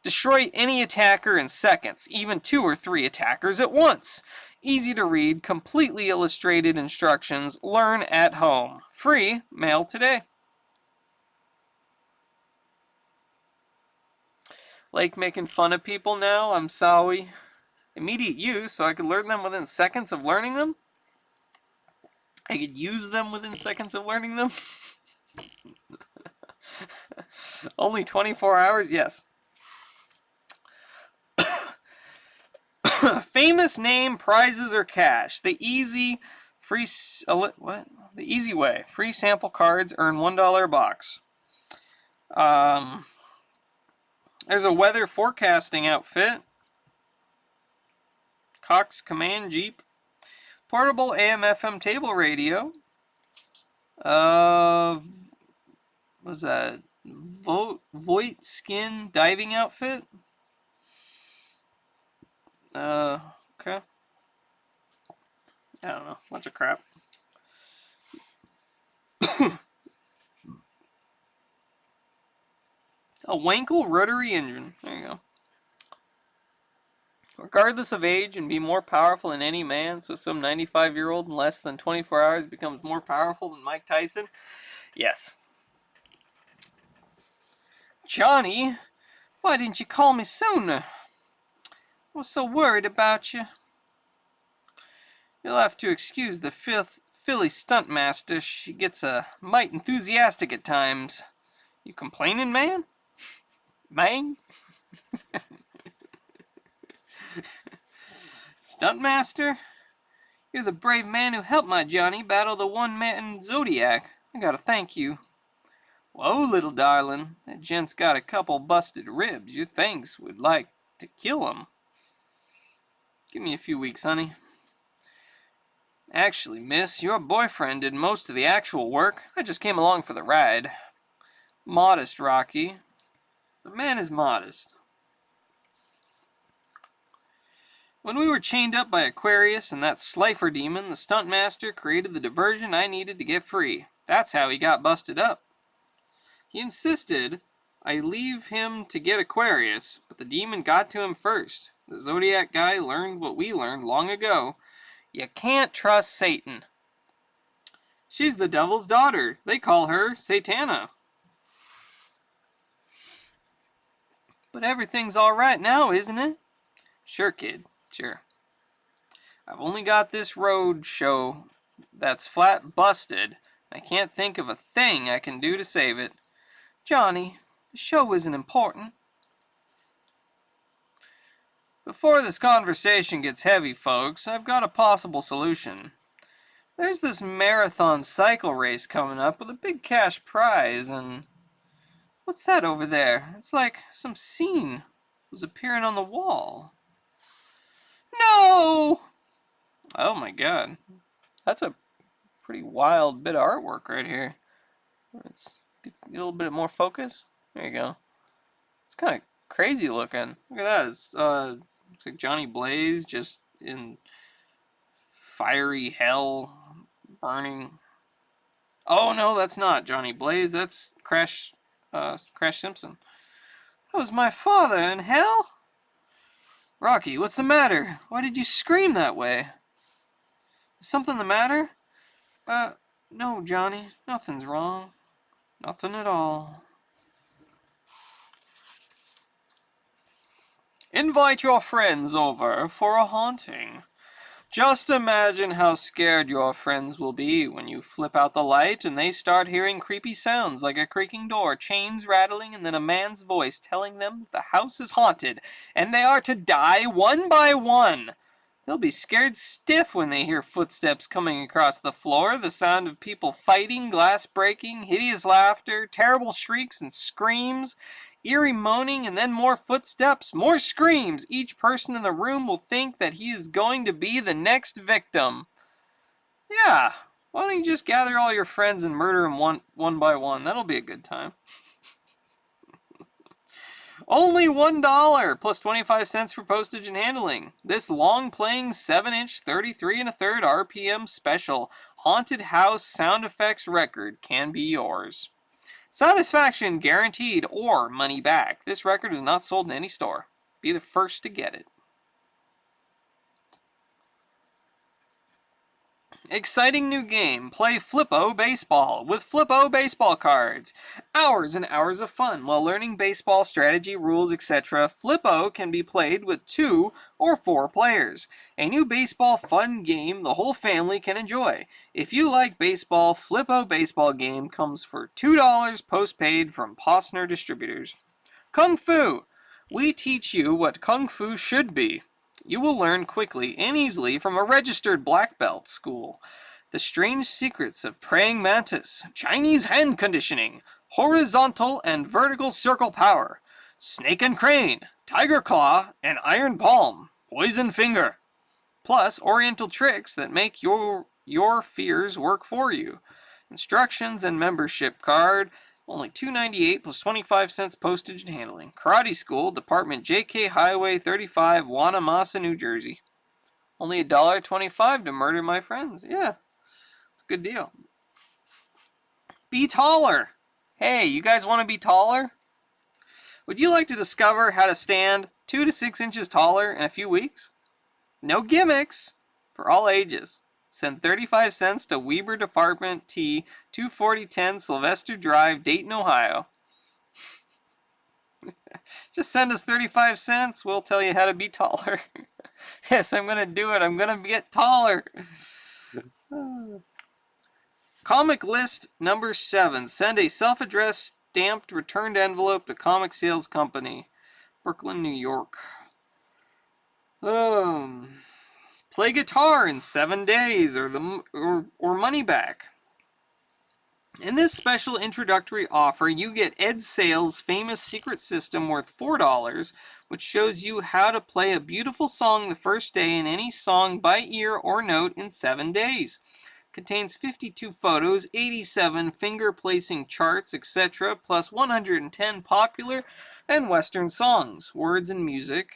Destroy any attacker in seconds, even 2 or 3 attackers at once. Easy to read, completely illustrated instructions. Learn at home. Free, mail today. Like making fun of people now? I'm sorry. Immediate use, so I could learn them within seconds of learning them? I could use them within seconds of learning them? Only 24 hours? Yes. Famous name, prizes, or cash. The easy way. Free sample cards, earn $1 a box. There's a weather forecasting outfit. Cox Command Jeep. Portable AM/FM table radio. Was that Voight skin diving outfit? Okay. I don't know. Bunch of crap. A Wankel rotary engine. There you go. Regardless of age, and be more powerful than any man, so some 95-year-old in less than 24 hours becomes more powerful than Mike Tyson? Yes. Johnny, why didn't you call me sooner? I was so worried about you. You'll have to excuse the Philly stuntmaster. She gets a mite enthusiastic at times. You complaining, man? Man? Stuntmaster? You're the brave man who helped my Johnny battle the one-man Zodiac. I gotta thank you. Whoa, little darling. That gent's got a couple busted ribs. Your thanks would like to kill him. Give me a few weeks, honey. Actually, miss, your boyfriend did most of the actual work. I just came along for the ride. Modest, Rocky. The man is modest. When we were chained up by Aquarius and that Slifer demon, the stuntmaster created the diversion I needed to get free. That's how he got busted up. He insisted I leave him to get Aquarius, but the demon got to him first. The Zodiac guy learned what we learned long ago. You can't trust Satan. She's the devil's daughter. They call her Satana. But everything's all right now, isn't it? Sure, kid. Sure. I've only got this road show that's flat busted. I can't think of a thing I can do to save it. Johnny, the show isn't important. Before this conversation gets heavy, folks, I've got a possible solution. There's this marathon cycle race coming up with a big cash prize, and... what's that over there? It's like some scene was appearing on the wall. No! Oh my god. That's a pretty wild bit of artwork right here. It's a little bit more focus. There you go. It's kind of crazy looking. Look at that. It's like Johnny Blaze just in fiery hell, burning. Oh no, that's not Johnny Blaze. That's Crash Simpson. That was my father in hell? Rocky, what's the matter? Why did you scream that way? Is something the matter? No, Johnny. Nothing's wrong. Nothing at all. Invite your friends over for a haunting. Just imagine how scared your friends will be when you flip out the light and they start hearing creepy sounds like a creaking door, chains rattling, and then a man's voice telling them that the house is haunted and they are to die one by one. They'll be scared stiff when they hear footsteps coming across the floor, the sound of people fighting, glass breaking, hideous laughter, terrible shrieks and screams, eerie moaning, and then more footsteps, more screams. Each person in the room will think that he is going to be the next victim. Yeah, why don't you just gather all your friends and murder them one by one? That'll be a good time. Only $1 plus 25 cents for postage and handling. This long-playing 7-inch 33 1/3 RPM special haunted house sound effects record can be yours. Satisfaction guaranteed or money back. This record is not sold in any store. Be the first to get it. Exciting new game. Play Flip-O Baseball with Flip-O baseball cards. Hours and hours of fun while learning baseball strategy, rules, etc. Flip-O can be played with 2 or 4 players. A new baseball fun game the whole family can enjoy. If you like baseball, Flip-O baseball game comes for $2 postpaid from Posner Distributors. Kung Fu. We teach you what Kung Fu should be. You will learn quickly and easily from a registered black belt school. The strange secrets of praying mantis, Chinese hand conditioning, horizontal and vertical circle power, snake and crane, tiger claw, and iron palm, poison finger. Plus oriental tricks that make your fears work for you. Instructions and membership card. Only $2.98 plus 25 cents postage and handling. Karate School, Department JK Highway 35, Wanamassa, New Jersey. Only $1.25 to murder my friends. Yeah, it's a good deal. Be taller. Hey, you guys want to be taller? Would you like to discover how to stand 2 to 6 inches taller in a few weeks? No gimmicks. For all ages. Send 35 cents to Weber Department T, 24010 Sylvester Drive, Dayton, Ohio. Just send us 35 cents. We'll tell you how to be taller. Yes, I'm going to do it. I'm going to get taller. Comic list number 7. Send a self-addressed stamped returned envelope to Comic Sales Company, Brooklyn, New York. Play guitar in 7 days or money back. In this special introductory offer, you get Ed Sales' famous secret system worth $4, which shows you how to play a beautiful song the first day in any song by ear or note in 7 days. Contains 52 photos, 87 finger placing charts, etc., plus 110 popular and Western songs, words and music.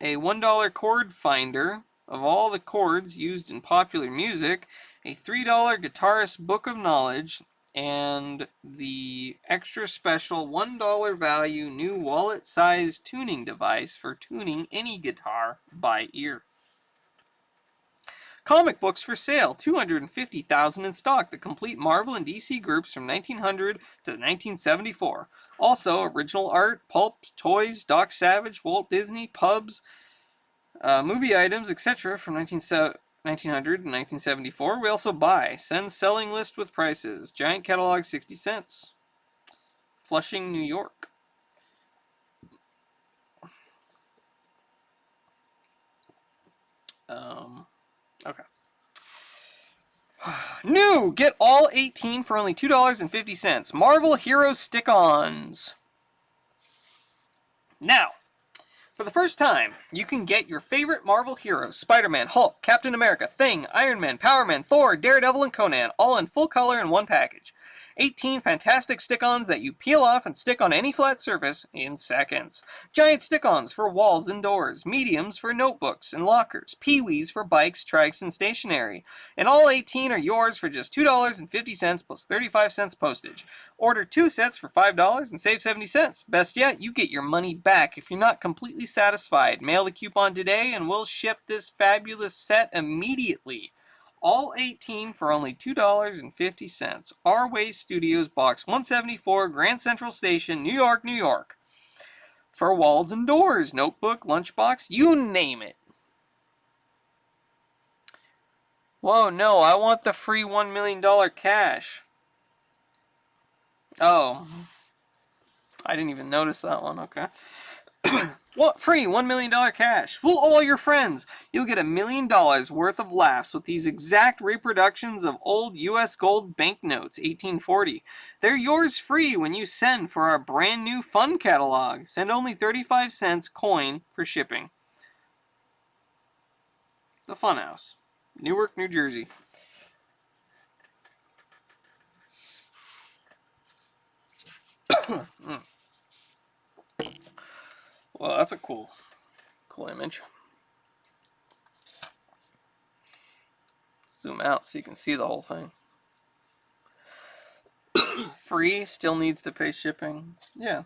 A $1 chord finder of all the chords used in popular music, a $3 guitarist book of knowledge, and the extra special $1 value new wallet-sized tuning device for tuning any guitar by ear. Comic books for sale, 250,000 in stock. The complete Marvel and DC groups from 1900 to 1974. Also, original art, pulp, toys, Doc Savage, Walt Disney, pubs, movie items, etc. from 1900 and 1974. We also buy. Send selling list with prices. Giant catalog, 60 cents. Flushing, New York. Okay. New! Get all 18 for only $2.50. Marvel Heroes Stick-Ons. Now, for the first time, you can get your favorite Marvel heroes, Spider-Man, Hulk, Captain America, Thing, Iron Man, Power Man, Thor, Daredevil, and Conan, all in full color in one package. 18 fantastic stick-ons that you peel off and stick on any flat surface in seconds. Giant stick-ons for walls and doors, mediums for notebooks and lockers, peewees for bikes, trikes, and stationery. And all 18 are yours for just $2.50 plus 35 cents postage. Order 2 sets for $5 and save 70 cents. Best yet, you get your money back if you're not completely satisfied. Mail the coupon today and we'll ship this fabulous set immediately. All 18 for only $2.50. Our Way Studios, Box 174, Grand Central Station, New York, New York. For walls and doors, notebook, lunchbox, you name it. Whoa, no, I want the free $1 million cash. Oh. I didn't even notice that one, okay. What? Free $1 million cash. Fool all your friends. You'll get $1 million worth of laughs with these exact reproductions of old U.S. gold banknotes, 1840. They're yours free when you send for our brand new fun catalog. Send only 35 cents coin for shipping. The Funhouse, Newark, New Jersey. Well, that's a cool image. Zoom out so you can see the whole thing. Free, still needs to pay shipping. Yeah.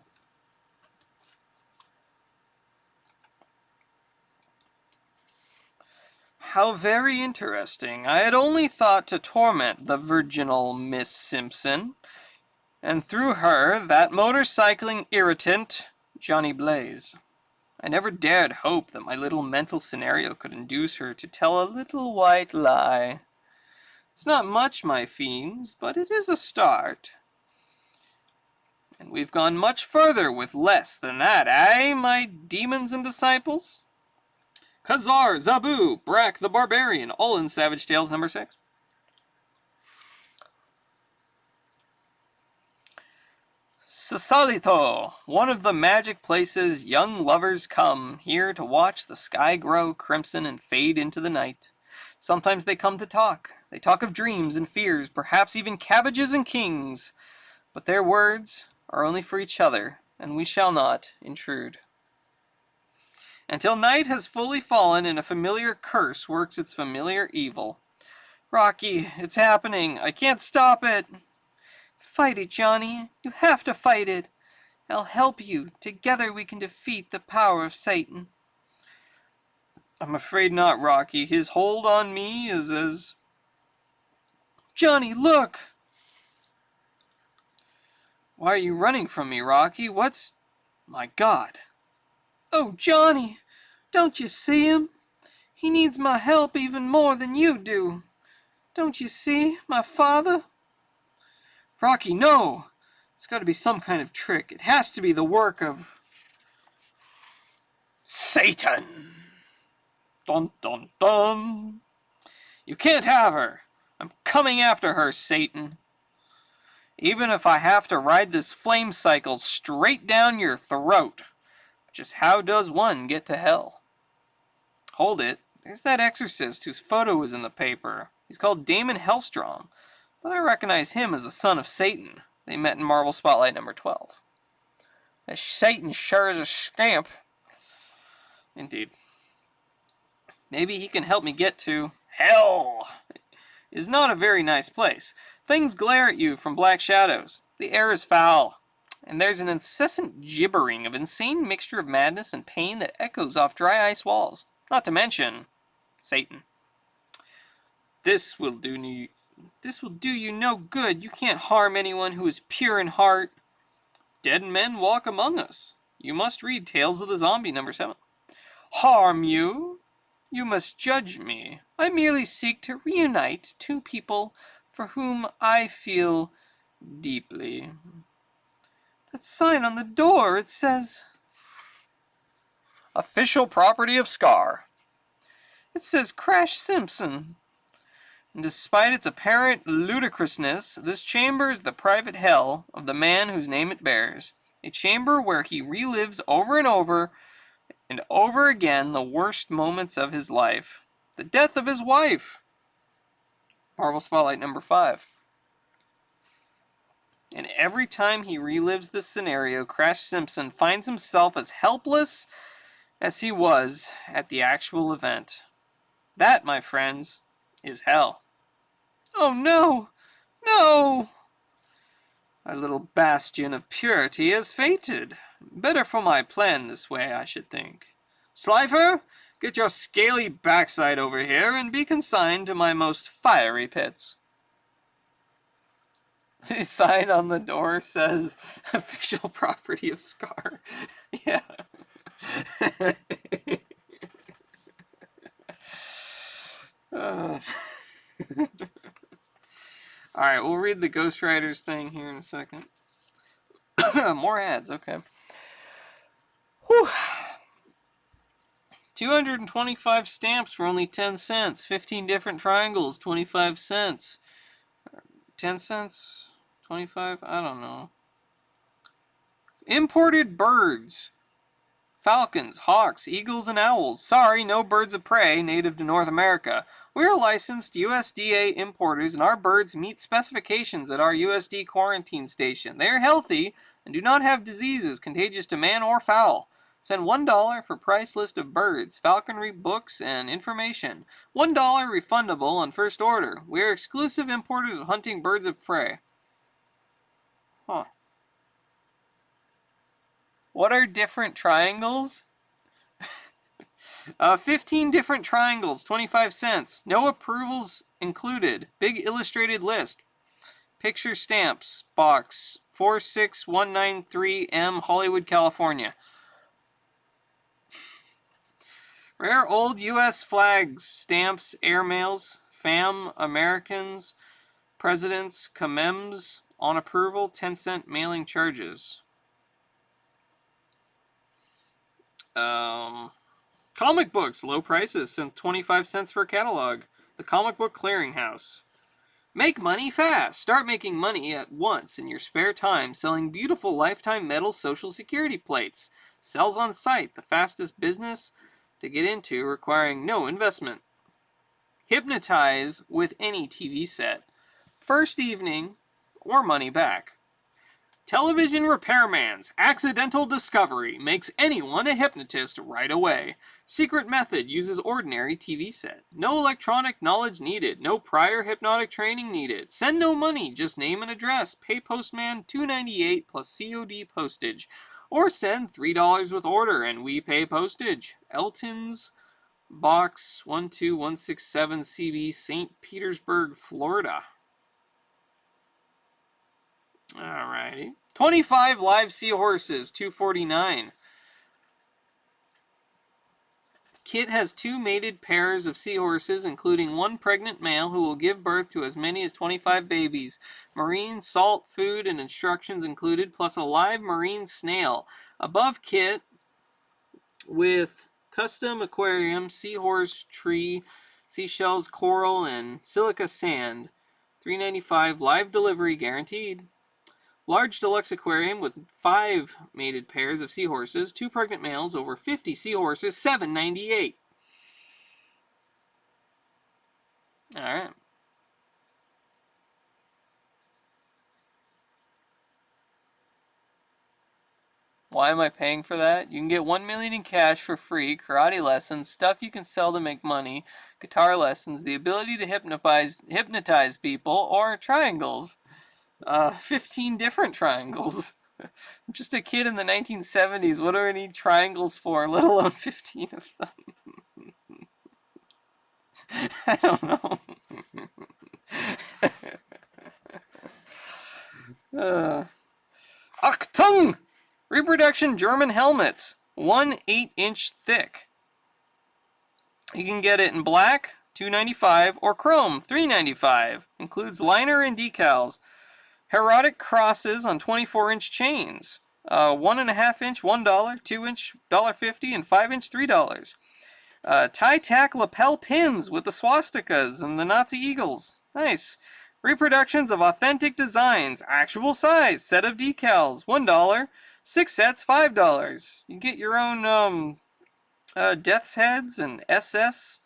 How very interesting. I had only thought to torment the virginal Miss Simpson, and through her, that motorcycling irritant, Johnny Blaze. I never dared hope that my little mental scenario could induce her to tell a little white lie. It's not much, my fiends, but it is a start. And we've gone much further with less than that, eh, my demons and disciples? Khazar, Zabu, Brak the Barbarian, all in Savage Tales number 6. Sasalito, one of the magic places young lovers come, here to watch the sky grow crimson and fade into the night. Sometimes they come to talk. They talk of dreams and fears, perhaps even cabbages and kings. But their words are only for each other, and we shall not intrude. Until night has fully fallen and a familiar curse works its familiar evil. Rocky, it's happening. I can't stop it. Fight it, Johnny. You have to fight it. I'll help you. Together we can defeat the power of Satan. I'm afraid not, Rocky. His hold on me is as... Johnny, look! Why are you running from me, Rocky? What's... My God. Oh, Johnny, don't you see him? He needs my help even more than you do. Don't you see, my father? Rocky, no! It's got to be some kind of trick. It has to be the work of... Satan! Dun, dun, dun! You can't have her! I'm coming after her, Satan! Even if I have to ride this flame cycle straight down your throat. Just how does one get to hell? Hold it. There's that exorcist whose photo was in the paper. He's called Damon Hellstrom, but I recognize him as the son of Satan. They met in Marvel Spotlight number 12. That Satan sure is a scamp. Indeed. Maybe he can help me get to... Hell is not a very nice place. Things glare at you from black shadows. The air is foul. And there's an incessant gibbering of insane mixture of madness and pain that echoes off dry ice walls. Not to mention Satan. This will do you no good. You can't harm anyone who is pure in heart. Dead men walk among us. You must read Tales of the Zombie number 7. Harm you? You must judge me. I merely seek to reunite two people for whom I feel deeply. That sign on the door, it says... Official property of Scar. It says Crash Simpson. And despite its apparent ludicrousness, this chamber is the private hell of the man whose name it bears. A chamber where he relives over and over again the worst moments of his life. The death of his wife. Marvel Spotlight number 5. And every time he relives this scenario, Crash Simpson finds himself as helpless as he was at the actual event. That, my friends, is hell. Oh no! No! My little bastion of purity has fainted. Better for my plan this way, I should think. Slifer, get your scaly backside over here and be consigned to my most fiery pits. The sign on the door says, official property of Scar. Yeah. Alright, we'll read the Ghost Riders thing here in a second. More ads, okay. Whew. 225 stamps for only 10 cents. 15 different triangles, 25 cents. 10 cents? 25? I don't know. Imported birds. Falcons, hawks, eagles, and owls. Sorry, no birds of prey native to North America. We are licensed USDA importers, and our birds meet specifications at our USD quarantine station. They are healthy and do not have diseases contagious to man or fowl. Send $1 for price list of birds, falconry, books, and information. $1 refundable on first order. We are exclusive importers of hunting birds of prey. Huh. What are different triangles? 15 different triangles, 25 cents. No approvals included. Big illustrated list. Picture stamps, box 46193M, Hollywood, California. Rare old U.S. flags, stamps, airmails, FAM, Americans, presidents, commems, on approval, 10-cent mailing charges. Comic books, low prices, sent 25 cents for a catalog. The Comic Book Clearinghouse. Make money fast. Start making money at once in your spare time selling beautiful lifetime metal Social Security plates. Sells on site, the fastest business to get into requiring no investment. Hypnotize with any TV set. First evening or money back. Television Repairman's accidental discovery makes anyone a hypnotist right away. Secret method uses ordinary TV set. No electronic knowledge needed. No prior hypnotic training needed. Send no money, just name and address. Pay postman $2.98 plus COD postage. Or send $3 with order and we pay postage. Elton's Box 12167 CB, St. Petersburg, Florida. Alrighty. 25 live seahorses, $2.49. Kit has 2 mated pairs of seahorses, including 1 pregnant male who will give birth to as many as 25 babies. Marine, salt, food, and instructions included, plus a live marine snail. Above kit with custom aquarium, seahorse, tree, seashells, coral, and silica sand. $3.95 live delivery guaranteed. Large deluxe aquarium with 5 mated pairs of seahorses, 2 pregnant males, over 50 seahorses, $7.98. Alright. Why am I paying for that? You can get $1 million in cash for free, karate lessons, stuff you can sell to make money, guitar lessons, the ability to hypnotize people, or triangles. 15 different triangles. I'm just a kid in the 1970s. What do I need triangles for, let alone 15 of them? I don't know. Achtung! Reproduction German helmets. 1 8-inch thick. You can get it in black, $2.95, or chrome, $3.95. Includes liner and decals. Herodic crosses on 24-inch chains. 1.5-inch, $1, 2-inch, $1.50, and 5-inch, $3. Tie-tack lapel pins with the swastikas and the Nazi eagles. Nice. Reproductions of authentic designs. Actual size. Set of decals. $1. 6 sets, $5. You get your own Death's Heads and SS.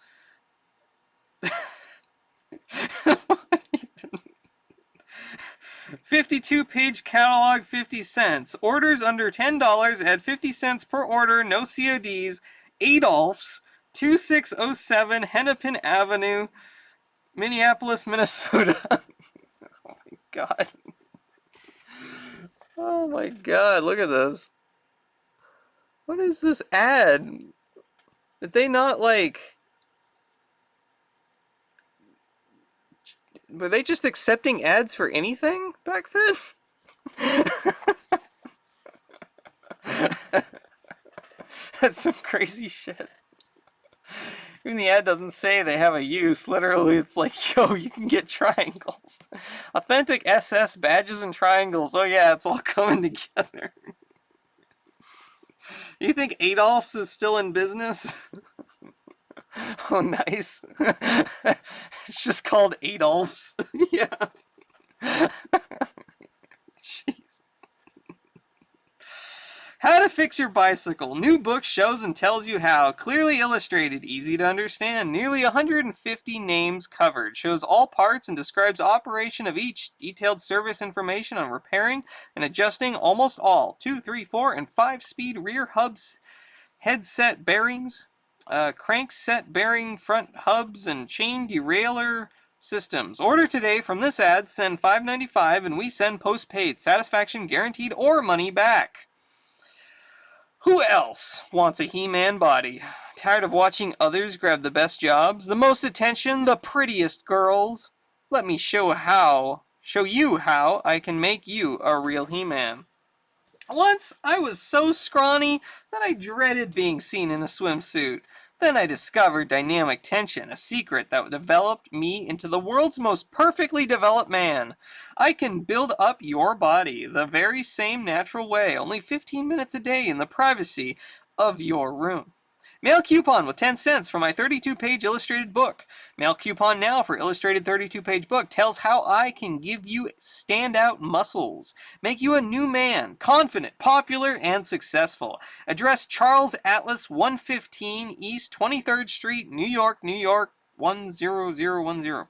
52-page catalog, 50 cents. Orders under $10 at 50 cents per order, no CODs. Adolph's, 2607 Hennepin Avenue, Minneapolis, Minnesota. Oh my god. Oh my god, look at this. What is this ad? Did they not, like... Were they just accepting ads for anything back then? That's some crazy shit. Even the ad doesn't say they have a use. Literally, it's like, yo, you can get triangles. Authentic SS badges and triangles. Oh yeah, it's all coming together. You think Adolph's is still in business? Oh, nice. It's just called Adolph's. Yeah. Jeez. How to Fix Your Bicycle. New book shows and tells you how. Clearly illustrated, easy to understand. Nearly 150 names covered. Shows all parts and describes operation of each. Detailed service information on repairing and adjusting almost all 2, 3, 4, and 5-speed rear hubs. headset bearings, crankset bearing front hubs, and chain derailleur systems. Order today from this ad, send $5.95, and we send postpaid. Satisfaction guaranteed or money back. Who else wants a He-Man body? Tired of watching others grab the best jobs, the most attention, the prettiest girls? Let me show you how I can make you a real He-Man. Once, I was so scrawny that I dreaded being seen in a swimsuit. Then I discovered dynamic tension, a secret that developed me into the world's most perfectly developed man. I can build up your body the very same natural way, only 15 minutes a day in the privacy of your room. Mail coupon with 10 cents for my 32-page illustrated book. Mail coupon now for illustrated 32-page book tells how I can give you standout muscles, make you a new man, confident, popular, and successful. Address Charles Atlas 115 East 23rd Street, New York, New York 10010.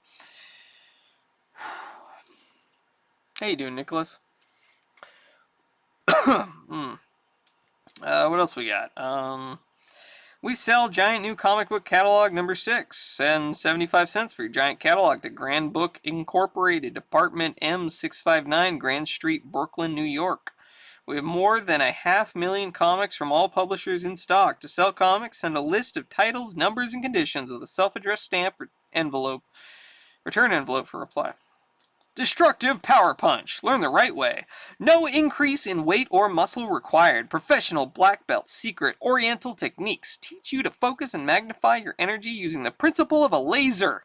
How you doing, Nicholas? What else we got? We sell Giant New Comic Book Catalog number 6 and 75 cents for your giant catalog to Grand Book Incorporated, Department M659, Grand Street, Brooklyn, New York. We have more than 500,000 comics from all publishers in stock. To sell comics, send a list of titles, numbers, and conditions with a self-addressed stamp or return envelope for reply. Destructive Power Punch. Learn the right way. No increase in weight or muscle required. Professional black belt secret oriental techniques teach you to focus and magnify your energy using the principle of a laser.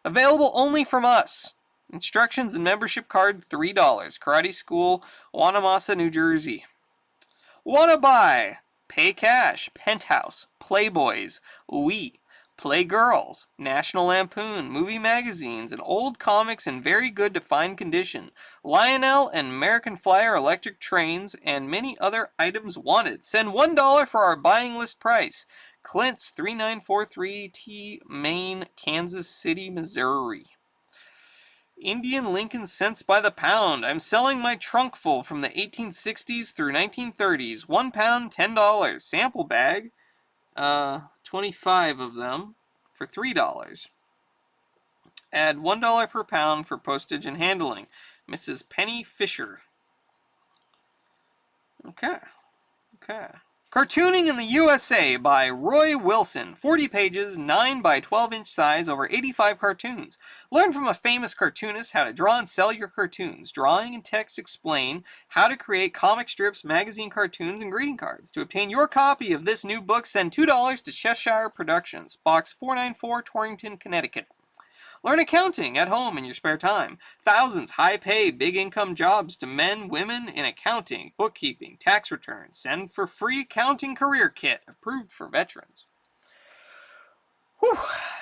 Available only from us. Instructions and membership card $3. Karate School, Wanamasa, New Jersey. Wanna buy? Pay cash. Penthouse. Playboys. We. Playgirls, National Lampoon, movie magazines, and old comics in very good to fine condition, Lionel and American Flyer electric trains, and many other items wanted. Send $1 for our buying list price. Clint's 3943 T, Maine, Kansas City, Missouri. Indian Lincoln cents by the pound. I'm selling my trunk full from the 1860s through 1930s. 1 pound, $10. Sample bag. 25 of them for $3. Add $1 per pound for postage and handling. Mrs. Penny Fisher. Okay. Cartooning in the USA by Roy Wilson. 40 pages, 9 by 12 inch size, over 85 cartoons. Learn from a famous cartoonist how to draw and sell your cartoons. Drawing and text explain how to create comic strips, magazine cartoons, and greeting cards. To obtain your copy of this new book, send $2 to Cheshire Productions, Box 494, Torrington, Connecticut. Learn accounting at home in your spare time. Thousands high-pay, big-income jobs to men, women in accounting, bookkeeping, tax returns. Send for free accounting career kit, approved for veterans. Whew.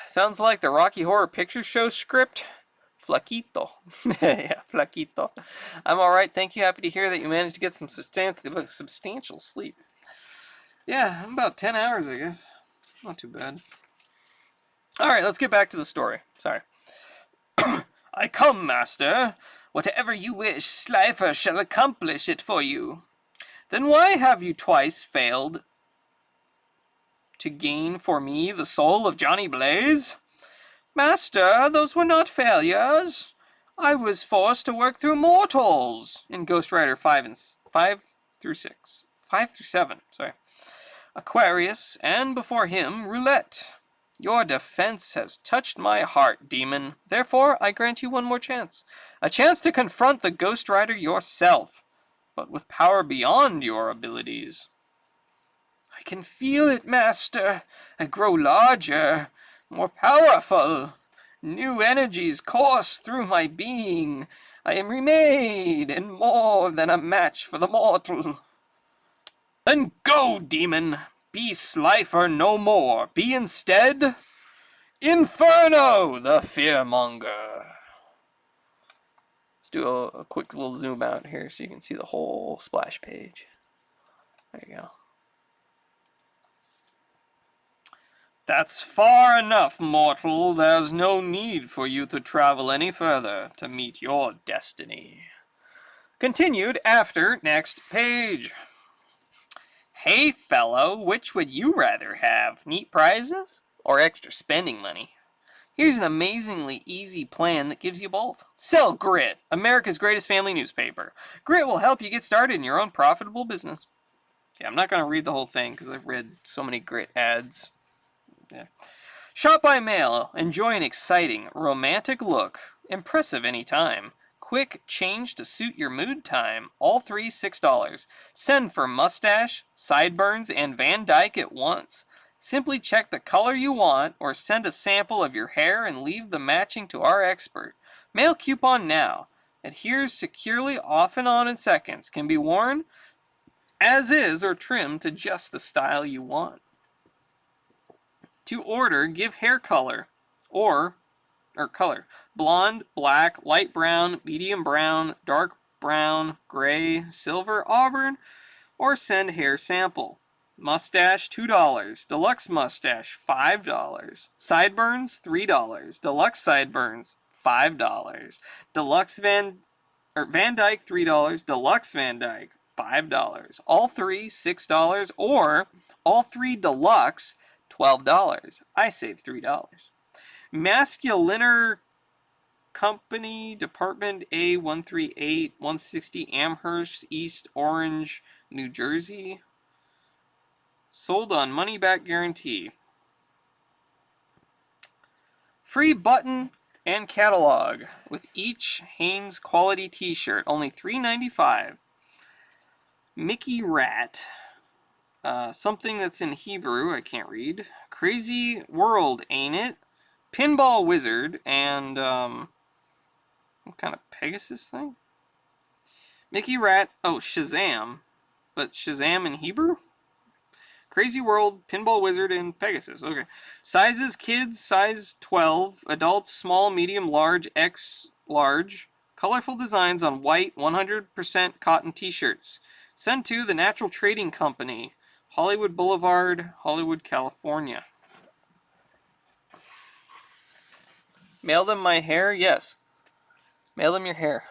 Sounds like the Rocky Horror Picture Show script. Flaquito. Yeah, Flaquito. I'm alright, thank you. Happy to hear that you managed to get some substantial sleep. Yeah, about 10 hours, I guess. Not too bad. Alright, let's get back to the story. Sorry. I come, master. Whatever you wish, Slifer shall accomplish it for you. Then why have you twice failed to gain for me the soul of Johnny Blaze? Master, those were not failures. I was forced to work through mortals in Ghost Rider 5 through 7, sorry. Aquarius, and before him, Roulette. Your defense has touched my heart, demon. Therefore, I grant you one more chance. A chance to confront the Ghost Rider yourself, but with power beyond your abilities. I can feel it, master. I grow larger, more powerful. New energies course through my being. I am remade, and more than a match for the mortal. Then go, demon. Be Slifer no more. Be instead Inferno, the Fearmonger. Let's do a quick little zoom out here so you can see the whole splash page. There you go. That's far enough, mortal. There's no need for you to travel any further to meet your destiny. Continued after next page. Hey, fellow, which would you rather have? Neat prizes or extra spending money? Here's an amazingly easy plan that gives you both. Sell Grit, America's greatest family newspaper. Grit will help you get started in your own profitable business. Yeah, I'm not going to read the whole thing because I've read so many Grit ads. Yeah. Shop by mail. Enjoy an exciting, romantic look. Impressive anytime. Quick change to suit your mood time. All three $6. Send for mustache, sideburns, and Van Dyke at once. Simply check the color you want or send a sample of your hair and leave the matching to our expert. Mail coupon now. Adheres securely off and on in seconds. Can be worn as is or trimmed to just the style you want. To order, give hair color or color. Blonde, black, light brown, medium brown, dark brown, gray, silver, auburn, or send hair sample. Mustache, $2. Deluxe mustache, $5. Sideburns, $3. Deluxe sideburns, $5. Deluxe Van Dyke, $3. Deluxe Van Dyke, $5. All three, $6. Or all three deluxe, $12. I saved $3. Masculiner Company, Department A138, 160 Amherst, East Orange, New Jersey. Sold on money back guarantee. Free button and catalog with each Hanes quality t-shirt. Only $3.95. Mickey Rat. Something that's in Hebrew, I can't read. Crazy World, ain't it? Pinball Wizard and what kind of Pegasus thing? Mickey Rat, Shazam. But Shazam in Hebrew? Crazy World, Pinball Wizard, and Pegasus. Okay. Sizes, kids, size 12. Adults, small, medium, large, X, large. Colorful designs on white, 100% cotton t-shirts. Send to the Natural Trading Company, Hollywood Boulevard, Hollywood, California. Mail them my hair? Yes. Mail them your hair.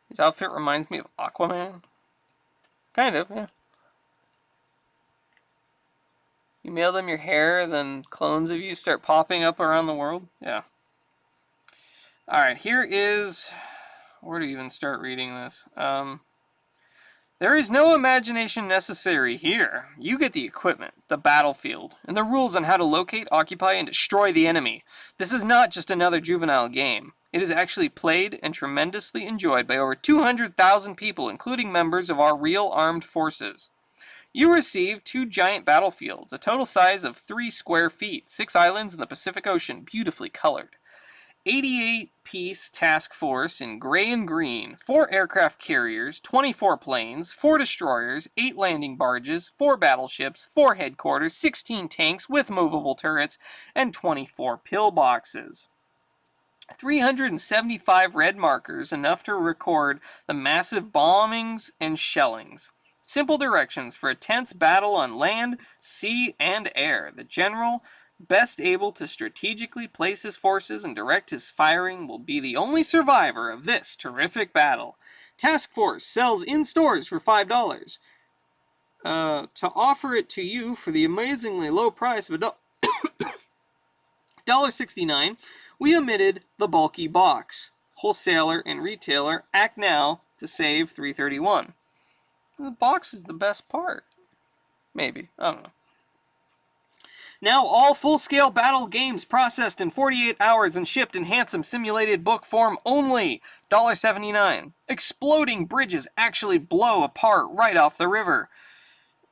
His outfit reminds me of Aquaman. Kind of, yeah. You mail them your hair, then clones of you start popping up around the world? Yeah. Alright, here is... Where do you even start reading this? There is no imagination necessary here. You get the equipment, the battlefield, and the rules on how to locate, occupy, and destroy the enemy. This is not just another juvenile game. It is actually played and tremendously enjoyed by over 200,000 people, including members of our real armed forces. You receive 2 giant battlefields, a total size of 3 square feet, 6 islands in the Pacific Ocean, beautifully colored. 88-piece task force in gray and green, 4 aircraft carriers, 24 planes, 4 destroyers, 8 landing barges, 4 battleships, 4 headquarters, 16 tanks with movable turrets, and 24 pillboxes. 375 red markers, enough to record the massive bombings and shellings. Simple directions for a tense battle on land, sea, and air. The general, best able to strategically place his forces and direct his firing, will be the only survivor of this terrific battle. Task Force sells in stores for $5. To offer it to you for the amazingly low price of $1.69, we omitted the bulky box. Wholesaler and retailer, act now to save $3.31. The box is the best part. Maybe. I don't know. Now all full-scale battle games processed in 48 hours and shipped in handsome simulated book form only. $1.79. Exploding bridges actually blow apart right off the river.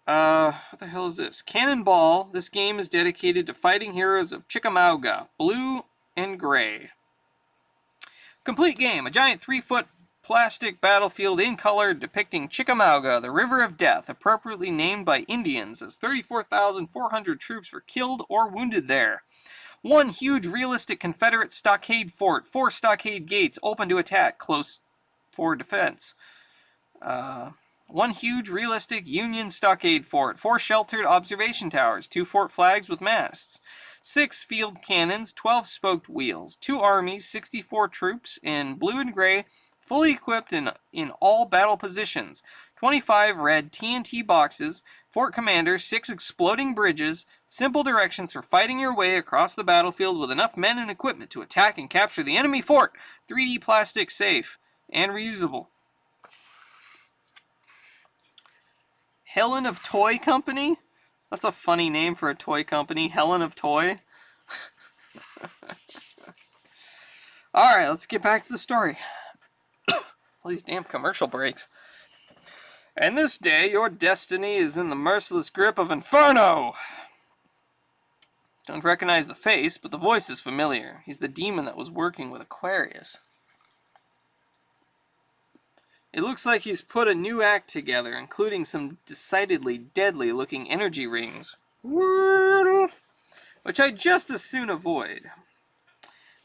What the hell is this? Cannonball. This game is dedicated to fighting heroes of Chickamauga. Blue and gray. Complete game. A giant 3-foot plastic battlefield in color depicting Chickamauga, the River of Death, appropriately named by Indians, as 34,400 troops were killed or wounded there. One huge realistic Confederate stockade fort, 4 stockade gates open to attack, close for defense. One huge realistic Union stockade fort, 4 sheltered observation towers, 2 fort flags with masts. 6 field cannons, 12 spoked wheels, 2 armies, 64 troops in blue and gray, fully equipped in all battle positions, 25 red TNT boxes, Fort Commander, 6 exploding bridges, simple directions for fighting your way across the battlefield with enough men and equipment to attack and capture the enemy fort, 3D plastic safe, and reusable. Helen of Toy Company? That's a funny name for a toy company, Helen of Toy. Alright, let's get back to the story. All these damn commercial breaks. And this day, your destiny is in the merciless grip of Inferno! Don't recognize the face, but the voice is familiar. He's the demon that was working with Aquarius. It looks like he's put a new act together, including some decidedly deadly-looking energy rings. Which I'd just as soon avoid.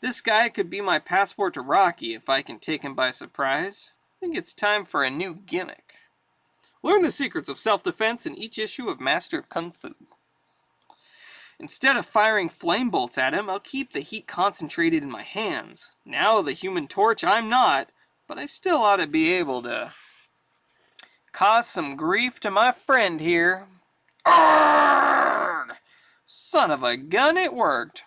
This guy could be my passport to Rocky if I can take him by surprise. I think it's time for a new gimmick. Learn the secrets of self-defense in each issue of Master of Kung Fu. Instead of firing flame bolts at him, I'll keep the heat concentrated in my hands. Now the Human Torch, I'm not, but I still ought to be able to cause some grief to my friend here. Arrgh! Son of a gun, it worked.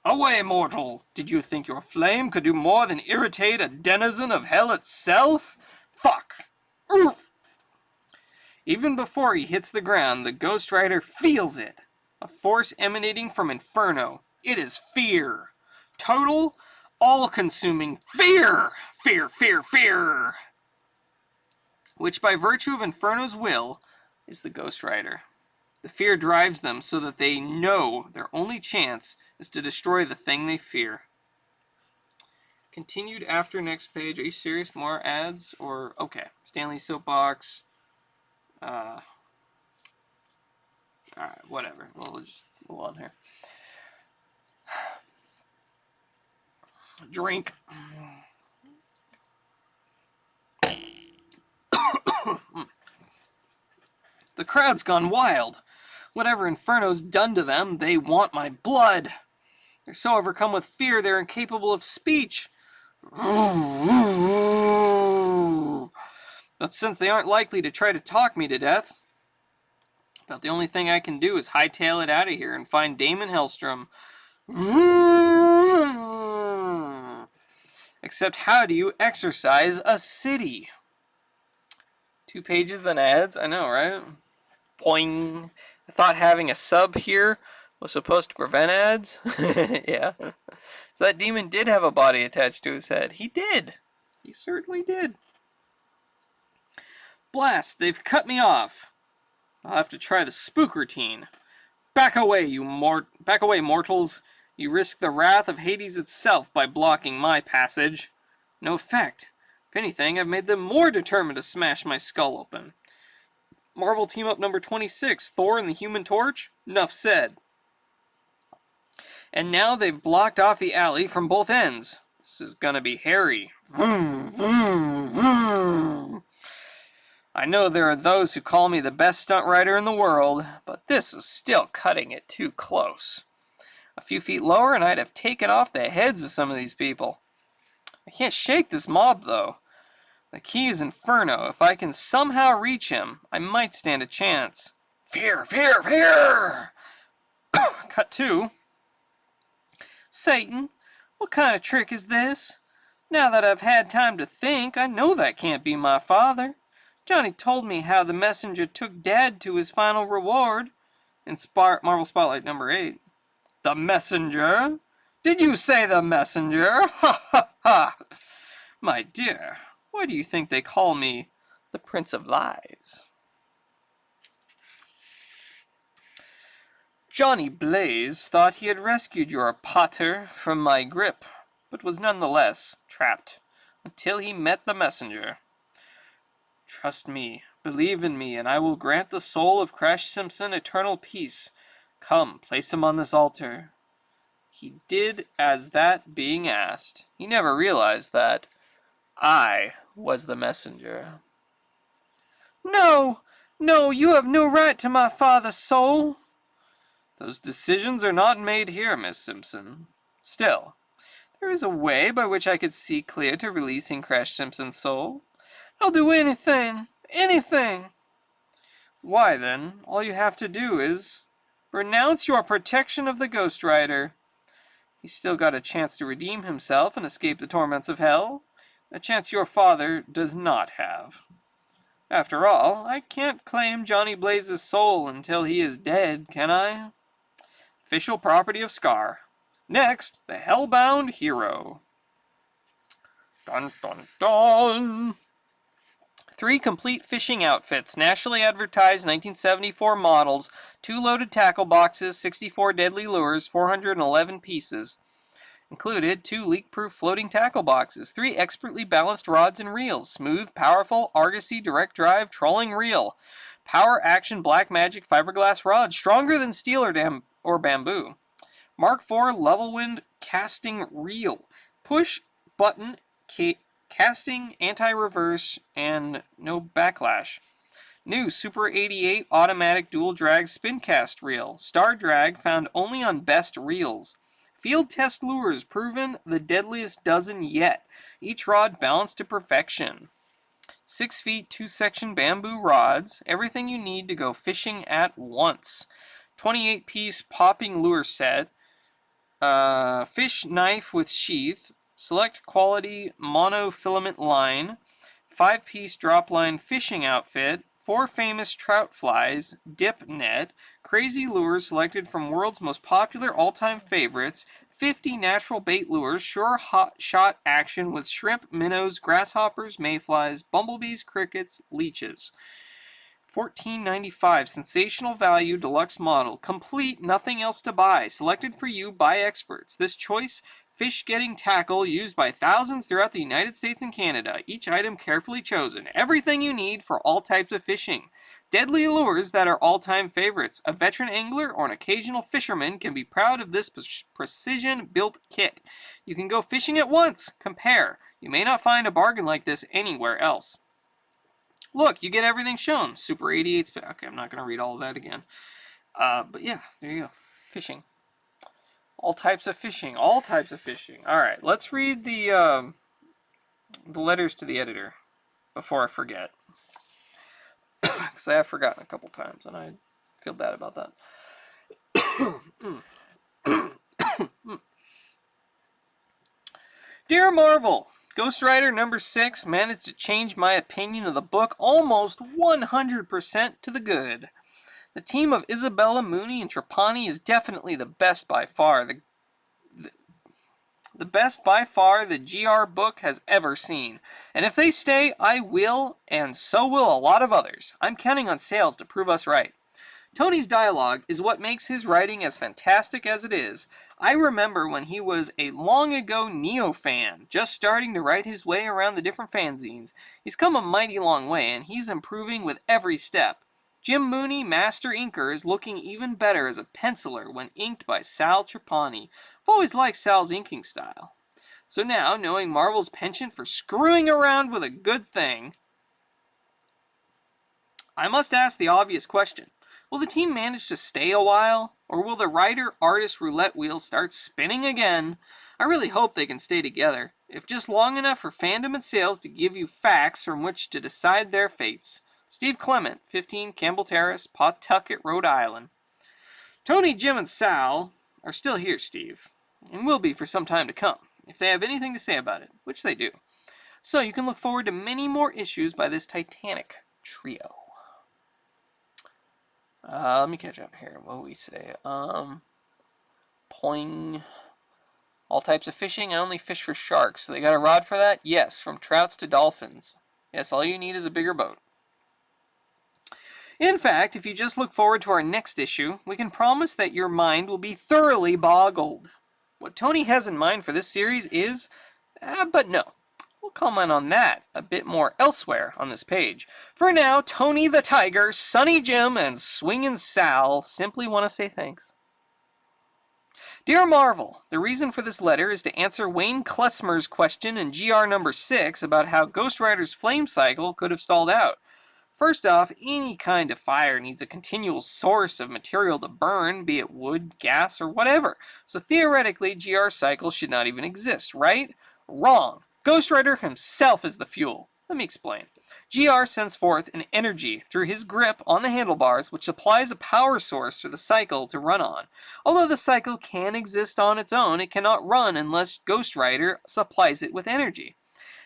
Away, mortal! Did you think your flame could do more than irritate a denizen of hell itself? Fuck! Oof! Even before he hits the ground, the Ghost Rider feels it. A force emanating from Inferno. It is fear. Total, all-consuming fear! Fear, fear, fear! Which, by virtue of Inferno's will, is the Ghost Rider. The fear drives them so that they know their only chance is to destroy the thing they fear. Continued after next page. Are you serious? More ads? Or, okay. Stanley Soapbox. Alright, whatever. We'll just move on here. Drink. The crowd's gone wild. Whatever Inferno's done to them, they want my blood. They're so overcome with fear, they're incapable of speech. But since they aren't likely to try to talk me to death, about the only thing I can do is hightail it out of here and find Damon Hellstrom. Except how do you exercise a city? 2 pages then ads? I know, right? Boing. I thought having a sub here was supposed to prevent ads. Yeah. So that demon did have a body attached to his head. He did. He certainly did. Blast, they've cut me off. I'll have to try the spook routine. Back away, back away, mortals. You risk the wrath of Hades itself by blocking my passage. No effect. If anything, I've made them more determined to smash my skull open. Marvel Team-Up number 26, Thor and the Human Torch? Nuff said. And now they've blocked off the alley from both ends. This is gonna be hairy. I know there are those who call me the best stunt rider in the world, but this is still cutting it too close. A few feet lower and I'd have taken off the heads of some of these people. I can't shake this mob, though. The key is Inferno. If I can somehow reach him, I might stand a chance. Fear, fear, fear! Cut 2. Satan, what kind of trick is this? Now that I've had time to think, I know that can't be my father. Johnny told me how the messenger took Dad to his final reward. In Marvel Spotlight number 8. The messenger? Did you say the messenger? Ha ha ha! My dear, why do you think they call me the Prince of Lies? Johnny Blaze thought he had rescued your pater from my grip, but was nonetheless trapped until he met the messenger. Trust me, believe in me, and I will grant the soul of Crash Simpson eternal peace. Come, place him on this altar. He did as that being asked. He never realized that I was the messenger. No, no, you have no right to my father's soul. Those decisions are not made here, Miss Simpson. Still, there is a way by which I could see clear to releasing Crash Simpson's soul. I'll do anything, anything. Why then, all you have to do is renounce your protection of the Ghost Rider. He's still got a chance to redeem himself and escape the torments of hell, a chance your father does not have. After all, I can't claim Johnny Blaze's soul until he is dead, can I? Official property of Scar. Next, the Hellbound Hero. Dun dun dun! 3 complete fishing outfits, nationally advertised 1974 models, 2 loaded tackle boxes, 64 deadly lures, 411 pieces. Included 2 leak-proof floating tackle boxes, 3 expertly balanced rods and reels, smooth, powerful, Argosy direct drive trolling reel, power action black magic fiberglass rods, stronger than steel or bamboo, Mark IV level wind casting reel, push button casting anti-reverse and no backlash. New Super 88 automatic dual drag spin cast reel, star drag found only on best reels. Field test lures proven the deadliest dozen yet. Each rod balanced to perfection. 6 feet 2-section bamboo rods. Everything you need to go fishing at once. 28-piece popping lure set. Fish knife with sheath. Select quality monofilament line. 5-piece drop line fishing outfit. 4 famous trout flies, dip net, crazy lures selected from world's most popular all-time favorites, 50 natural bait lures, sure hot shot action with shrimp, minnows, grasshoppers, mayflies, bumblebees, crickets, leeches. $14.95, sensational value, deluxe model, complete, nothing else to buy, selected for you by experts. This choice fish-getting tackle used by thousands throughout the United States and Canada. Each item carefully chosen. Everything you need for all types of fishing. Deadly lures that are all-time favorites. A veteran angler or an occasional fisherman can be proud of this precision-built kit. You can go fishing at once. Compare. You may not find a bargain like this anywhere else. Look, you get everything shown. Super 88. Okay, I'm not going to read all of that again. But yeah, there you go. Fishing. All types of fishing. All types of fishing. All right, let's read the letters to the editor before I forget. Because I have forgotten a couple times, and I feel bad about that. Dear Marvel, Ghost Rider number 6 managed to change my opinion of the book almost 100% to the good. The team of Isabella, Mooney, and Trapani is definitely the best by far. The best by far the GR book has ever seen. And if they stay, I will, and so will a lot of others. I'm counting on sales to prove us right. Tony's dialogue is what makes his writing as fantastic as it is. I remember when he was a long ago Neo fan, just starting to write his way around the different fanzines. He's come a mighty long way, and he's improving with every step. Jim Mooney, master inker, is looking even better as a penciler when inked by Sal Trapani. I've always liked Sal's inking style. So now, knowing Marvel's penchant for screwing around with a good thing, I must ask the obvious question. Will the team manage to stay a while? Or will the writer-artist roulette wheel start spinning again? I really hope they can stay together, if just long enough for fandom and sales to give you facts from which to decide their fates. Steve Clement, 15 Campbell Terrace, Pawtucket, Rhode Island. Tony, Jim, and Sal are still here, Steve, and will be for some time to come, if they have anything to say about it, which they do. So you can look forward to many more issues by this titanic trio. Let me catch up here. What do we say? Poing. All types of fishing. I only fish for sharks. So they got a rod for that? Yes, from trouts to dolphins. Yes, all you need is a bigger boat. In fact, if you just look forward to our next issue, we can promise that your mind will be thoroughly boggled. What Tony has in mind for this series is... but no. We'll comment on that a bit more elsewhere on this page. For now, Tony the Tiger, Sunny Jim, and Swingin' Sal simply want to say thanks. Dear Marvel, the reason for this letter is to answer Wayne Klesmer's question in GR number 6 about how Ghost Rider's flame cycle could have stalled out. First off, any kind of fire needs a continual source of material to burn, be it wood, gas, or whatever. So theoretically, GR cycles should not even exist, right? Wrong. Ghost Rider himself is the fuel. Let me explain. GR sends forth an energy through his grip on the handlebars, which supplies a power source for the cycle to run on. Although the cycle can exist on its own, it cannot run unless Ghost Rider supplies it with energy.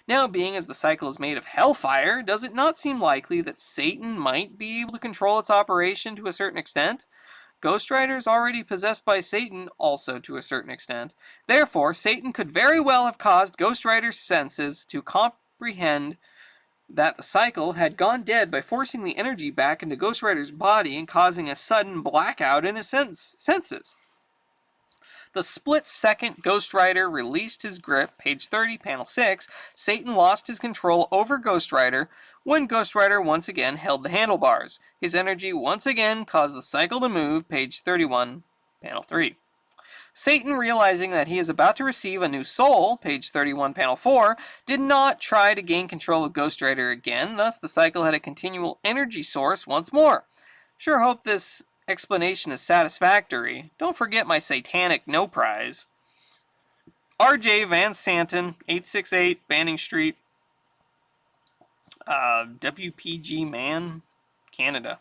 Now, being as the cycle is made of hellfire, does it not seem likely that Satan might be able to control its operation to a certain extent? Ghost Rider is already possessed by Satan, also to a certain extent. Therefore, Satan could very well have caused Ghost Rider's senses to comprehend that the cycle had gone dead by forcing the energy back into Ghost Rider's body and causing a sudden blackout in his senses. The split-second Ghost Rider released his grip, page 30, panel 6, Satan lost his control over Ghost Rider when Ghost Rider once again held the handlebars. His energy once again caused the cycle to move, page 31, panel 3. Satan, realizing that he is about to receive a new soul, page 31, panel 4, did not try to gain control of Ghost Rider again, thus the cycle had a continual energy source once more. Sure hope this explanation is satisfactory. Don't forget my satanic no prize. R.J. Van Santen, 868 Banning Street, WPG Man, Canada.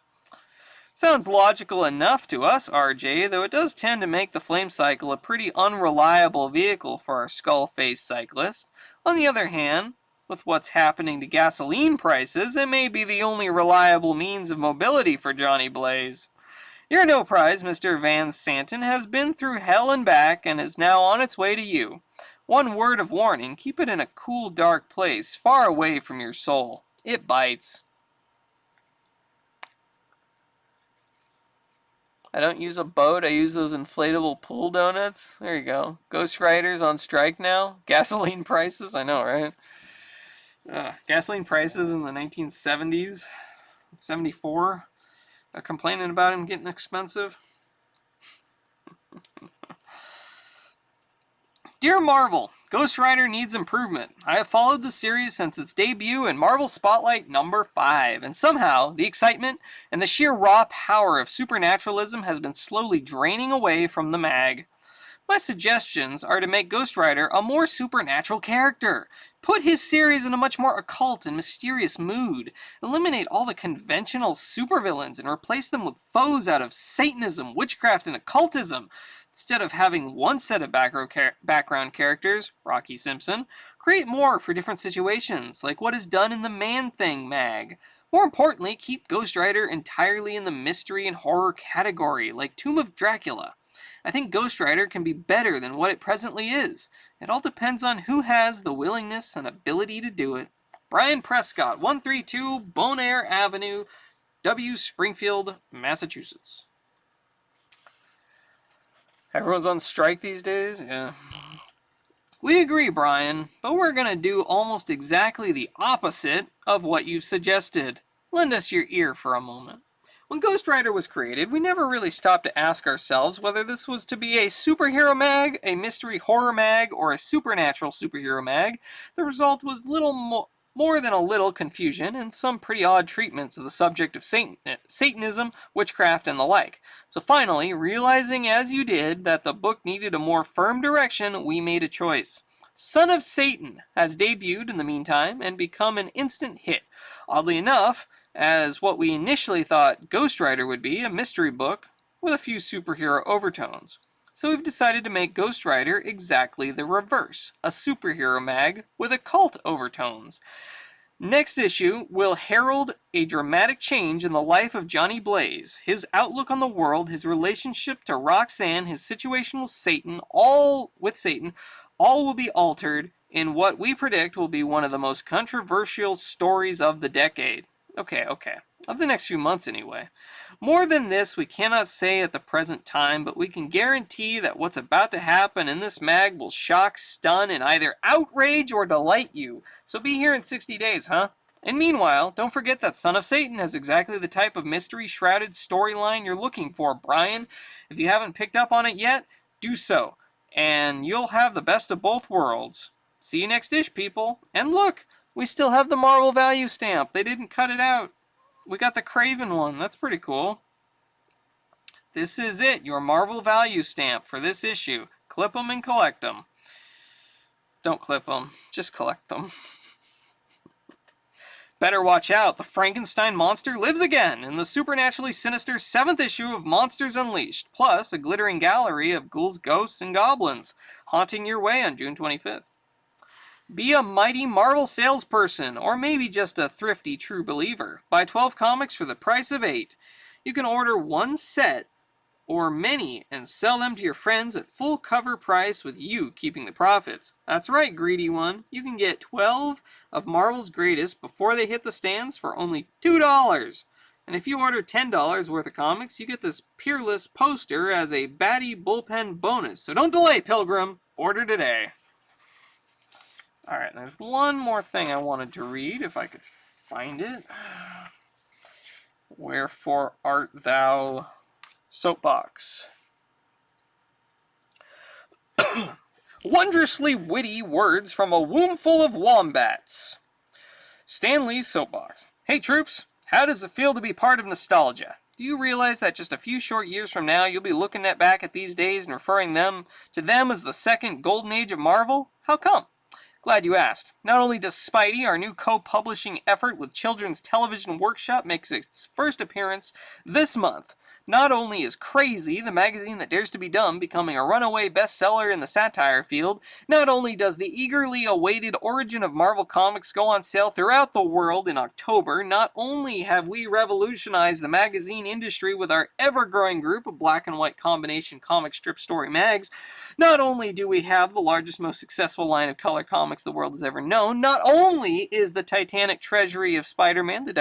Sounds logical enough to us, RJ, though it does tend to make the flame cycle a pretty unreliable vehicle for our skull-faced cyclist. On the other hand, with what's happening to gasoline prices, it may be the only reliable means of mobility for Johnny Blaze. Your no prize, Mr. Van Santen, has been through hell and back and is now on its way to you. One word of warning, keep it in a cool, dark place, far away from your soul. It bites. I don't use a boat, I use those inflatable pool donuts. There you go. Ghost Rider's on strike now. Gasoline prices, I know, right? Gasoline prices in the 1970s, 74. They're complaining about him getting expensive. Dear Marvel, Ghost Rider needs improvement. I have followed the series since its debut in Marvel Spotlight number 5, and somehow the excitement and the sheer raw power of supernaturalism has been slowly draining away from the mag. My suggestions are to make Ghost Rider a more supernatural character. Put his series in a much more occult and mysterious mood. Eliminate all the conventional supervillains and replace them with foes out of Satanism, witchcraft, and occultism. Instead of having one set of background characters, Rocky Simpson, create more for different situations, like what is done in the Man-Thing mag. More importantly, keep Ghost Rider entirely in the mystery and horror category, like Tomb of Dracula. I think Ghost Rider can be better than what it presently is. It all depends on who has the willingness and ability to do it. Brian Prescott, 132 Bonaire Avenue, W. Springfield, Massachusetts. Everyone's on strike these days? Yeah. We agree, Brian, but we're going to do almost exactly the opposite of what you've suggested. Lend us your ear for a moment. When Ghost Rider was created, we never really stopped to ask ourselves whether this was to be a superhero mag, a mystery horror mag, or a supernatural superhero mag. The result was little more than a little confusion and some pretty odd treatments of the subject of Satanism, witchcraft, and the like. So finally, realizing as you did that the book needed a more firm direction, we made a choice. Son of Satan has debuted in the meantime and become an instant hit. Oddly enough, as what we initially thought Ghost Rider would be, a mystery book with a few superhero overtones. So we've decided to make Ghost Rider exactly the reverse, a superhero mag with occult overtones. Next issue will herald a dramatic change in the life of Johnny Blaze, his outlook on the world, his relationship to Roxanne, his situation with Satan, all will be altered in what we predict will be one of the most controversial stories of the decade. Okay. Of the next few months, anyway. More than this, we cannot say at the present time, but we can guarantee that what's about to happen in this mag will shock, stun, and either outrage or delight you. So be here in 60 days, huh? And meanwhile, don't forget that Son of Satan has exactly the type of mystery-shrouded storyline you're looking for, Brian. If you haven't picked up on it yet, do so, and you'll have the best of both worlds. See you next ish, people. And look! We still have the Marvel value stamp. They didn't cut it out. We got the Craven one. That's pretty cool. This is it. Your Marvel value stamp for this issue. Clip them and collect them. Don't clip them. Just collect them. Better watch out, the Frankenstein monster lives again in the supernaturally sinister 7th issue of Monsters Unleashed, plus a glittering gallery of ghouls, ghosts, and goblins haunting your way on June 25th. Be a mighty Marvel salesperson, or maybe just a thrifty true believer. Buy 12 comics for the price of 8. You can order one set or many and sell them to your friends at full cover price with you keeping the profits. That's right, greedy one. You can get 12 of Marvel's greatest before they hit the stands for only $2. And if you order $10 worth of comics, you get this Peerless poster as a Batty bullpen bonus. So don't delay, Pilgrim. Order today. Alright, there's one more thing I wanted to read, if I could find it. Wherefore art thou, soapbox? Wondrously witty words from a womb full of wombats. Stan Lee's soapbox. Hey troops, how does it feel to be part of nostalgia? Do you realize that just a few short years from now, you'll be looking back at these days and referring to them as the second golden age of Marvel? How come? Glad you asked. Not only does Spidey, our new co-publishing effort with Children's Television Workshop, makes its first appearance this month. Not only is Crazy, the magazine that dares to be dumb, becoming a runaway bestseller in the satire field, not only does the eagerly awaited Origin of Marvel Comics go on sale throughout the world in October, not only have we revolutionized the magazine industry with our ever-growing group of black and white combination comic strip story mags, not only do we have the largest, most successful line of color comics the world has ever known, not only is the titanic treasury of Spider-Man the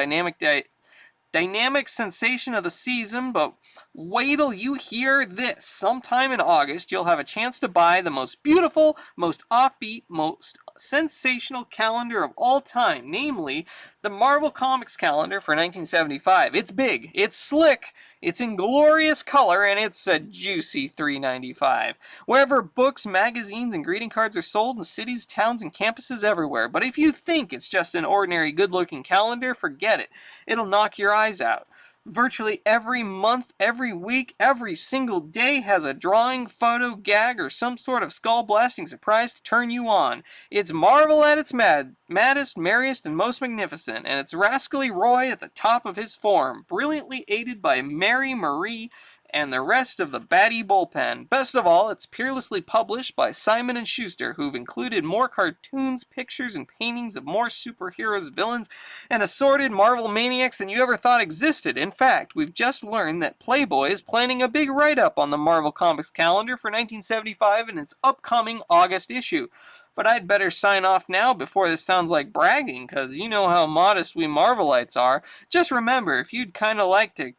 dynamic sensation of the season, but wait till you hear this. Sometime in August, you'll have a chance to buy the most beautiful, most offbeat, most sensational calendar of all time, namely the Marvel Comics calendar for 1975. It's big, it's slick, it's in glorious color, and it's a juicy $3.95. Wherever books, magazines, and greeting cards are sold in cities, towns, and campuses everywhere. But if you think it's just an ordinary good-looking calendar, forget it. It'll knock your eyes out. Virtually every month, every week, every single day has a drawing, photo, gag, or some sort of skull-blasting surprise to turn you on. It's Marvel at its maddest, merriest, and most magnificent, and it's Rascally Roy at the top of his form, brilliantly aided by Mary Marie and the rest of the Batty bullpen. Best of all, it's peerlessly published by Simon & Schuster, who've included more cartoons, pictures, and paintings of more superheroes, villains, and assorted Marvel maniacs than you ever thought existed. In fact, we've just learned that Playboy is planning a big write-up on the Marvel Comics calendar for 1975 in its upcoming August issue. But I'd better sign off now before this sounds like bragging, because you know how modest we Marvelites are. Just remember, if you'd kind of like to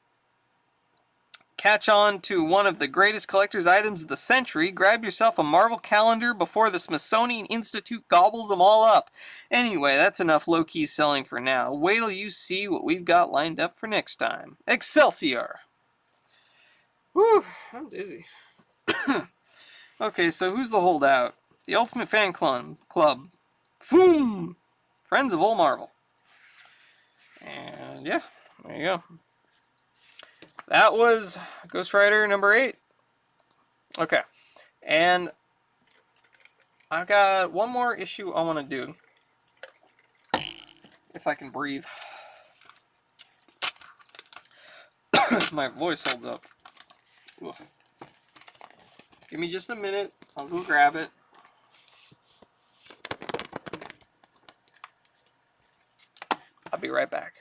catch on to one of the greatest collector's items of the century, grab yourself a Marvel calendar before the Smithsonian Institute gobbles them all up. Anyway, that's enough low-key selling for now. Wait till you see what we've got lined up for next time. Excelsior! Whew, I'm dizzy. Okay, so who's the holdout? The Ultimate Fan Club. Boom! Friends of Old Marvel. And yeah, there you go. That was Ghost Rider number 8. Okay. And I've got one more issue I want to do. If I can breathe. My voice holds up. Oof. Give me just a minute. I'll go grab it. I'll be right back.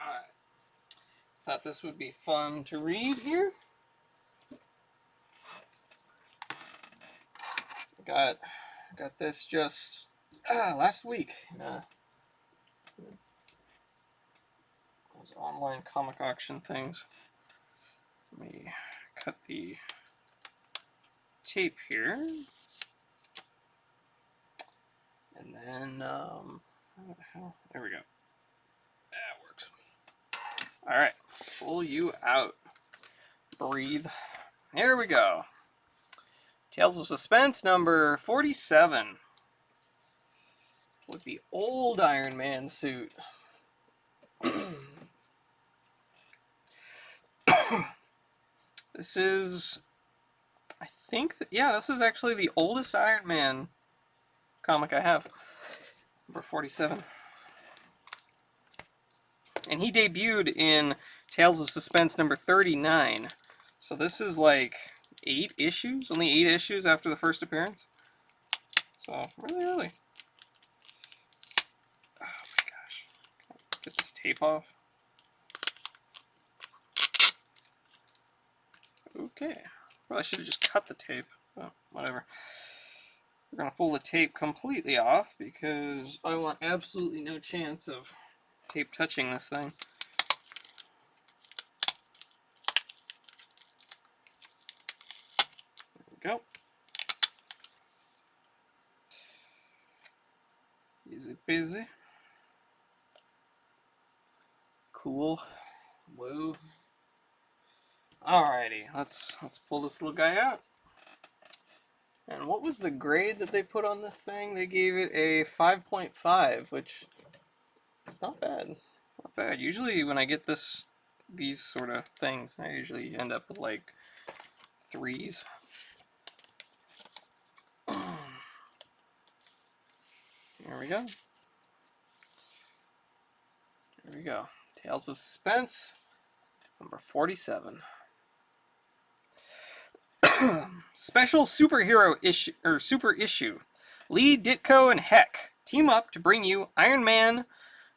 Alright. Thought this would be fun to read here. Got this just last week. Those online comic auction things. Let me cut the tape here. And then, how the hell? There we go. That works. All right, pull you out. Breathe. Here we go. Tales of Suspense number 47. With the old Iron Man suit. This is, I think, this is actually the oldest Iron Man comic I have. Number 47. And he debuted in Tales of Suspense number 39. So this is like 8 issues? Only 8 issues after the first appearance. So, really early. Oh my gosh. Get this tape off. Okay. Probably should have just cut the tape. But whatever. We're going to pull the tape completely off because I want absolutely no chance of tape touching this thing. There we go. Easy peasy. Cool. Woo. Alrighty, let's pull this little guy out. And what was the grade that they put on this thing? They gave it a 5.5, which is not bad. Not bad. Usually when I get these sort of things, I usually end up with like 3s. Here we go. Here we go. Tales of Suspense, number 47. Special superhero issue, or super issue. Lee, Ditko, and Heck team up to bring you Iron Man,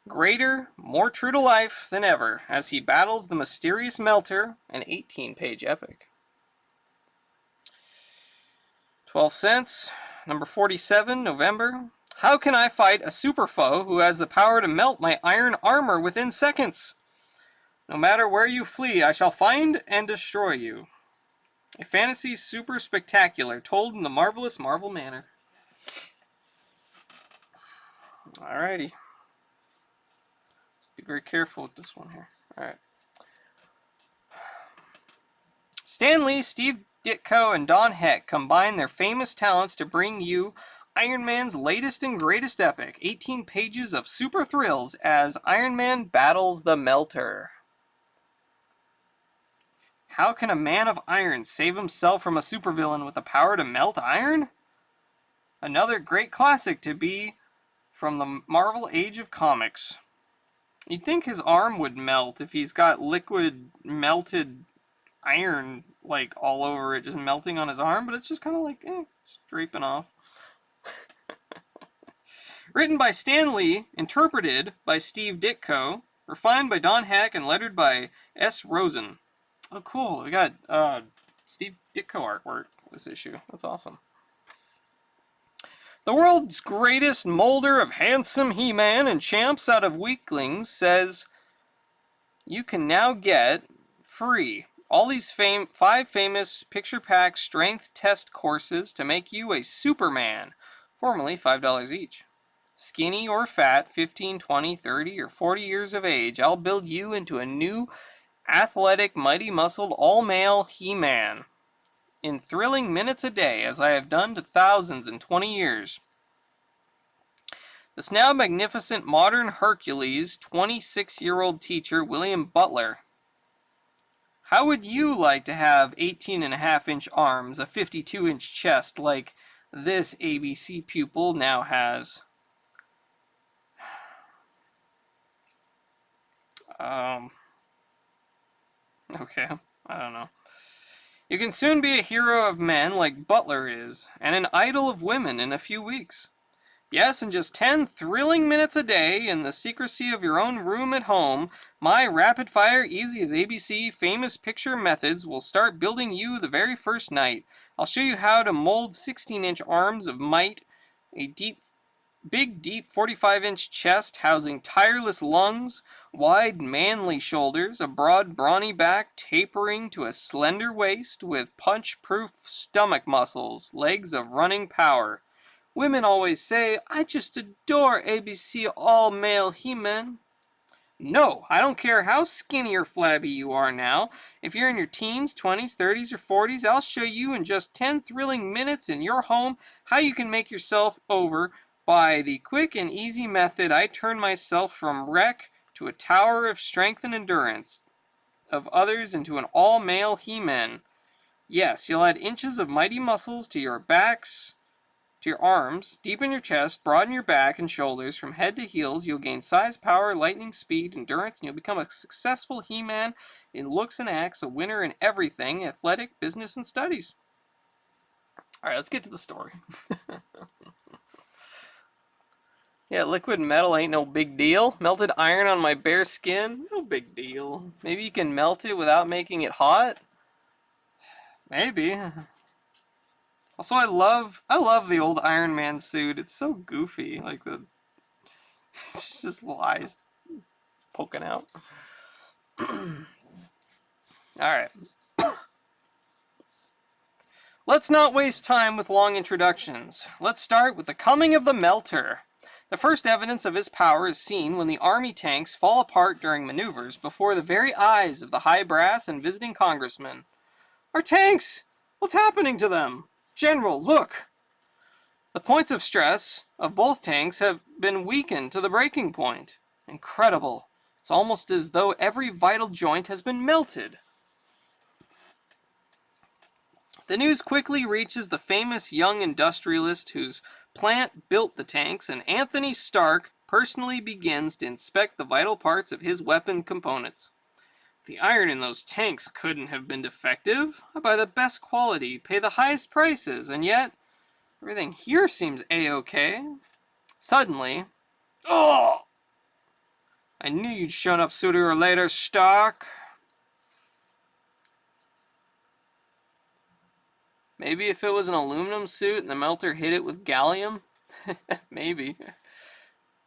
greater, more true to life than ever, as he battles the mysterious Melter, an 18-page epic. 12 cents, number 47, November. How can I fight a super foe who has the power to melt my iron armor within seconds? No matter where you flee, I shall find and destroy you. A fantasy super spectacular, told in the marvelous Marvel manner. Alrighty. Let's be very careful with this one here. Alright. Stan Lee, Steve Ditko, and Don Heck combine their famous talents to bring you Iron Man's latest and greatest epic. 18 pages of super thrills as Iron Man battles the Melter. How can a man of iron save himself from a supervillain with the power to melt iron? Another great classic to be from the Marvel Age of Comics. You'd think his arm would melt if he's got liquid melted iron like all over it, just melting on his arm, but it's just kind of like, it's draping off. Written by Stan Lee, interpreted by Steve Ditko, refined by Don Heck, and lettered by S. Rosen. Oh, cool. We got Steve Ditko artwork this issue. That's awesome. The world's greatest molder of handsome He-Man and champs out of weaklings says you can now get free all these 5 famous picture pack strength test courses to make you a Superman, formerly $5 each. Skinny or fat, 15, 20, 30, or 40 years of age, I'll build you into a new athletic, mighty-muscled, all-male He-Man in thrilling minutes a day, as I have done to thousands in 20 years. This now magnificent modern Hercules, 26-year-old teacher William Butler. How would you like to have 18.5-inch arms, a 52-inch chest like this ABC pupil now has? Okay, I don't know. You can soon be a hero of men like Butler is, and an idol of women in a few weeks. Yes, in just 10 thrilling minutes a day, in the secrecy of your own room at home, my rapid-fire, easy as ABC, famous picture methods will start building you the very first night. I'll show you how to mold 16-inch arms of might, a big, deep 45-inch chest housing tireless lungs, wide, manly shoulders, a broad, brawny back tapering to a slender waist with punch-proof stomach muscles, legs of running power, Women always say, I just adore ABC all-male He-Man. No, I don't care how skinny or flabby you are now. If you're in your teens, 20s, 30s, or 40s, I'll show you in just 10 thrilling minutes in your home how you can make yourself over by the quick and easy method I turn myself from wreck to a tower of strength and endurance of others into an all-male He-Man. Yes, you'll add inches of mighty muscles to your backs, to your arms, deepen your chest, broaden your back and shoulders from head to heels. You'll gain size, power, lightning speed, endurance, and you'll become a successful He-Man in looks and acts, a winner in everything, athletic, business, and studies. Alright, let's get to the story. Yeah, liquid metal ain't no big deal. Melted iron on my bare skin? No big deal. Maybe you can melt it without making it hot? Maybe. Also, I love the old Iron Man suit. It's so goofy. Like the just little eyes poking out. Alright. Let's not waste time with long introductions. Let's start with the coming of the Melter. The first evidence of his power is seen when the army tanks fall apart during maneuvers before the very eyes of the high brass and visiting congressmen. Our tanks! What's happening to them? General, look! The points of stress of both tanks have been weakened to the breaking point. Incredible. It's almost as though every vital joint has been melted. The news quickly reaches the famous young industrialist whose plant built the tanks, and Anthony Stark personally begins to inspect the vital parts of his weapon components. The iron in those tanks couldn't have been defective. I buy the best quality, pay the highest prices, and yet everything here seems a-okay. Suddenly, oh! I knew you'd shown up sooner or later, Stark. Maybe if it was an aluminum suit and the melter hit it with gallium? Maybe.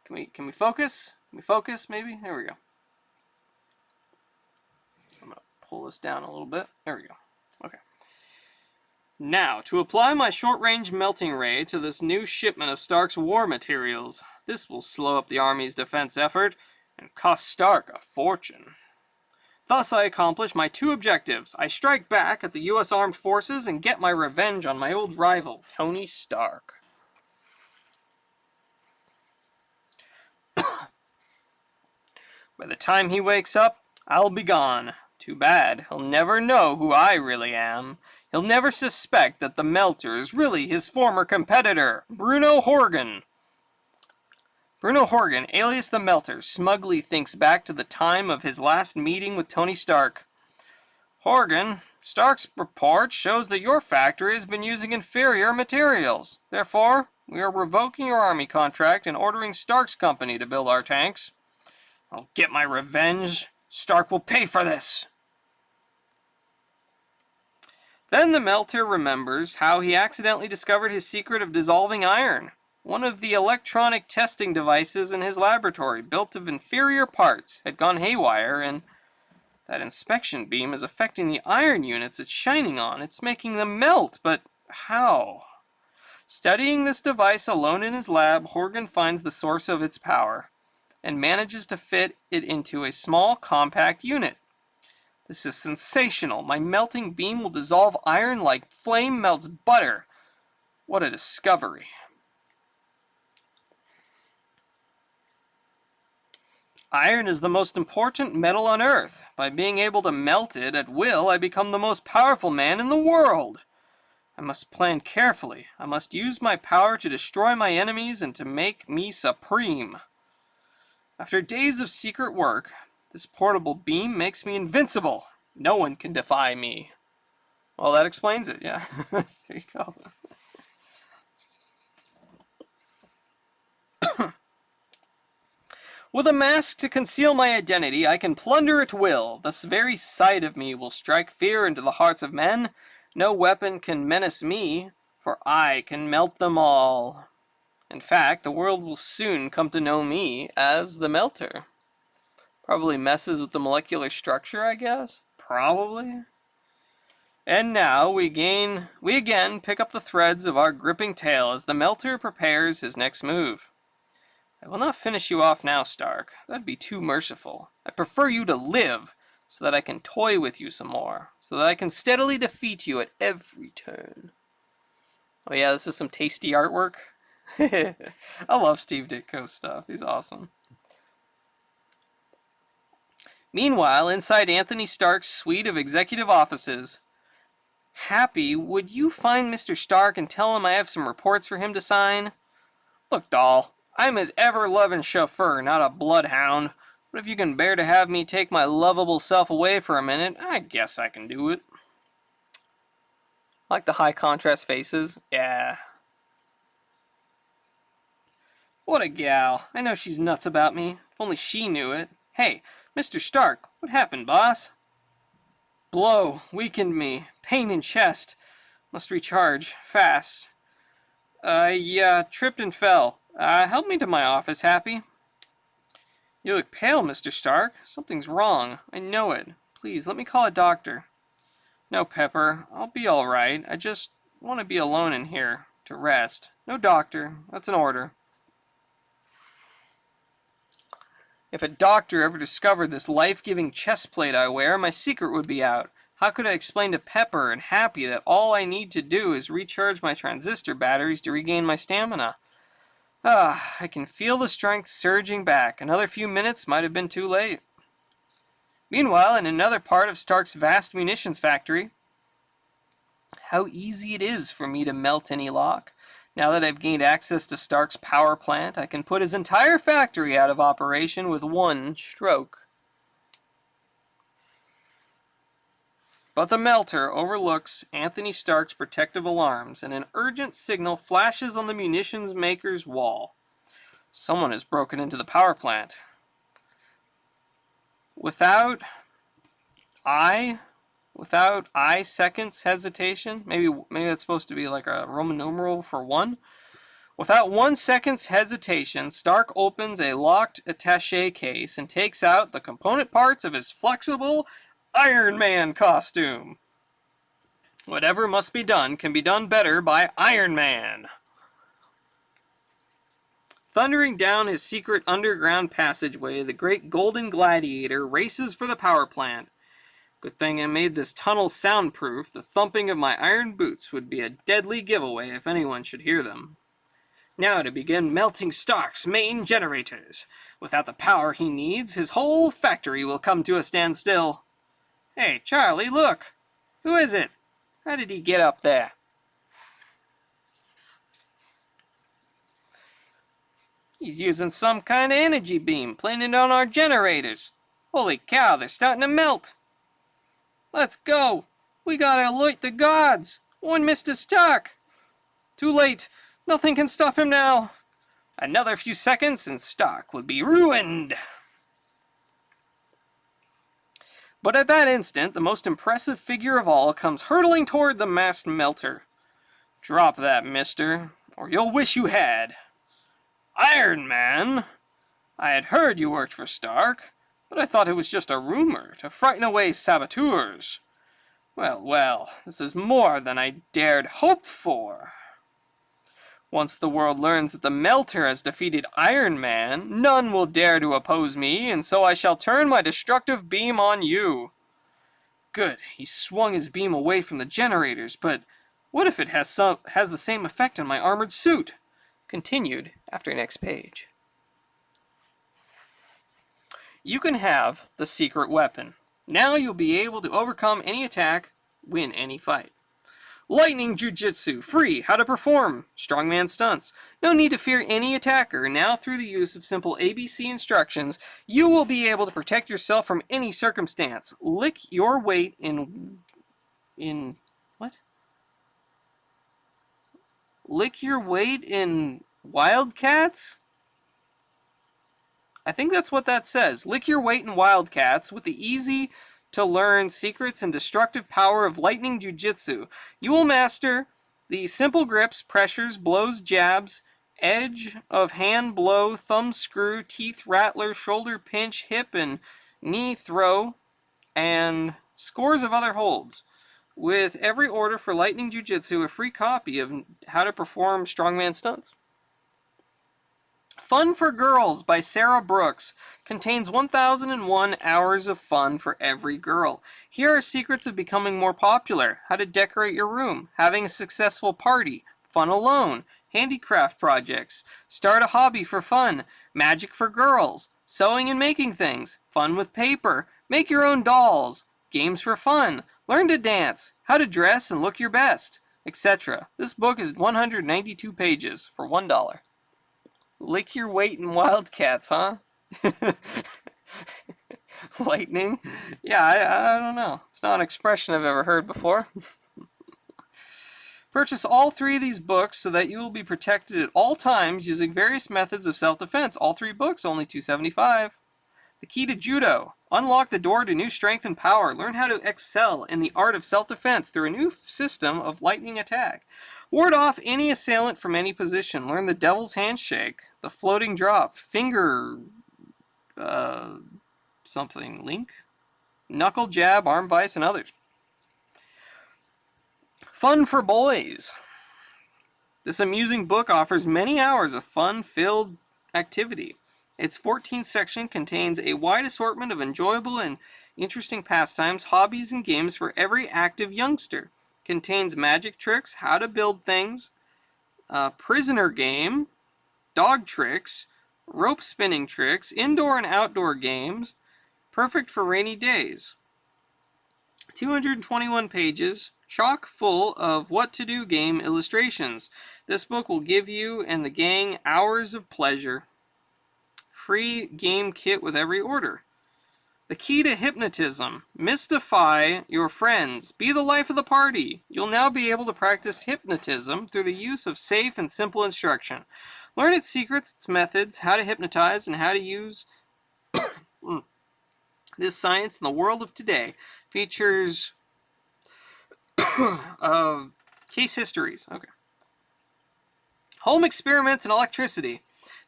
Can we focus? Can we focus, maybe? There we go. I'm going to pull this down a little bit. There we go. Okay. Now, to apply my short-range melting ray to this new shipment of Stark's war materials. This will slow up the Army's defense effort and cost Stark a fortune. Thus I accomplish my two objectives. I strike back at the U.S. Armed Forces and get my revenge on my old rival, Tony Stark. By the time he wakes up, I'll be gone. Too bad. He'll never know who I really am. He'll never suspect that the Melter is really his former competitor, Bruno Horgan. Bruno Horgan, alias the Melter, smugly thinks back to the time of his last meeting with Tony Stark. Horgan, Stark's report shows that your factory has been using inferior materials. Therefore, we are revoking your army contract and ordering Stark's company to build our tanks. I'll get my revenge. Stark will pay for this. Then the Melter remembers how he accidentally discovered his secret of dissolving iron. One of the electronic testing devices in his laboratory, built of inferior parts, had gone haywire, and that inspection beam is affecting the iron units it's shining on. It's making them melt, but how? Studying this device alone in his lab, Horgan finds the source of its power, and manages to fit it into a small, compact unit. This is sensational. My melting beam will dissolve iron like flame melts butter. What a discovery. Iron is the most important metal on Earth. By being able to melt it at will, I become the most powerful man in the world. I must plan carefully. I must use my power to destroy my enemies and to make me supreme. After days of secret work, this portable beam makes me invincible. No one can defy me. Well, that explains it, yeah. There you go. With a mask to conceal my identity, I can plunder at will. This very sight of me will strike fear into the hearts of men. No weapon can menace me, for I can melt them all. In fact, the world will soon come to know me as the Melter. Probably messes with the molecular structure, I guess. Probably. And now we again pick up the threads of our gripping tale as the Melter prepares his next move. I will not finish you off now, Stark. That'd be too merciful. I prefer you to live, so that I can toy with you some more, so that I can steadily defeat you at every turn. Oh yeah, this is some tasty artwork. I love Steve Ditko's stuff. He's awesome. Meanwhile, inside Anthony Stark's suite of executive offices, Happy, would you find Mr. Stark and tell him I have some reports for him to sign? Look, doll, I'm his ever-loving chauffeur, not a bloodhound. But if you can bear to have me take my lovable self away for a minute, I guess I can do it. Like the high contrast faces? Yeah. What a gal. I know she's nuts about me. If only she knew it. Hey, Mr. Stark, what happened, boss? Blow. Weakened me. Pain in chest. Must recharge. Fast. Yeah, tripped and fell. Help me to my office, Happy. You look pale, Mr. Stark. Something's wrong. I know it. Please, let me call a doctor. No, Pepper. I'll be all right. I just want to be alone in here. To rest. No doctor. That's an order. If a doctor ever discovered this life-giving chest plate I wear, my secret would be out. How could I explain to Pepper and Happy that all I need to do is recharge my transistor batteries to regain my stamina? I can feel the strength surging back. Another few minutes might have been too late. Meanwhile, in another part of Stark's vast munitions factory, how easy it is for me to melt any lock. Now that I've gained access to Stark's power plant, I can put his entire factory out of operation with one stroke. But the Melter overlooks Anthony Stark's protective alarms, and an urgent signal flashes on the munitions maker's wall. Someone has broken into the power plant. Without I seconds hesitation, maybe that's supposed to be like a Roman numeral for 1. Without 1 second's hesitation, Stark opens a locked attaché case and takes out the component parts of his flexible Iron Man costume. Whatever must be done can be done better by Iron Man. Thundering down his secret underground passageway, the great golden gladiator races for the power plant. Good thing I made this tunnel soundproof. The thumping of my iron boots would be a deadly giveaway if anyone should hear them. Now to begin melting Stark's main generators. Without the power he needs, his whole factory will come to a standstill. Hey, Charlie, look! Who is it? How did he get up there? He's using some kind of energy beam, playing it on our generators. Holy cow, they're starting to melt. Let's go. We gotta alert the guards. Warn Mr. Stark. Too late. Nothing can stop him now. Another few seconds and Stark will be ruined. But at that instant, the most impressive figure of all comes hurtling toward the masked Melter. Drop that, mister, or you'll wish you had. Iron Man? I had heard you worked for Stark, but I thought it was just a rumor to frighten away saboteurs. Well, this is more than I dared hope for. Once the world learns that the Melter has defeated Iron Man, none will dare to oppose me, and so I shall turn my destructive beam on you. Good, he swung his beam away from the generators, but what if it has the same effect on my armored suit? Continued after next page. You can have the secret weapon. Now you'll be able to overcome any attack, win any fight. Lightning Jujitsu, free, how to perform, strongman stunts. No need to fear any attacker. Now through the use of simple ABC instructions, you will be able to protect yourself from any circumstance. Lick your weight in what? Lick your weight in Wildcats? I think that's what that says. Lick your weight in Wildcats with the easy to learn secrets and destructive power of Lightning Jujitsu. You will master the simple grips, pressures, blows, jabs, edge of hand blow, thumb screw, teeth rattler, shoulder pinch, hip and knee throw, and scores of other holds. with every order for Lightning Jiu-Jitsu, a free copy of How to Perform Strongman Stunts. Fun for Girls by Sarah Brooks contains 1001 hours of fun for every girl. Here are secrets of becoming more popular, how to decorate your room, having a successful party, fun alone, handicraft projects, start a hobby for fun, magic for girls, sewing and making things, fun with paper, make your own dolls, games for fun, learn to dance, how to dress and look your best, etc. This book is 192 pages for $1. Lick your weight in Wildcats, huh? Lightning? Yeah, I don't know. It's not an expression I've ever heard before. Purchase all 3 of these books so that you will be protected at all times using various methods of self-defense. All 3 books, only $2.75. The Key to Judo. Unlock the door to new strength and power. Learn how to excel in the art of self-defense through a new system of lightning attack. Ward off any assailant from any position. Learn the Devil's Handshake, the Floating Drop, Finger... something. Link? Knuckle Jab, Arm Vice, and others. Fun for Boys. This amusing book offers many hours of fun-filled activity. Its 14th section contains a wide assortment of enjoyable and interesting pastimes, hobbies, and games for every active youngster. Contains magic tricks, how to build things, prisoner game, dog tricks, rope spinning tricks, indoor and outdoor games, perfect for rainy days. 221 pages, chock full of what-to-do game illustrations. This book will give you and the gang hours of pleasure. Free game kit with every order. The Key to Hypnotism. Mystify your friends. Be the life of the party. You'll now be able to practice hypnotism through the use of safe and simple instruction. Learn its secrets, its methods, how to hypnotize, and how to use this science in the world of today. Features case histories. Okay. Home Experiments in Electricity.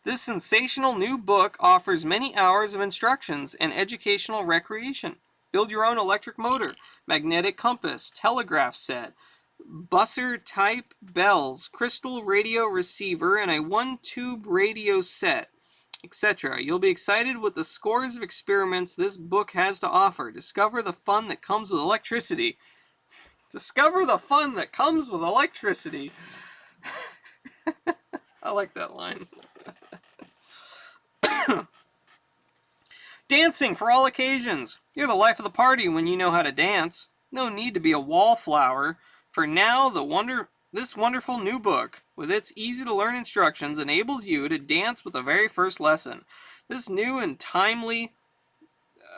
This sensational new book offers many hours of instructions and educational recreation. Build your own electric motor, magnetic compass, telegraph set, busser type bells, crystal radio receiver, and a 1-tube radio set, etc. You'll be excited with the scores of experiments this book has to offer. Discover the fun that comes with electricity. Discover the fun that comes with electricity. I like that line. Dancing for all occasions. You're the life of the party when you know how to dance. No need to be a wallflower. For now, this wonderful new book, with its easy-to-learn instructions, enables you to dance with the very first lesson. This new and timely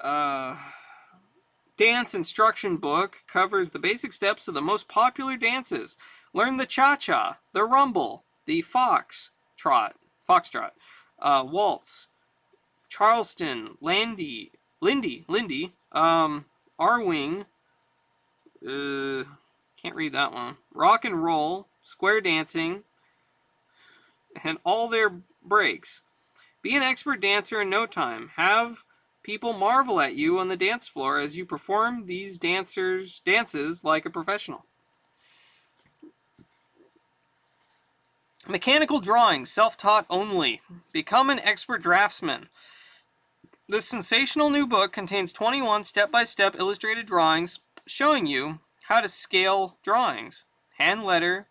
dance instruction book covers the basic steps of the most popular dances. Learn the cha-cha, the rumble, the foxtrot, waltz, Charleston, Lindy, R-wing, can't read that one, rock and roll, square dancing, and all their breaks. Be an expert dancer in no time. Have people marvel at you on the dance floor as you perform these dances like a professional. Mechanical drawing, self-taught only. Become an expert draftsman. This sensational new book contains 21 step-by-step illustrated drawings showing you how to scale drawings, hand letter,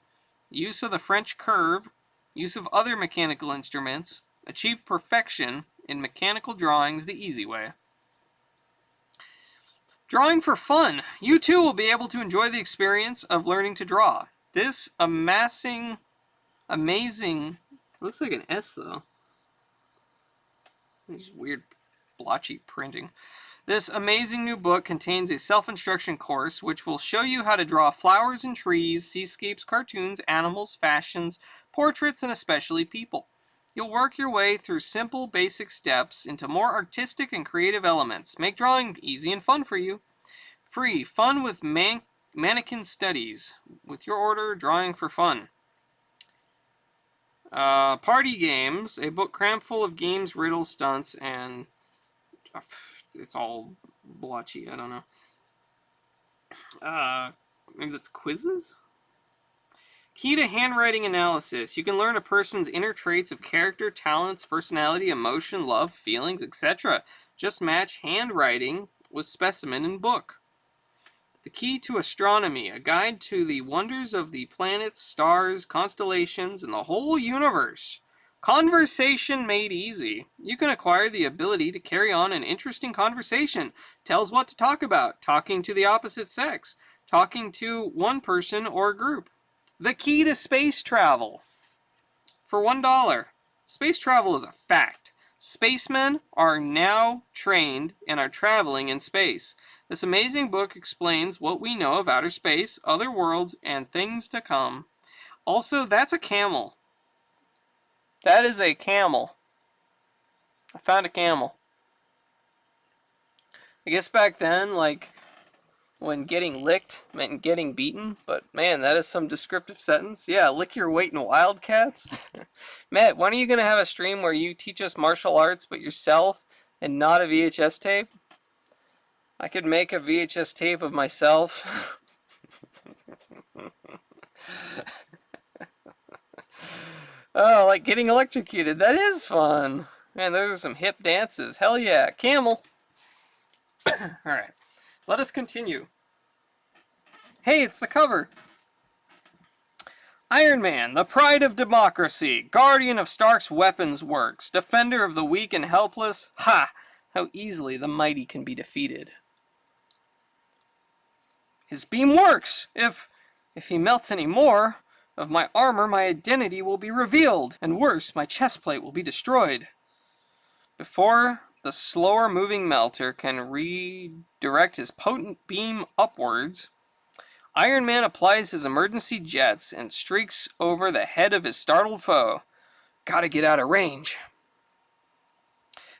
use of the French curve, use of other mechanical instruments, achieve perfection in mechanical drawings the easy way. Drawing for fun. You too will be able to enjoy the experience of learning to draw. This amazing, looks like an S though. These weird blotchy printing. This amazing new book contains a self-instruction course which will show you how to draw flowers and trees, seascapes, cartoons, animals, fashions, portraits, and especially people. You'll work your way through simple, basic steps into more artistic and creative elements. Make drawing easy and fun for you. Free. Fun with mannequin studies. With your order, Drawing for Fun. Party Games. A book crammed full of games, riddles, stunts, and... it's all blotchy. I don't know. Maybe that's quizzes? Key to handwriting analysis. You can learn a person's inner traits of character, talents, personality, emotion, love, feelings, etc. Just match handwriting with specimen in book. The Key to Astronomy. A guide to the wonders of the planets, stars, constellations, and the whole universe. Conversation made easy. You can acquire the ability to carry on an interesting conversation. Tells what to talk about. Talking to the opposite sex. Talking to one person or group. The Key to Space Travel. For $1. Space travel is a fact. Spacemen are now trained and are traveling in space. This amazing book explains what we know of outer space, other worlds, and things to come. Also, that's a camel. That is a camel. I found a camel. I guess back then, like, when getting licked meant getting beaten, but man, that is some descriptive sentence. Yeah, lick your weight in Wildcats. Matt, when are you going to have a stream where you teach us martial arts, but yourself and not a VHS tape? I could make a VHS tape of myself. Oh, like getting electrocuted. That is fun. Man, those are some hip dances. Hell yeah. Camel. Alright. Let us continue. Hey, it's the cover. Iron Man, the pride of democracy, guardian of Stark's weapons works, defender of the weak and helpless. Ha! How easily the mighty can be defeated. His beam works! If he melts any more of my armor, my identity will be revealed, and worse, my chest plate will be destroyed. Before the slower moving melter can redirect his potent beam upwards, Iron Man applies his emergency jets and streaks over the head of his startled foe. Gotta get out of range.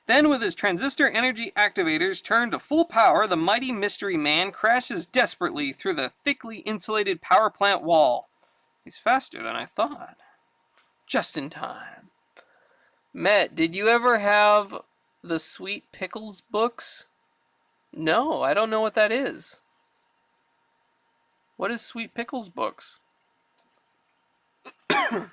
Then, with his transistor energy activators turned to full power, the mighty mystery man crashes desperately through the thickly insulated power plant wall. He's faster than I thought. Just in time. Matt, did you ever have the Sweet Pickles books? No, I don't know what that is. What is Sweet Pickles books? I've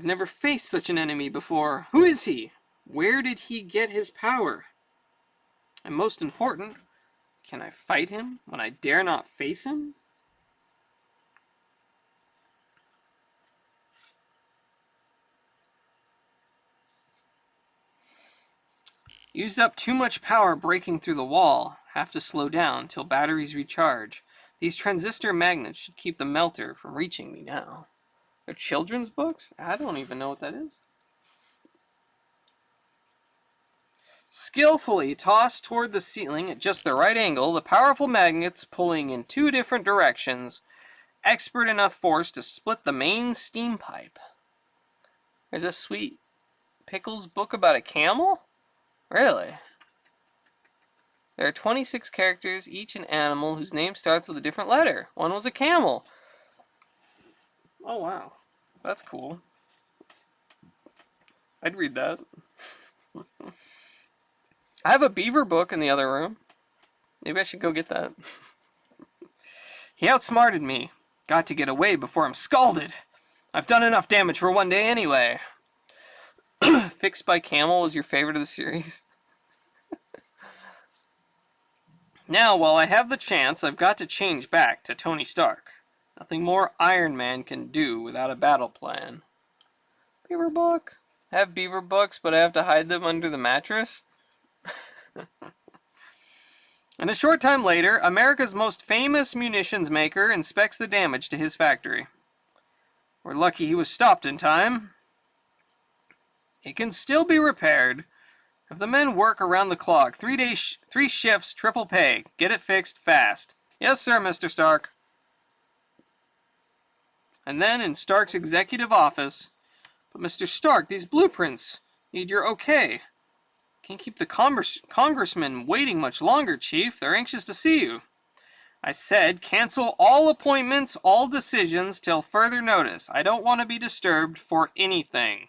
never faced such an enemy before. Who is he? Where did he get his power? And most important, can I fight him when I dare not face him? Used up too much power breaking through the wall. Have to slow down till batteries recharge. These transistor magnets should keep the melter from reaching me now. They're children's books? I don't even know what that is. Skillfully tossed toward the ceiling at just the right angle, the powerful magnets pulling in two different directions. Expert enough force to split the main steam pipe. There's a Sweet Pickles book about a camel? Really? There are 26 characters, each an animal whose name starts with a different letter. One was a camel. Oh, wow. That's cool. I'd read that. I have a beaver book in the other room. Maybe I should go get that. He outsmarted me. Got to get away before I'm scalded. I've done enough damage for one day anyway. Fixed by Camel was your favorite of the series? Now, while I have the chance, I've got to change back to Tony Stark. Nothing more Iron Man can do without a battle plan. Beaver book? I have beaver books, but I have to hide them under the mattress? And a short time later, America's most famous munitions maker inspects the damage to his factory. We're lucky he was stopped in time. It can still be repaired if the men work around the clock. 3 shifts, triple pay. Get it fixed fast. Yes, sir, Mr. Stark. And then in Stark's executive office, but Mr. Stark, these blueprints need your okay. Can't keep the congressmen waiting much longer, Chief. They're anxious to see you. I said, cancel all appointments, all decisions, till further notice. I don't want to be disturbed for anything.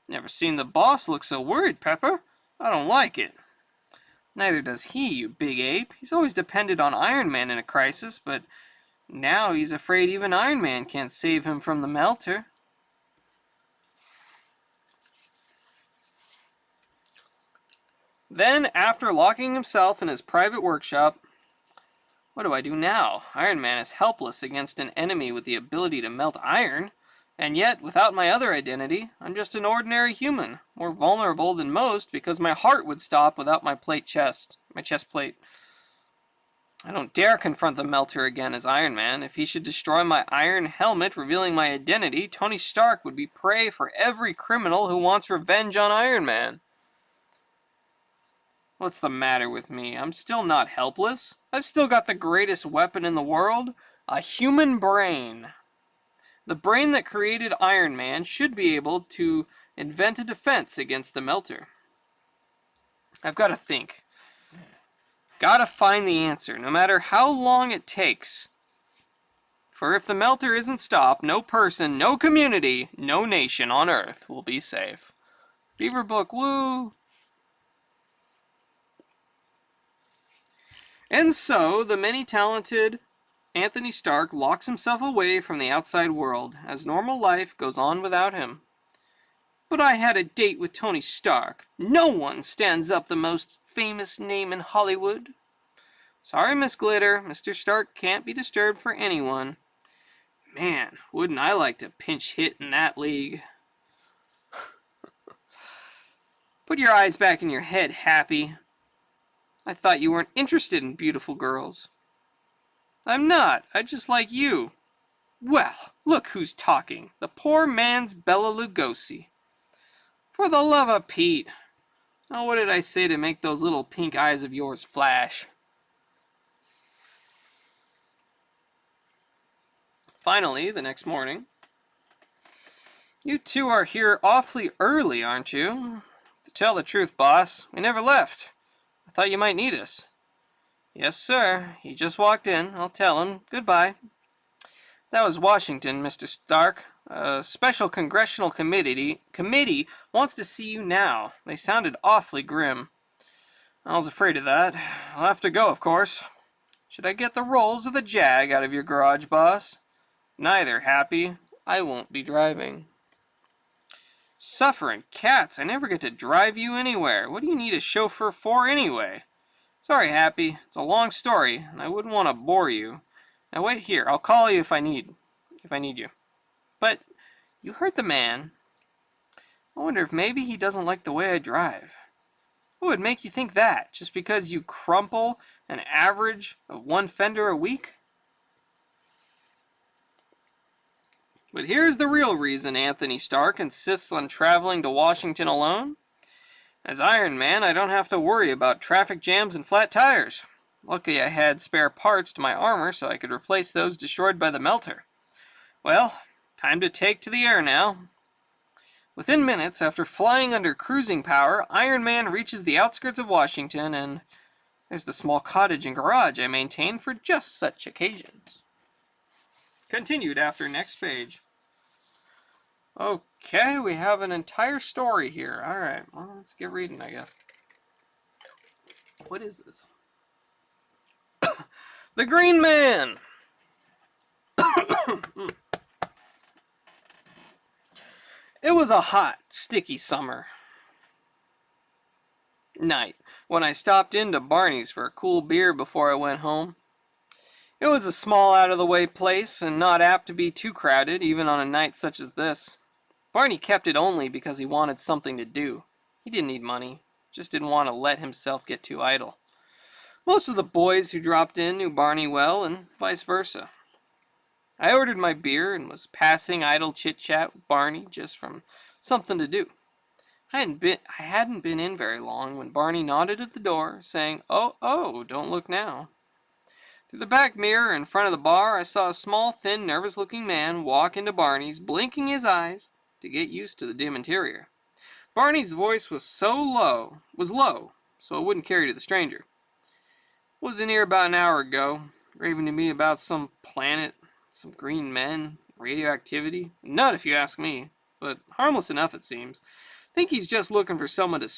Never seen the boss look so worried, Pepper. I don't like it. Neither does he, you big ape. He's always depended on Iron Man in a crisis, but now he's afraid even Iron Man can't save him from the melter. Then, after locking himself in his private workshop, what do I do now? Iron Man is helpless against an enemy with the ability to melt iron, and yet, without my other identity, I'm just an ordinary human, more vulnerable than most because my heart would stop without my chest plate. I don't dare confront the melter again as Iron Man. If he should destroy my iron helmet, revealing my identity, Tony Stark would be prey for every criminal who wants revenge on Iron Man. What's the matter with me? I'm still not helpless. I've still got the greatest weapon in the world, a human brain. The brain that created Iron Man should be able to invent a defense against the melter. I've got to think. Gotta find the answer, no matter how long it takes. For if the melter isn't stopped, no person, no community, no nation on Earth will be safe. Beaverbrook, woo! And so, the many-talented Anthony Stark locks himself away from the outside world, as normal life goes on without him. But I had a date with Tony Stark. No one stands up the most famous name in Hollywood. Sorry, Miss Glitter. Mr. Stark can't be disturbed for anyone. Man, wouldn't I like to pinch hit in that league. Put your eyes back in your head, Happy. I thought you weren't interested in beautiful girls. I'm not. I just like you. Well, look who's talking. The poor man's Bela Lugosi. For the love of Pete. Oh, what did I say to make those little pink eyes of yours flash? Finally, the next morning. You two are here awfully early, aren't you? To tell the truth, boss, we never left. I thought you might need us. Yes, sir. He just walked in. I'll tell him. Goodbye. That was Washington, Mr. Stark. A special congressional committee wants to see you now. They sounded awfully grim. I was afraid of that. I'll have to go, of course. Should I get the rolls or the Jag out of your garage, boss? Neither, Happy. I won't be driving. Suffering cats, I never get to drive you anywhere. What do you need a chauffeur for anyway? Sorry, Happy. It's a long story, and I wouldn't want to bore you. Now wait here. I'll call you if I need you. But you heard the man. I wonder if maybe he doesn't like the way I drive. What would make you think that? Just because you crumple an average of one fender a week? But here's the real reason Anthony Stark insists on traveling to Washington alone. As Iron Man, I don't have to worry about traffic jams and flat tires. Lucky I had spare parts to my armor so I could replace those destroyed by the melter. Well, time to take to the air now. Within minutes, after flying under cruising power, Iron Man reaches the outskirts of Washington, and there's the small cottage and garage I maintain for just such occasions. Continued after next page. Okay, we have an entire story here. Alright, well, let's get reading, I guess. What is this? The Green Man! It was a hot, sticky summer night when I stopped into Barney's for a cool beer before I went home. It was a small, out-of-the-way place and not apt to be too crowded, even on a night such as this. Barney kept it only because he wanted something to do. He didn't need money, just didn't want to let himself get too idle. Most of the boys who dropped in knew Barney well, and vice versa. I ordered my beer and was passing idle chit-chat with Barney just from something to do. I hadn't been in very long when Barney nodded at the door, saying, Oh, don't look now. Through the back mirror in front of the bar, I saw a small, thin, nervous-looking man walk into Barney's, blinking his eyes to get used to the dim interior. Barney's voice was low, so it wouldn't carry to the stranger. Was in here about an hour ago, raving to me about some planet, some green men, radioactivity. Nut, if you ask me, but harmless enough, it seems. Think he's just looking for someone to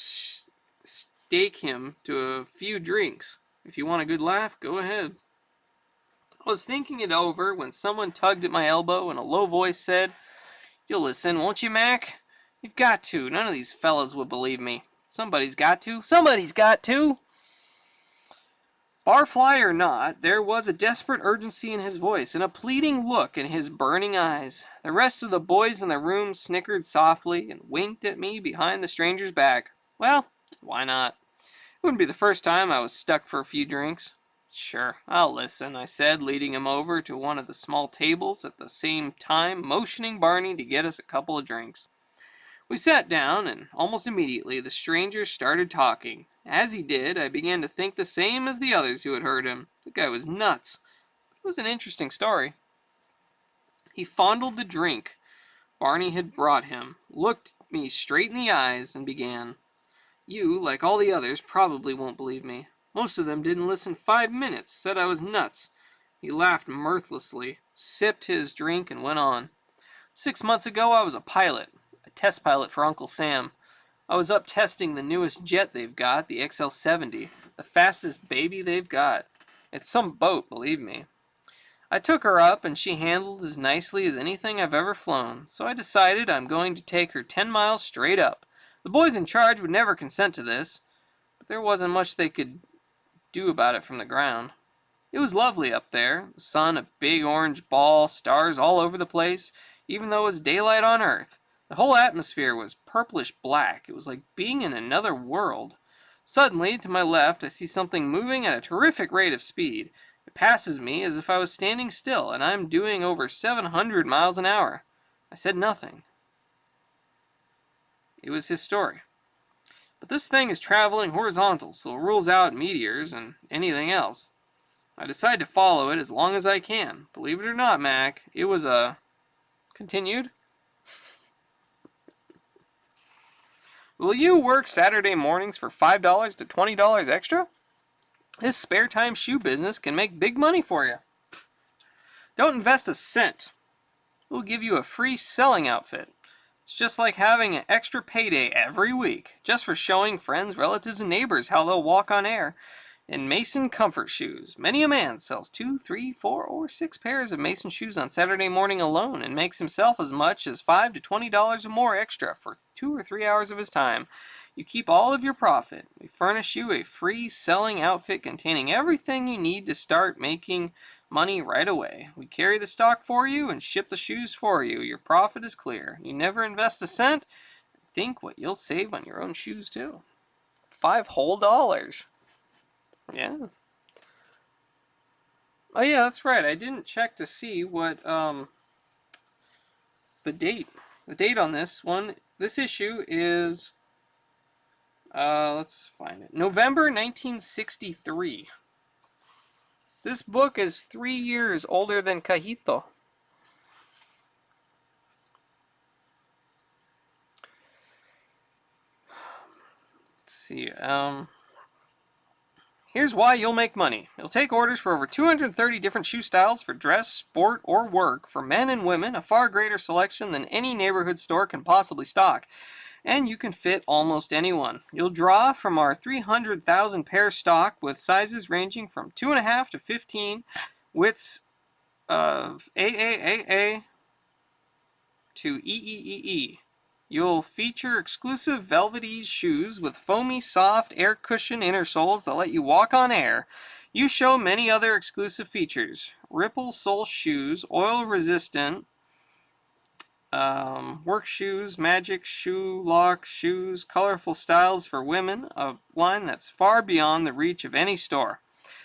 stake him to a few drinks. If you want a good laugh, go ahead. I was thinking it over when someone tugged at my elbow and a low voice said, "You'll listen, won't you, Mac? You've got to. None of these fellas would believe me. Somebody's got to. Somebody's got to." Barfly or not, there was a desperate urgency in his voice and a pleading look in his burning eyes. The rest of the boys in the room snickered softly and winked at me behind the stranger's back. Well, why not? It wouldn't be the first time I was stuck for a few drinks. "Sure, I'll listen," I said, leading him over to one of the small tables, at the same time motioning Barney to get us a couple of drinks. We sat down, and almost immediately the stranger started talking. As he did, I began to think the same as the others who had heard him. The guy was nuts. It was an interesting story. He fondled the drink Barney had brought him, looked me straight in the eyes, and began. "You, like all the others, probably won't believe me. Most of them didn't listen 5 minutes, said I was nuts." He laughed mirthlessly, sipped his drink, and went on. "6 months ago, I was a pilot. Test pilot for Uncle Sam. I was up testing the newest jet they've got, the XL-70, the fastest baby they've got. It's some boat, believe me. I took her up, and she handled as nicely as anything I've ever flown, so I decided I'm going to take her 10 miles straight up. The boys in charge would never consent to this, but there wasn't much they could do about it from the ground. It was lovely up there, the sun a big orange ball, stars all over the place, even though it was daylight on Earth. The whole atmosphere was purplish black. It was like being in another world. Suddenly, to my left, I see something moving at a terrific rate of speed. It passes me as if I was standing still, and I'm doing over 700 miles an hour. I said nothing. It was his story. But this thing is traveling horizontal, so it rules out meteors and anything else. I decide to follow it as long as I can. Believe it or not, Mac, it was a... Continued. "Will you work Saturday mornings for $5 to $20 extra? This spare time shoe business can make big money for you. Don't invest a cent. We'll give you a free selling outfit. It's just like having an extra payday every week, just for showing friends, relatives, and neighbors how they'll walk on air. In Mason Comfort Shoes, many a man sells 2, 3, 4, or 6 pairs of Mason shoes on Saturday morning alone and makes himself as much as $5 to $20 or more extra for 2 or 3 hours of his time. You keep all of your profit. We furnish you a free selling outfit containing everything you need to start making money right away. We carry the stock for you and ship the shoes for you. Your profit is clear. You never invest a cent. Think what you'll save on your own shoes too. $5 whole. Yeah. Oh yeah, that's right. I didn't check to see what the date on this one. This issue is let's find it. November 1963. This book is 3 years older than Cajito. Let's see. Here's why you'll make money. You'll take orders for over 230 different shoe styles for dress, sport, or work for men and women, a far greater selection than any neighborhood store can possibly stock. And you can fit almost anyone. You'll draw from our 300,000 pair stock with sizes ranging from 2.5 to 15, widths of AAAA to EEEE. You'll feature exclusive velvety shoes with foamy, soft, air cushion inner soles that let you walk on air. You show many other exclusive features. Ripple sole shoes, oil resistant, work shoes, magic shoe lock shoes, colorful styles for women, a line that's far beyond the reach of any store.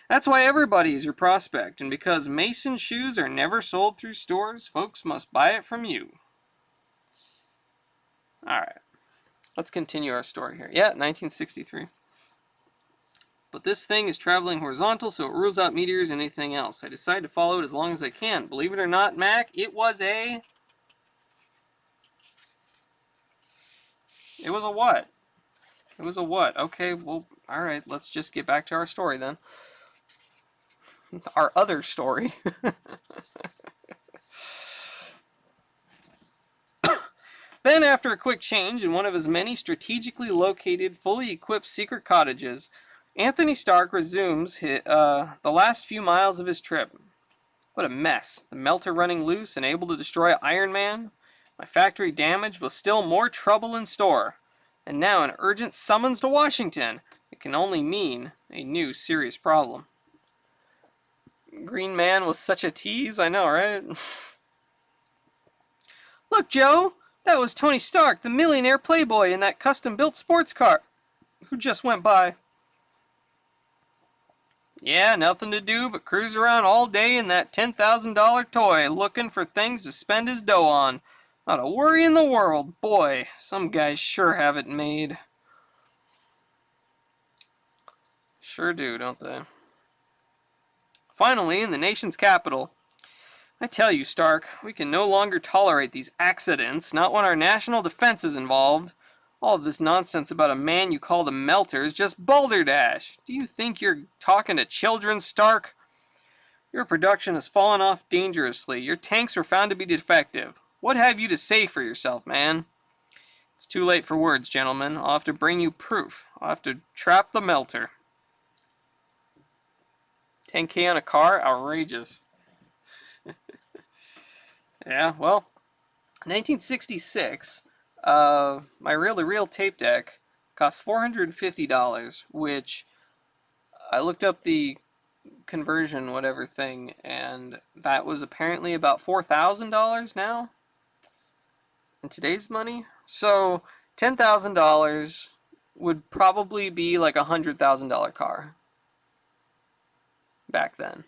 That's why everybody is your prospect, and because Mason shoes are never sold through stores, folks must buy it from you. Alright, let's continue our story here. Yeah, 1963. But this thing is traveling horizontal, so it rules out meteors and anything else. I decide to follow it as long as I can. Believe it or not, Mac, it was a what? It was a what? Okay, well, alright, let's just get back to our story then. Our other story. Then, after a quick change in one of his many strategically located, fully equipped secret cottages, Anthony Stark resumes the last few miles of his trip. What a mess. The melter running loose and able to destroy Iron Man. My factory damaged with still more trouble in store. And now an urgent summons to Washington. It can only mean a new serious problem. Green Man was such a tease, I know, right? Look, Joe! That was Tony Stark, the millionaire playboy in that custom-built sports car, who just went by. Yeah, nothing to do but cruise around all day in that $10,000 toy, looking for things to spend his dough on. Not a worry in the world. Boy, some guys sure have it made. Sure do, don't they? Finally, in the nation's capital. I tell you, Stark, we can no longer tolerate these accidents, not when our national defense is involved. All of this nonsense about a man you call the Melter is just balderdash. Do you think you're talking to children, Stark? Your production has fallen off dangerously. Your tanks were found to be defective. What have you to say for yourself, man? It's too late for words, gentlemen. I'll have to bring you proof. I'll have to trap the Melter. 10K on a car? Outrageous. Yeah, well, 1966, my reel-to-reel tape deck cost $450, which I looked up the conversion whatever thing, and that was apparently about $4,000 now in today's money. So $10,000 would probably be like a $100,000 car back then.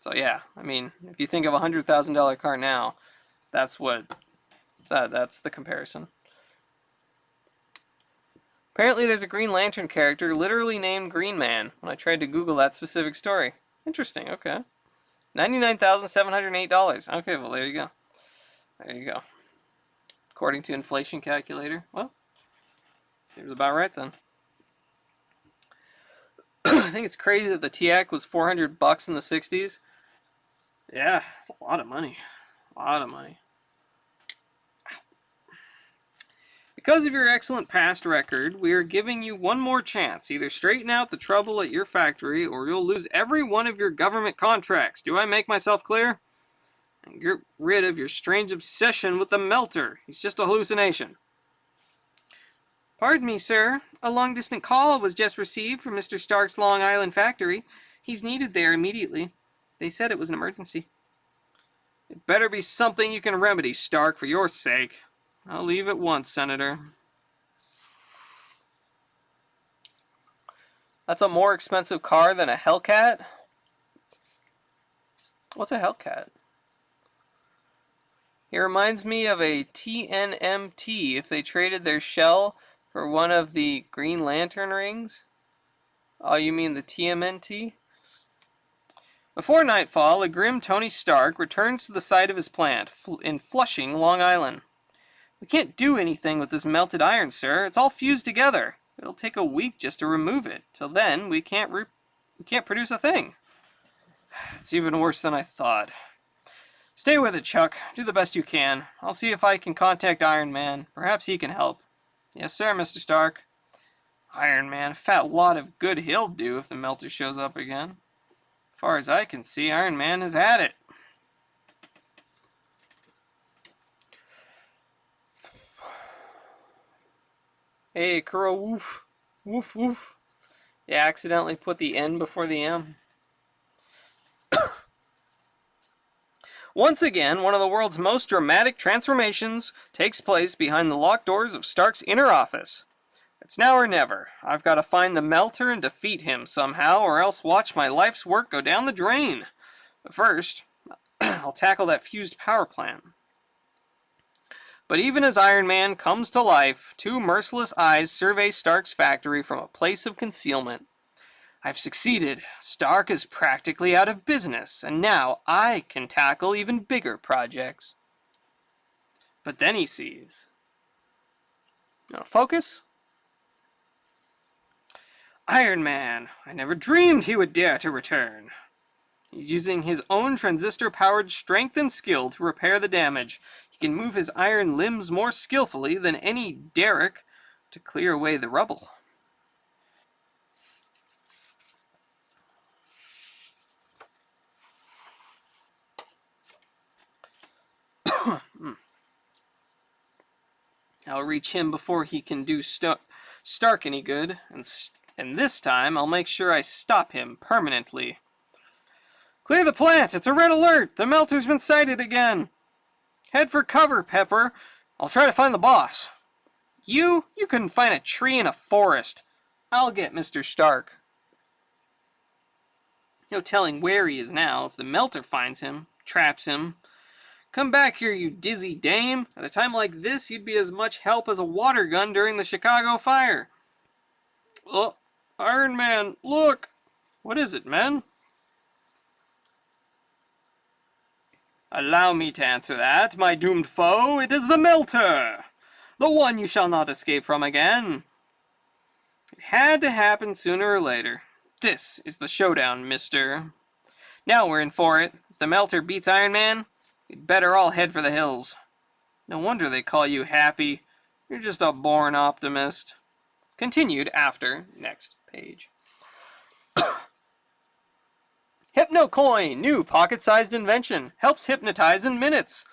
So yeah, I mean, if you think of a $100,000 car now, that's the comparison. Apparently there's a Green Lantern character literally named Green Man when I tried to Google that specific story. Interesting, okay. $99,708. Okay, well there you go. There you go. According to inflation calculator. Well, seems about right then. I think it's crazy that the TIAC was $400 in the 60s. Yeah, it's a lot of money. A lot of money. Because of your excellent past record, we are giving you one more chance. Either straighten out the trouble at your factory, or you'll lose every one of your government contracts. Do I make myself clear? And get rid of your strange obsession with the Melter. He's just a hallucination. Pardon me, sir. A long-distance call was just received from Mr. Stark's Long Island factory. He's needed there immediately. They said it was an emergency. It better be something you can remedy, Stark, for your sake. I'll leave at once, Senator. That's a more expensive car than a Hellcat? What's a Hellcat? It reminds me of a TNMT if they traded their shell for one of the Green Lantern rings. Oh, you mean the TMNT? Before nightfall, a grim Tony Stark returns to the site of his plant in Flushing, Long Island. We can't do anything with this melted iron, sir. It's all fused together. It'll take a week just to remove it. Till then, we can't produce a thing. It's even worse than I thought. Stay with it, Chuck. Do the best you can. I'll see if I can contact Iron Man. Perhaps he can help. Yes, sir, Mr. Stark. Iron Man, a fat lot of good he'll do if the Melter shows up again. As far as I can see, Iron Man has had it. Hey, Kuro, woof. Woof, woof. You accidentally put the N before the M. Once again, one of the world's most dramatic transformations takes place behind the locked doors of Stark's inner office. It's now or never. I've got to find the Melter and defeat him somehow, or else watch my life's work go down the drain. But first, I'll tackle that fused power plant. But even as Iron Man comes to life, two merciless eyes survey Stark's factory from a place of concealment. I've succeeded. Stark is practically out of business, and now I can tackle even bigger projects. But then he sees. Now focus. Iron Man. I never dreamed he would dare to return. He's using his own transistor-powered strength and skill to repair the damage. He can move his iron limbs more skillfully than any derrick to clear away the rubble. I'll reach him before he can do Stark any good, and this time I'll make sure I stop him permanently. Clear the plant! It's a red alert! The melter's been sighted again! Head for cover, Pepper. I'll try to find the boss. You couldn't find a tree in a forest. I'll get Mr. Stark. No telling where he is now. If the melter finds him, traps him. Come back here, you dizzy dame. At a time like this, you'd be as much help as a water gun during the Chicago fire. Oh, Iron Man, look! What is it, man? Allow me to answer that, my doomed foe. It is the melter! The one you shall not escape from again. It had to happen sooner or later. This is the showdown, mister. Now we're in for it. If the melter beats Iron Man, you'd better all head for the hills. No wonder they call you Happy. You're just a born optimist. Continued after next page. HypnoCoin, new pocket-sized invention, helps hypnotize in minutes.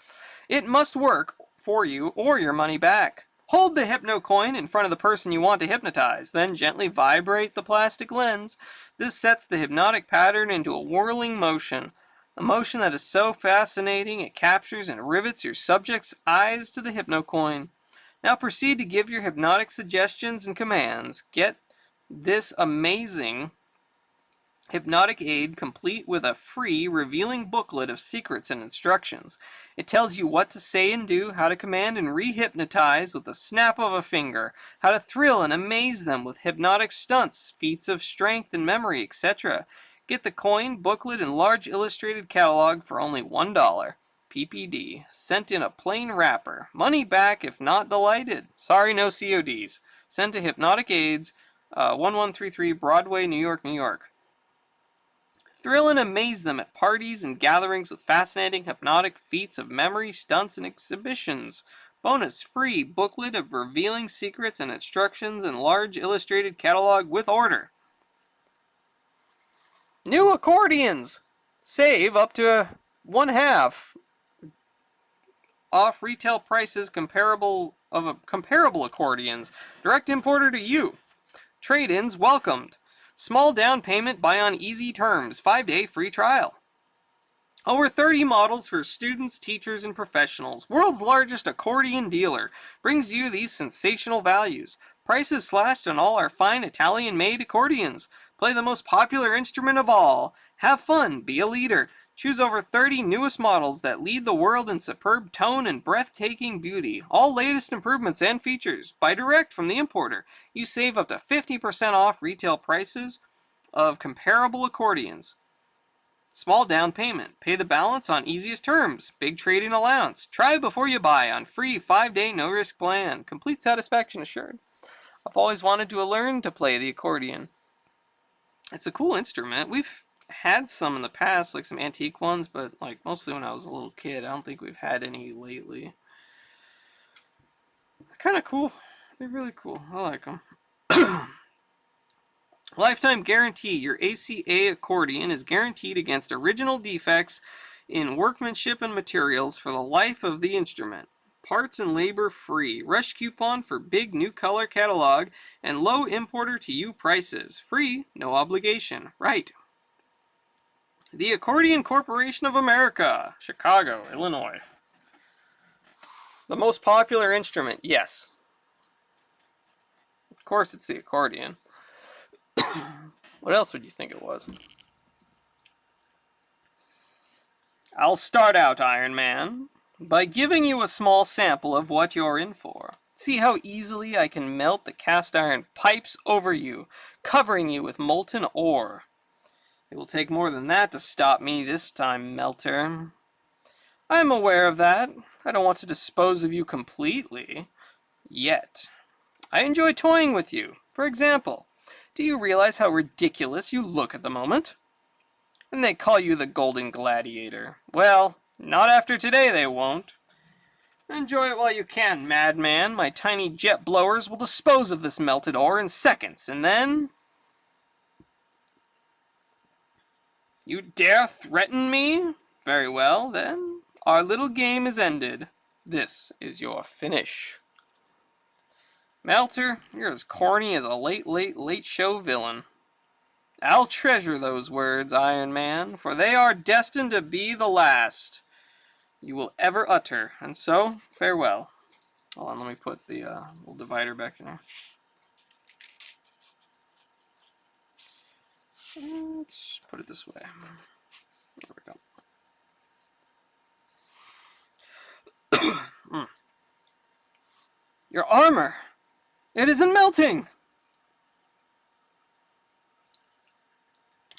It must work for you or your money back. Hold the HypnoCoin in front of the person you want to hypnotize, then gently vibrate the plastic lens. This sets the hypnotic pattern into a whirling motion. A motion that is so fascinating it captures and rivets your subject's eyes to the HypnoCoin. Now proceed to give your hypnotic suggestions and commands. Get this amazing hypnotic aid complete with a free revealing booklet of secrets and instructions. It tells you what to say and do, how to command and re-hypnotize with the snap of a finger, how to thrill and amaze them with hypnotic stunts, feats of strength and memory, etc. Get the coin, booklet, and large illustrated catalog for only $1. PPD. Sent in a plain wrapper. Money back if not delighted. Sorry, no CODs. Sent to Hypnotic Aids, 1133 Broadway, New York, New York. Thrill and amaze them at parties and gatherings with fascinating hypnotic feats of memory, stunts, and exhibitions. Bonus free booklet of revealing secrets and instructions and large illustrated catalog with order. New accordions! Save up to 1/2 off retail prices comparable accordions. Direct importer to you. Trade-ins welcomed. Small down payment, buy on easy terms, 5-day free trial. Over 30 models for students, teachers, and professionals. World's largest accordion dealer brings you these sensational values. Prices slashed on all our fine Italian-made accordions. Play the most popular instrument of all. Have fun, be a leader. Choose over 30 newest models that lead the world in superb tone and breathtaking beauty. All latest improvements and features. Buy direct from the importer. You save up to 50% off retail prices of comparable accordions. Small down payment. Pay the balance on easiest terms. Big trade-in allowance. Try before you buy on free 5-day no-risk plan. Complete satisfaction assured. I've always wanted to learn to play the accordion. It's a cool instrument. We've had some in the past, like some antique ones, but like mostly when I was a little kid. I don't think we've had any lately. They're kind of cool. They're really cool. I like them. Lifetime guarantee. Your ACA accordion is guaranteed against original defects in workmanship and materials for the life of the instrument. Parts and labor free. Rush coupon for big new color catalog and low importer to you prices. Free, no obligation. Right. The Accordion Corporation of America, Chicago, Illinois. The most popular instrument, yes. Of course it's the accordion. What else would you think it was? I'll start out, Iron Man, by giving you a small sample of what you're in for. See how easily I can melt the cast iron pipes over you, covering you with molten ore. It will take more than that to stop me this time, Melter. I'm aware of that. I don't want to dispose of you completely. Yet. I enjoy toying with you. For example, do you realize how ridiculous you look at the moment? And they call you the Golden Gladiator. Well, not after today they won't. Enjoy it while you can, madman. My tiny jet blowers will dispose of this melted ore in seconds, and then... You dare threaten me? Very well, then. Our little game is ended. This is your finish. Melter, you're as corny as a late show villain. I'll treasure those words, Iron Man, for they are destined to be the last you will ever utter, and so, farewell. Hold on, let me put the little divider back in there. Let's put it this way. There we go. Your armor! It isn't melting!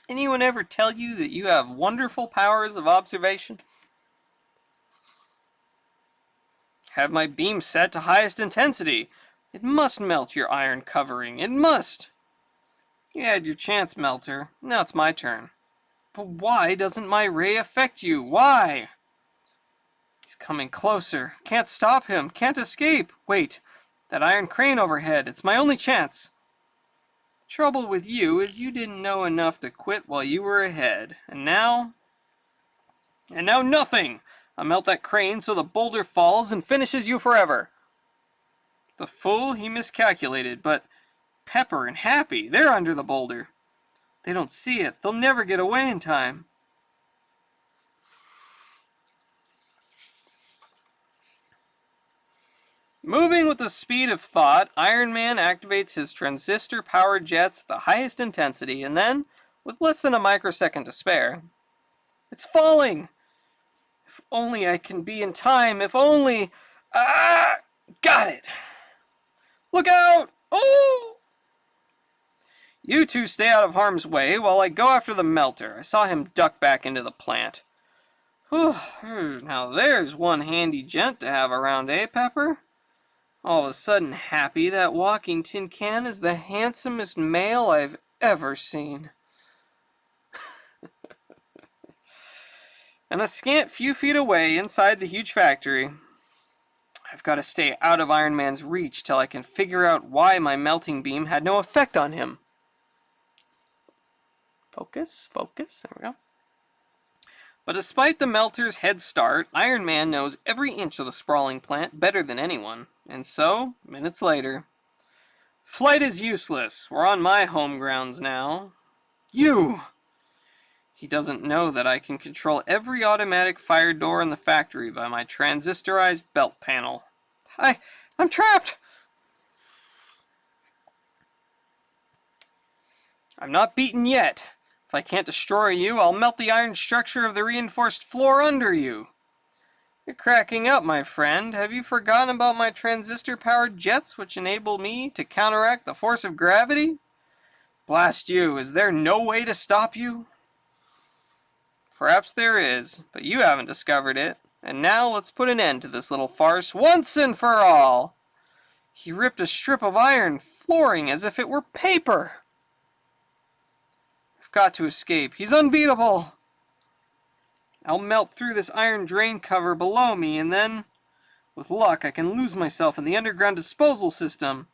Anyone ever tell you that you have wonderful powers of observation? Have my beam set to highest intensity. It must melt your iron covering. It must! You had your chance, Melter. Now it's my turn. But why doesn't my ray affect you? Why? He's coming closer. Can't stop him. Can't escape. Wait. That iron crane overhead. It's my only chance. Trouble with you is you didn't know enough to quit while you were ahead. And now nothing! I'll melt that crane so the boulder falls and finishes you forever. The fool, he miscalculated, but Pepper and Happy, they're under the boulder. They don't see it. They'll never get away in time. Moving with the speed of thought, Iron Man activates his transistor-powered jets at the highest intensity, and then, with less than a microsecond to spare, it's falling! If only I can be in time, if only... Ah! Got it! Look out! Oh! You two stay out of harm's way while I go after the Melter. I saw him duck back into the plant. Whew, now there's one handy gent to have around, eh, Pepper? All of a sudden happy that walking tin can is the handsomest male I've ever seen. And a scant few feet away inside the huge factory, I've got to stay out of Iron Man's reach till I can figure out why my melting beam had no effect on him. Focus, focus, there we go. But despite the Melter's head start, Iron Man knows every inch of the sprawling plant better than anyone. And so, minutes later, flight is useless. We're on my home grounds now. You! He doesn't know that I can control every automatic fire door in the factory by my transistorized belt panel. I'm trapped! I'm not beaten yet. If I can't destroy you, I'll melt the iron structure of the reinforced floor under you. You're cracking up, my friend. Have you forgotten about my transistor-powered jets, which enable me to counteract the force of gravity? Blast you, is there no way to stop you? Perhaps there is, but you haven't discovered it. And now let's put an end to this little farce once and for all. He ripped a strip of iron flooring as if it were paper. I've got to escape. He's unbeatable. I'll melt through this iron drain cover below me, and then, with luck, I can lose myself in the underground disposal system.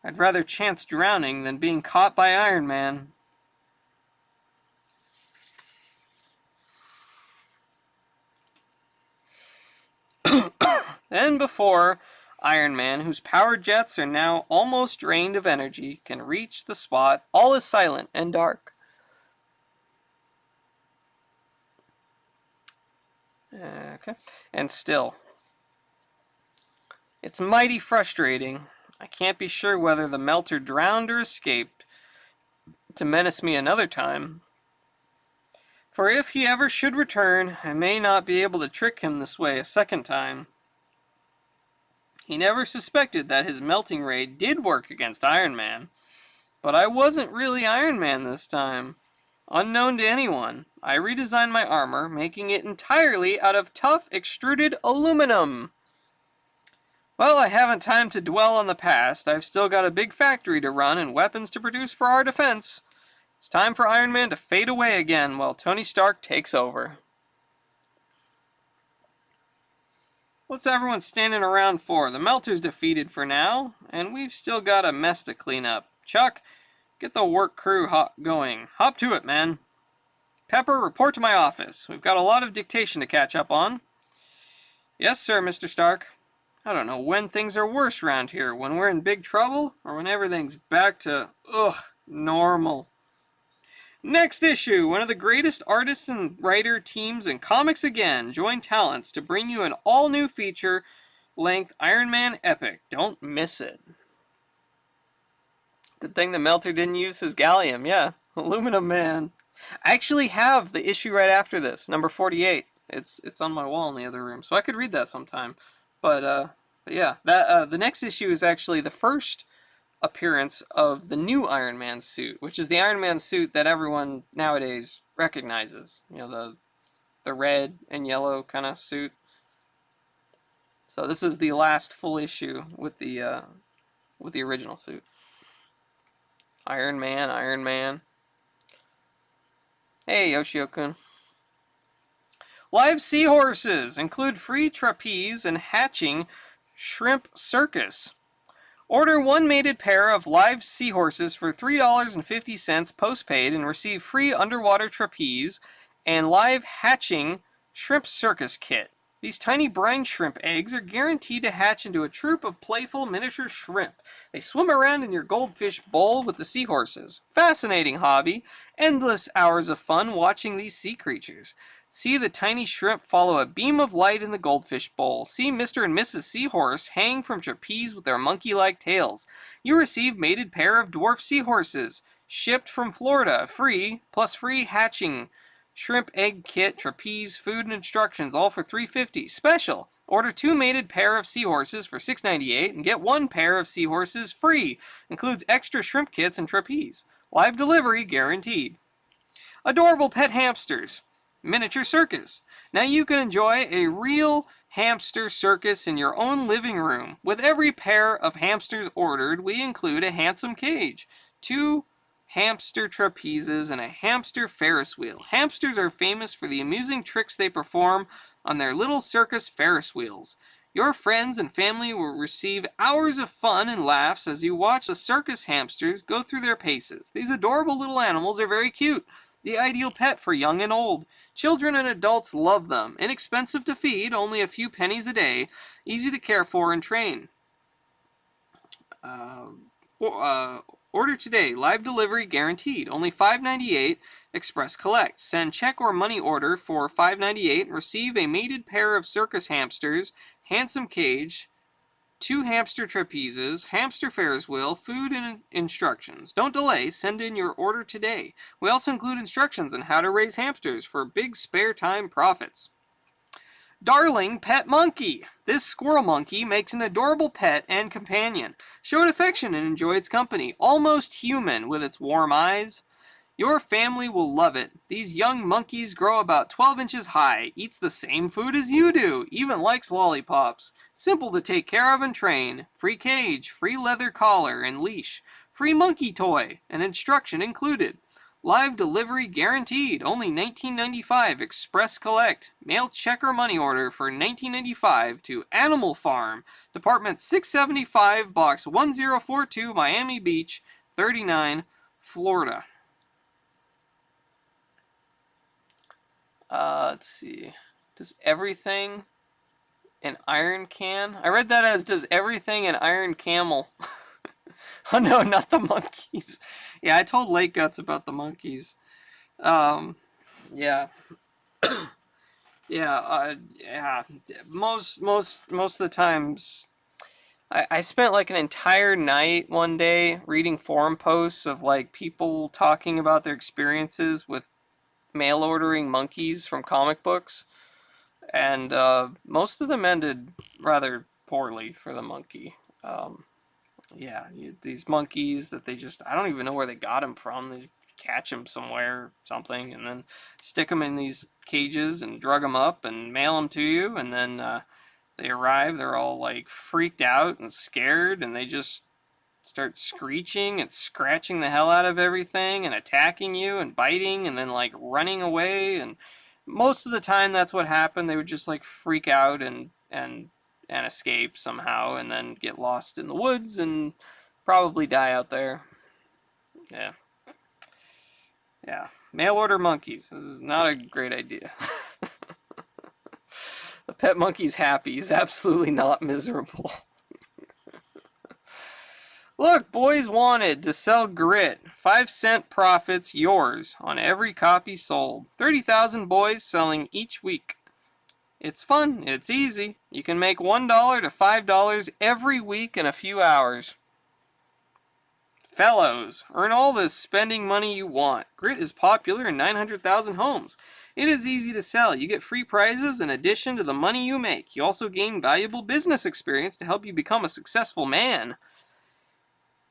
I'd rather chance drowning than being caught by Iron Man. Then before Iron Man, whose power jets are now almost drained of energy, can reach the spot, all is silent and dark. Okay, and still. It's mighty frustrating. I can't be sure whether the Melter drowned or escaped to menace me another time. For if he ever should return, I may not be able to trick him this way a second time. He never suspected that his melting ray did work against Iron Man. But I wasn't really Iron Man this time. Unknown to anyone, I redesigned my armor, making it entirely out of tough extruded aluminum. Well, I haven't time to dwell on the past. I've still got a big factory to run and weapons to produce for our defense. It's time for Iron Man to fade away again while Tony Stark takes over. What's everyone standing around for? The Melter's defeated for now, and we've still got a mess to clean up. Chuck, get the work crew going. Hop to it, man. Pepper, report to my office. We've got a lot of dictation to catch up on. Yes, sir, Mr. Stark. I don't know when things are worse around here, when we're in big trouble, or when everything's back to, normal. Next issue, one of the greatest artists and writer teams in comics again join talents to bring you an all-new feature-length Iron Man epic. Don't miss it. Good thing the Melter didn't use his gallium, yeah. Aluminum Man. I actually have the issue right after this, number 48. It's on my wall in the other room, so I could read that sometime. But yeah, that the next issue is actually the first appearance of the new Iron Man suit, which is the Iron Man suit that everyone nowadays recognizes. You know, the red and yellow kind of suit. So this is the last full issue with the original suit. Iron Man, Iron Man. Hey, Yoshio-kun. Live seahorses include free trapeze and hatching shrimp circus. Order one mated pair of live seahorses for $3.50 postpaid and receive free underwater trapeze and live hatching shrimp circus kit. These tiny brine shrimp eggs are guaranteed to hatch into a troop of playful miniature shrimp. They swim around in your goldfish bowl with the seahorses. Fascinating hobby. Endless hours of fun watching these sea creatures. See the tiny shrimp follow a beam of light in the goldfish bowl. See Mr. and Mrs. Seahorse hang from trapeze with their monkey-like tails. You receive mated pair of dwarf seahorses, shipped from Florida, free, plus free hatching, shrimp egg kit, trapeze, food, and instructions, all for $3.50. Special. Order two mated pair of seahorses for $6.98 and get one pair of seahorses free. Includes extra shrimp kits and trapeze. Live delivery guaranteed. Adorable pet hamsters. Miniature circus. Now you can enjoy a real hamster circus in your own living room. With every pair of hamsters ordered, we include a handsome cage, 2 hamster trapezes, and a hamster Ferris wheel. Hamsters are famous for the amusing tricks they perform on their little circus Ferris wheels. Your friends and family will receive hours of fun and laughs as you watch the circus hamsters go through their paces. These adorable little animals are very cute. The ideal pet for young and old. Children and adults love them. Inexpensive to feed, only a few pennies a day. Easy to care for and train. Order today. Live delivery guaranteed. Only $5.98. Express collect. Send check or money order for $5.98 and receive a mated pair of circus hamsters, handsome cage, 2 hamster trapezes, hamster Ferris wheel, food, and instructions. Don't delay. Send in your order today. We also include instructions on how to raise hamsters for big spare time profits. Darling Pet Monkey. This squirrel monkey makes an adorable pet and companion. Show it affection and enjoy its company. Almost human with its warm eyes. Your family will love it. These young monkeys grow about 12 inches high, eats the same food as you do, even likes lollipops. Simple to take care of and train. Free cage, free leather collar and leash, free monkey toy, and instruction included. Live delivery guaranteed, only $19.95 express collect. Mail check or money order for $19.95 to Animal Farm, Department 675, Box 1042, Miami Beach, 39, Florida. Let's see. Does everything an iron can? I read that as does everything an iron camel. Oh no, not the monkeys. Yeah, I told Lake Guts about the monkeys. Yeah. Yeah. Most of the times, I spent like an entire night one day reading forum posts of like people talking about their experiences with mail ordering monkeys from comic books, and most of them ended rather poorly for the monkey. Yeah, these monkeys that they just, I don't even know where they got them from. They catch them somewhere or something and then stick them in these cages and drug them up and mail them to you, and then they arrive, they're all like freaked out and scared, and they just start screeching and scratching the hell out of everything and attacking you and biting and then like running away. And most of the time that's what happened. They would just like freak out and escape somehow and then get lost in the woods and probably die out there. Yeah. Yeah. Mail order monkeys. This is not a great idea. The pet monkey's happy. He's absolutely not miserable. Look, boys wanted to sell grit. 5-cent profits yours on every copy sold. 30,000 boys selling each week. It's fun. It's easy. You can make $1 to $5 every week in a few hours. Fellows, earn all the spending money you want. Grit is popular in 900,000 homes. It is easy to sell. You get free prizes in addition to the money you make. You also gain valuable business experience to help you become a successful man.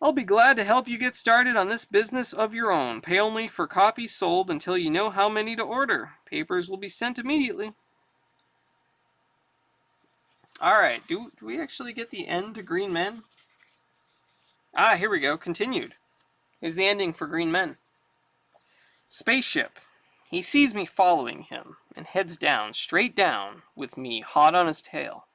I'll be glad to help you get started on this business of your own. Pay only for copies sold until you know how many to order. Papers will be sent immediately. Alright, do we actually get the end to Green Men? Ah, here we go. Continued. Here's the ending for Green Men. Spaceship. He sees me following him and heads down, straight down, with me hot on his tail.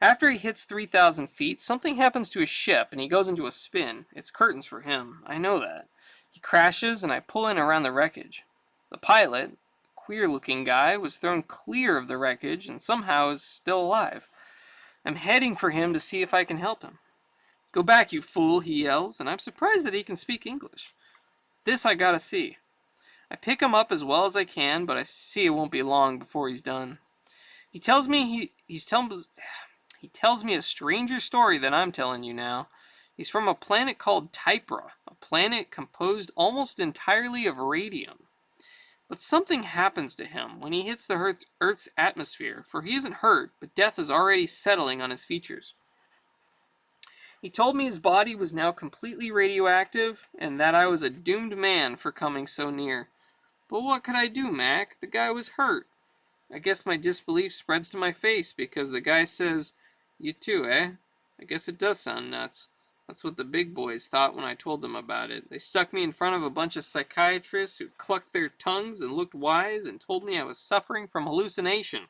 After he hits 3,000 feet, something happens to his ship and he goes into a spin. It's curtains for him. I know that. He crashes and I pull in around the wreckage. The pilot, queer-looking guy, was thrown clear of the wreckage and somehow is still alive. I'm heading for him to see if I can help him. Go back, you fool, he yells, and I'm surprised that he can speak English. This I gotta see. I pick him up as well as I can, but I see it won't be long before he's done. He tells me he tells me a stranger story than I'm telling you now. He's from a planet called Typra, a planet composed almost entirely of radium. But something happens to him when he hits the Earth's atmosphere, for he isn't hurt, but death is already settling on his features. He told me his body was now completely radioactive, and that I was a doomed man for coming so near. But what could I do, Mac? The guy was hurt. I guess my disbelief spreads to my face, because the guy says, "You too, eh?" I guess it does sound nuts. That's what the big boys thought when I told them about it. They stuck me in front of a bunch of psychiatrists who clucked their tongues and looked wise and told me I was suffering from hallucination.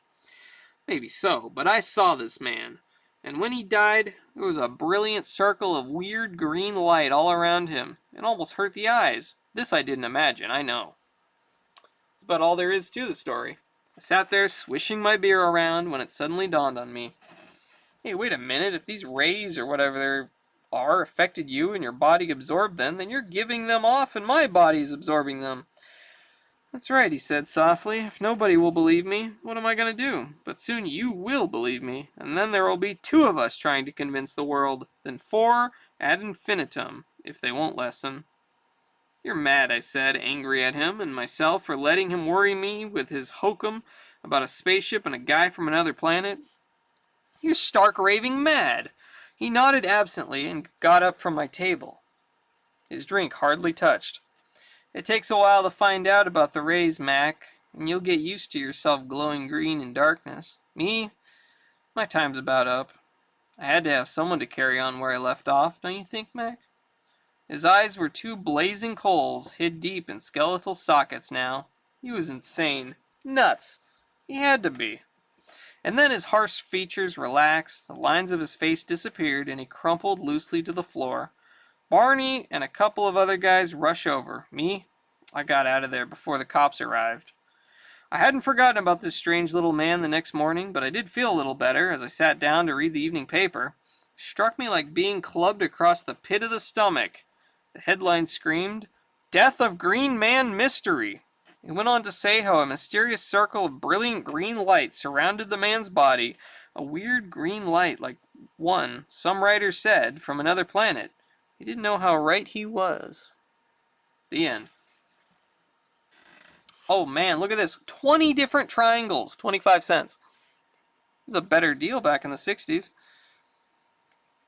Maybe so, but I saw this man. And when he died, there was a brilliant circle of weird green light all around him. It almost hurt the eyes. This I didn't imagine, I know. That's about all there is to the story. I sat there swishing my beer around when it suddenly dawned on me. Hey, wait a minute, if these rays or whatever there are affected you and your body absorbed them, then you're giving them off and my body's absorbing them. That's right, he said softly. If nobody will believe me, what am I going to do? But soon you will believe me, and then there will be 2 of us trying to convince the world, then 4 ad infinitum, if they won't listen. You're mad, I said, angry at him and myself for letting him worry me with his hokum about a spaceship and a guy from another planet. You're stark raving mad. He nodded absently and got up from my table. His drink hardly touched. It takes a while to find out about the rays, Mac, and you'll get used to yourself glowing green in darkness. Me? My time's about up. I had to have someone to carry on where I left off, don't you think, Mac? His eyes were 2 blazing coals, hid deep in skeletal sockets now. He was insane. Nuts. He had to be. And then his harsh features relaxed, the lines of his face disappeared, and he crumpled loosely to the floor. Barney and a couple of other guys rush over. Me? I got out of there before the cops arrived. I hadn't forgotten about this strange little man the next morning, but I did feel a little better as I sat down to read the evening paper. It struck me like being clubbed across the pit of the stomach. The headline screamed, "Death of Green Man Mystery." It went on to say how a mysterious circle of brilliant green light surrounded the man's body, a weird green light like one, some writer said, from another planet. He didn't know how right he was. The end. Oh man, look at this. 20 different triangles, 25 cents. It was a better deal back in the 60s.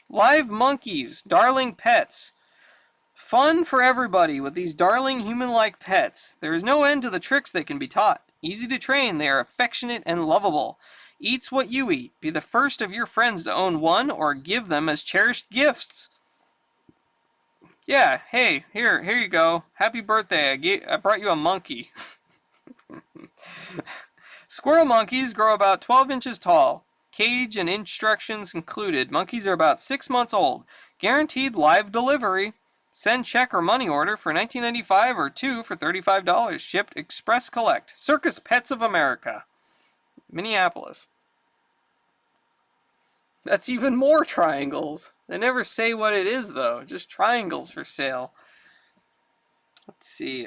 Live monkeys, darling pets. Fun for everybody with these darling human-like pets. There is no end to the tricks they can be taught. Easy to train, they are affectionate and lovable. Eats what you eat. Be the first of your friends to own one or give them as cherished gifts. Yeah, hey, here you go. Happy birthday. I brought you a monkey. Squirrel monkeys grow about 12 inches tall. Cage and instructions included. Monkeys are about 6 months old. Guaranteed live delivery. Send check or money order for $19.95 or 2 for $35. Shipped express collect. Circus Pets of America. Minneapolis. That's even more triangles. They never say what it is though. Just triangles for sale. Let's see.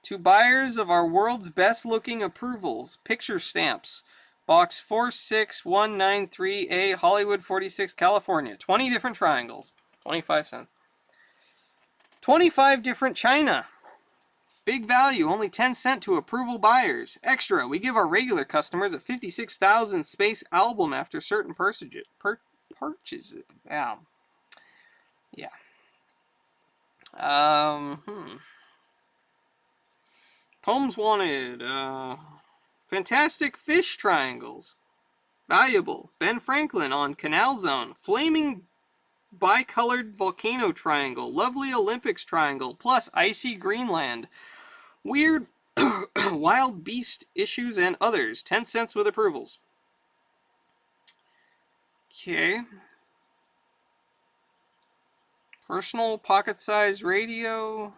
To buyers of our world's best looking approvals, picture stamps. Box 46193A, Hollywood 46, California. 20 different triangles. 25 cents. 25 different china. Big value, only 10 cents to approval buyers. Extra, we give our regular customers a 56,000 space album after certain purchases. Yeah. Yeah. Poems wanted. Fantastic fish triangles. Valuable. Ben Franklin on Canal Zone. Flaming bicolored volcano triangle. Lovely Olympics triangle. Plus icy Greenland. Weird wild beast issues and others. 10 cents with approvals. Okay. Personal pocket size radio.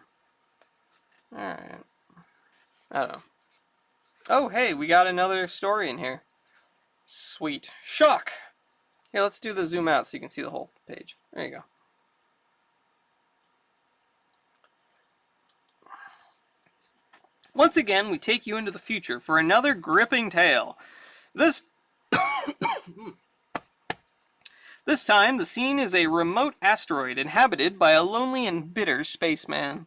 Alright. I don't know. Oh, hey, we got another story in here. Sweet. Shock! Hey, let's do the zoom out so you can see the whole page. There you go. Once again, we take you into the future for another gripping tale. This time, the scene is a remote asteroid inhabited by a lonely and bitter spaceman.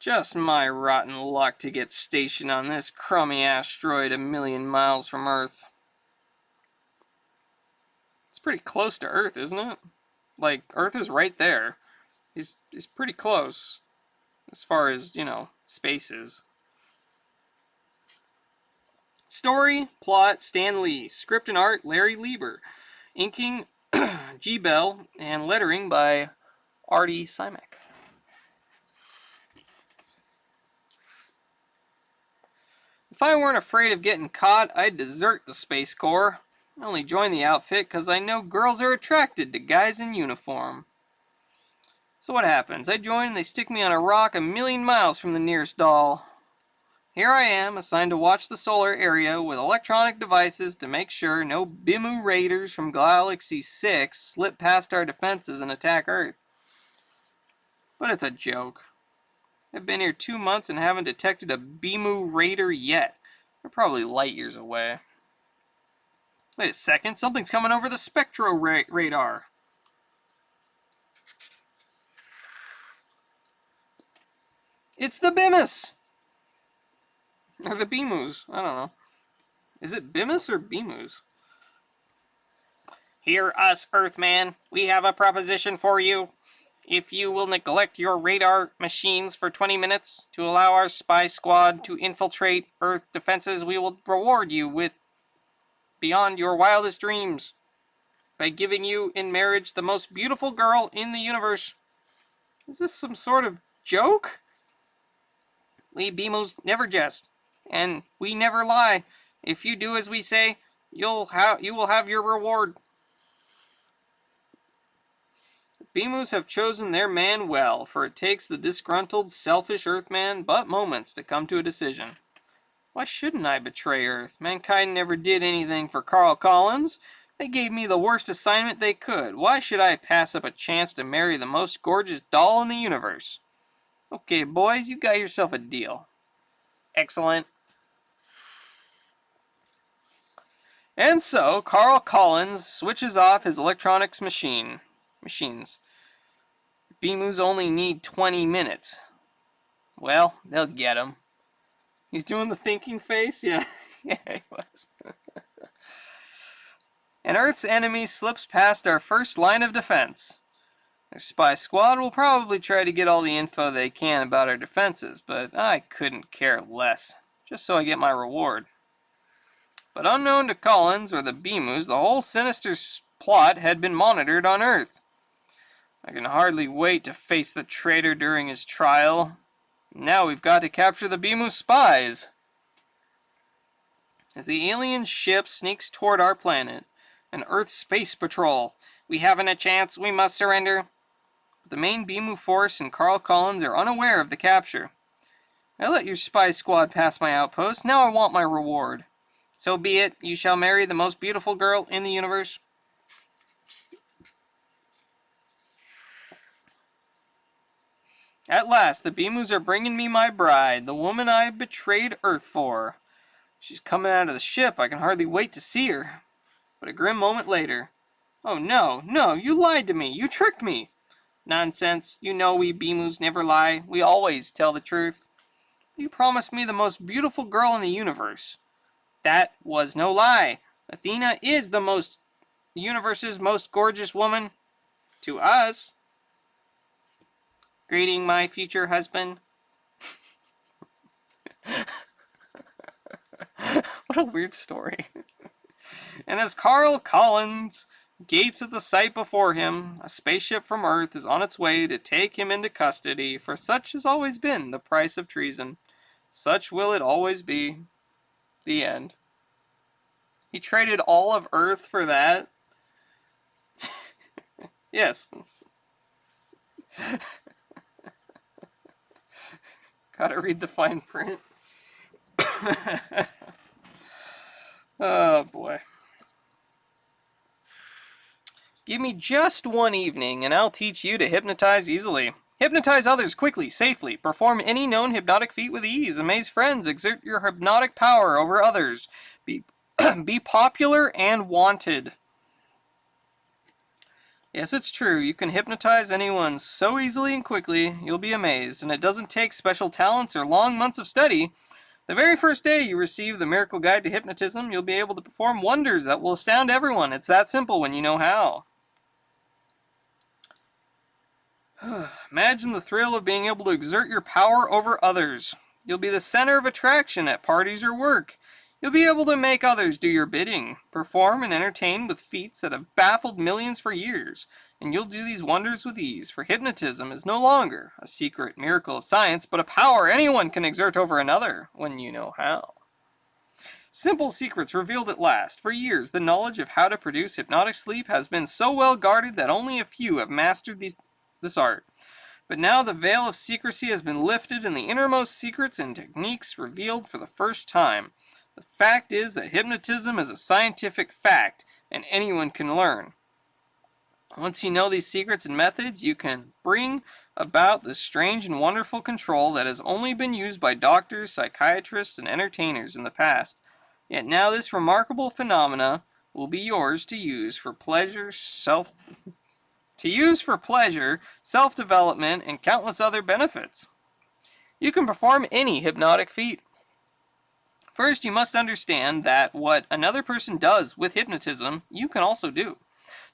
Just my rotten luck to get stationed on this crummy asteroid a million miles from Earth. It's pretty close to Earth, isn't it? Like, Earth is right there. He's pretty close. As far as, you know, space is. Story, plot, Stan Lee. Script and art, Larry Lieber. Inking, G. Bell. And lettering by Artie Simek. If I weren't afraid of getting caught, I'd desert the Space Corps. I only joined the outfit because I know girls are attracted to guys in uniform. So what happens? I join and they stick me on a rock a million miles from the nearest doll. Here I am, assigned to watch the solar area with electronic devices to make sure no Bimu raiders from Galaxy 6 slip past our defenses and attack Earth. But it's a joke. I've been here 2 months and haven't detected a Bimu raider yet. They're probably light years away. Wait a second, something's coming over the spectro radar. It's the Bimus! Or the Bimus, I don't know. Is it Bimus or Bimus? Hear us, Earthman. We have a proposition for you. If you will neglect your radar machines for 20 minutes to allow our spy squad to infiltrate Earth defenses, we will reward you with beyond your wildest dreams by giving you in marriage the most beautiful girl in the universe. Is this some sort of joke? We Bimus never jest, and we never lie. If you do as we say, you will have your reward. Bimus have chosen their man well, for it takes the disgruntled, selfish Earthman but moments to come to a decision. Why shouldn't I betray Earth? Mankind never did anything for Carl Collins. They gave me the worst assignment they could. Why should I pass up a chance to marry the most gorgeous doll in the universe? Okay, boys, you got yourself a deal. Excellent. And so, Carl Collins switches off his electronics machines. Bimus only need 20 minutes. Well, they'll get him. He's doing the thinking face? Yeah, yeah, he was. And Earth's enemy slips past our first line of defense. Their spy squad will probably try to get all the info they can about our defenses, but I couldn't care less, just so I get my reward. But unknown to Collins or the Bimus, the whole sinister plot had been monitored on Earth. I can hardly wait to face the traitor during his trial. Now we've got to capture the Bimu spies. As the alien ship sneaks toward our planet, an Earth space patrol. We haven't a chance, we must surrender. But the main Bimu force and Carl Collins are unaware of the capture. I let your spy squad pass my outpost, now I want my reward. So be it, you shall marry the most beautiful girl in the universe. At last, the Bimus are bringing me my bride, the woman I betrayed Earth for. She's coming out of the ship, I can hardly wait to see her. But a grim moment later. Oh no, no, you lied to me, you tricked me. Nonsense, you know we Bimus never lie, we always tell the truth. You promised me the most beautiful girl in the universe. That was no lie. Athena is the universe's most gorgeous woman. To us. Greeting my future husband. What a weird story. And as Carl Collins gapes at the sight before him, a spaceship from Earth is on its way to take him into custody, for such has always been the price of treason. Such will it always be. The end. He traded all of Earth for that? Yes. Gotta read the fine print. Oh boy. Give me just one evening and I'll teach you to hypnotize easily. Hypnotize others quickly, safely. Perform any known hypnotic feat with ease. Amaze friends. Exert your hypnotic power over others. Be popular and wanted. Yes, it's true. You can hypnotize anyone so easily and quickly, you'll be amazed. And it doesn't take special talents or long months of study. The very first day you receive the Miracle Guide to Hypnotism, you'll be able to perform wonders that will astound everyone. It's that simple when you know how. Imagine the thrill of being able to exert your power over others. You'll be the center of attraction at parties or work. You'll be able to make others do your bidding, perform and entertain with feats that have baffled millions for years, and you'll do these wonders with ease, for hypnotism is no longer a secret miracle of science, but a power anyone can exert over another when you know how. Simple secrets revealed at last. For years, the knowledge of how to produce hypnotic sleep has been so well guarded that only a few have mastered this art. But now the veil of secrecy has been lifted and the innermost secrets and techniques revealed for the first time. The fact is that hypnotism is a scientific fact, and anyone can learn. Once you know these secrets and methods, you can bring about this strange and wonderful control that has only been used by doctors, psychiatrists, and entertainers in the past. Yet now this remarkable phenomena will be yours to use for pleasure, self-development, and countless other benefits. You can perform any hypnotic feat. First, you must understand that what another person does with hypnotism, you can also do.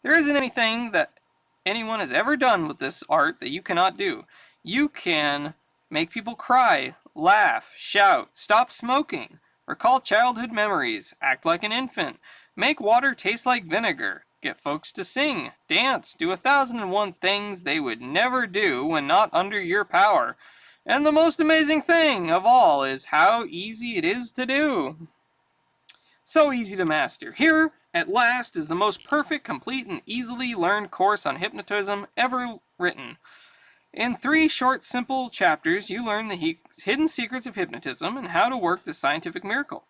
There isn't anything that anyone has ever done with this art that you cannot do. You can make people cry, laugh, shout, stop smoking, recall childhood memories, act like an infant, make water taste like vinegar, get folks to sing, dance, do 1,001 things they would never do when not under your power. And the most amazing thing of all is how easy it is to do. So easy to master. Here, at last, is the most perfect, complete, and easily learned course on hypnotism ever written. In 3 short, simple chapters, you learn the hidden secrets of hypnotism and how to work the scientific miracle.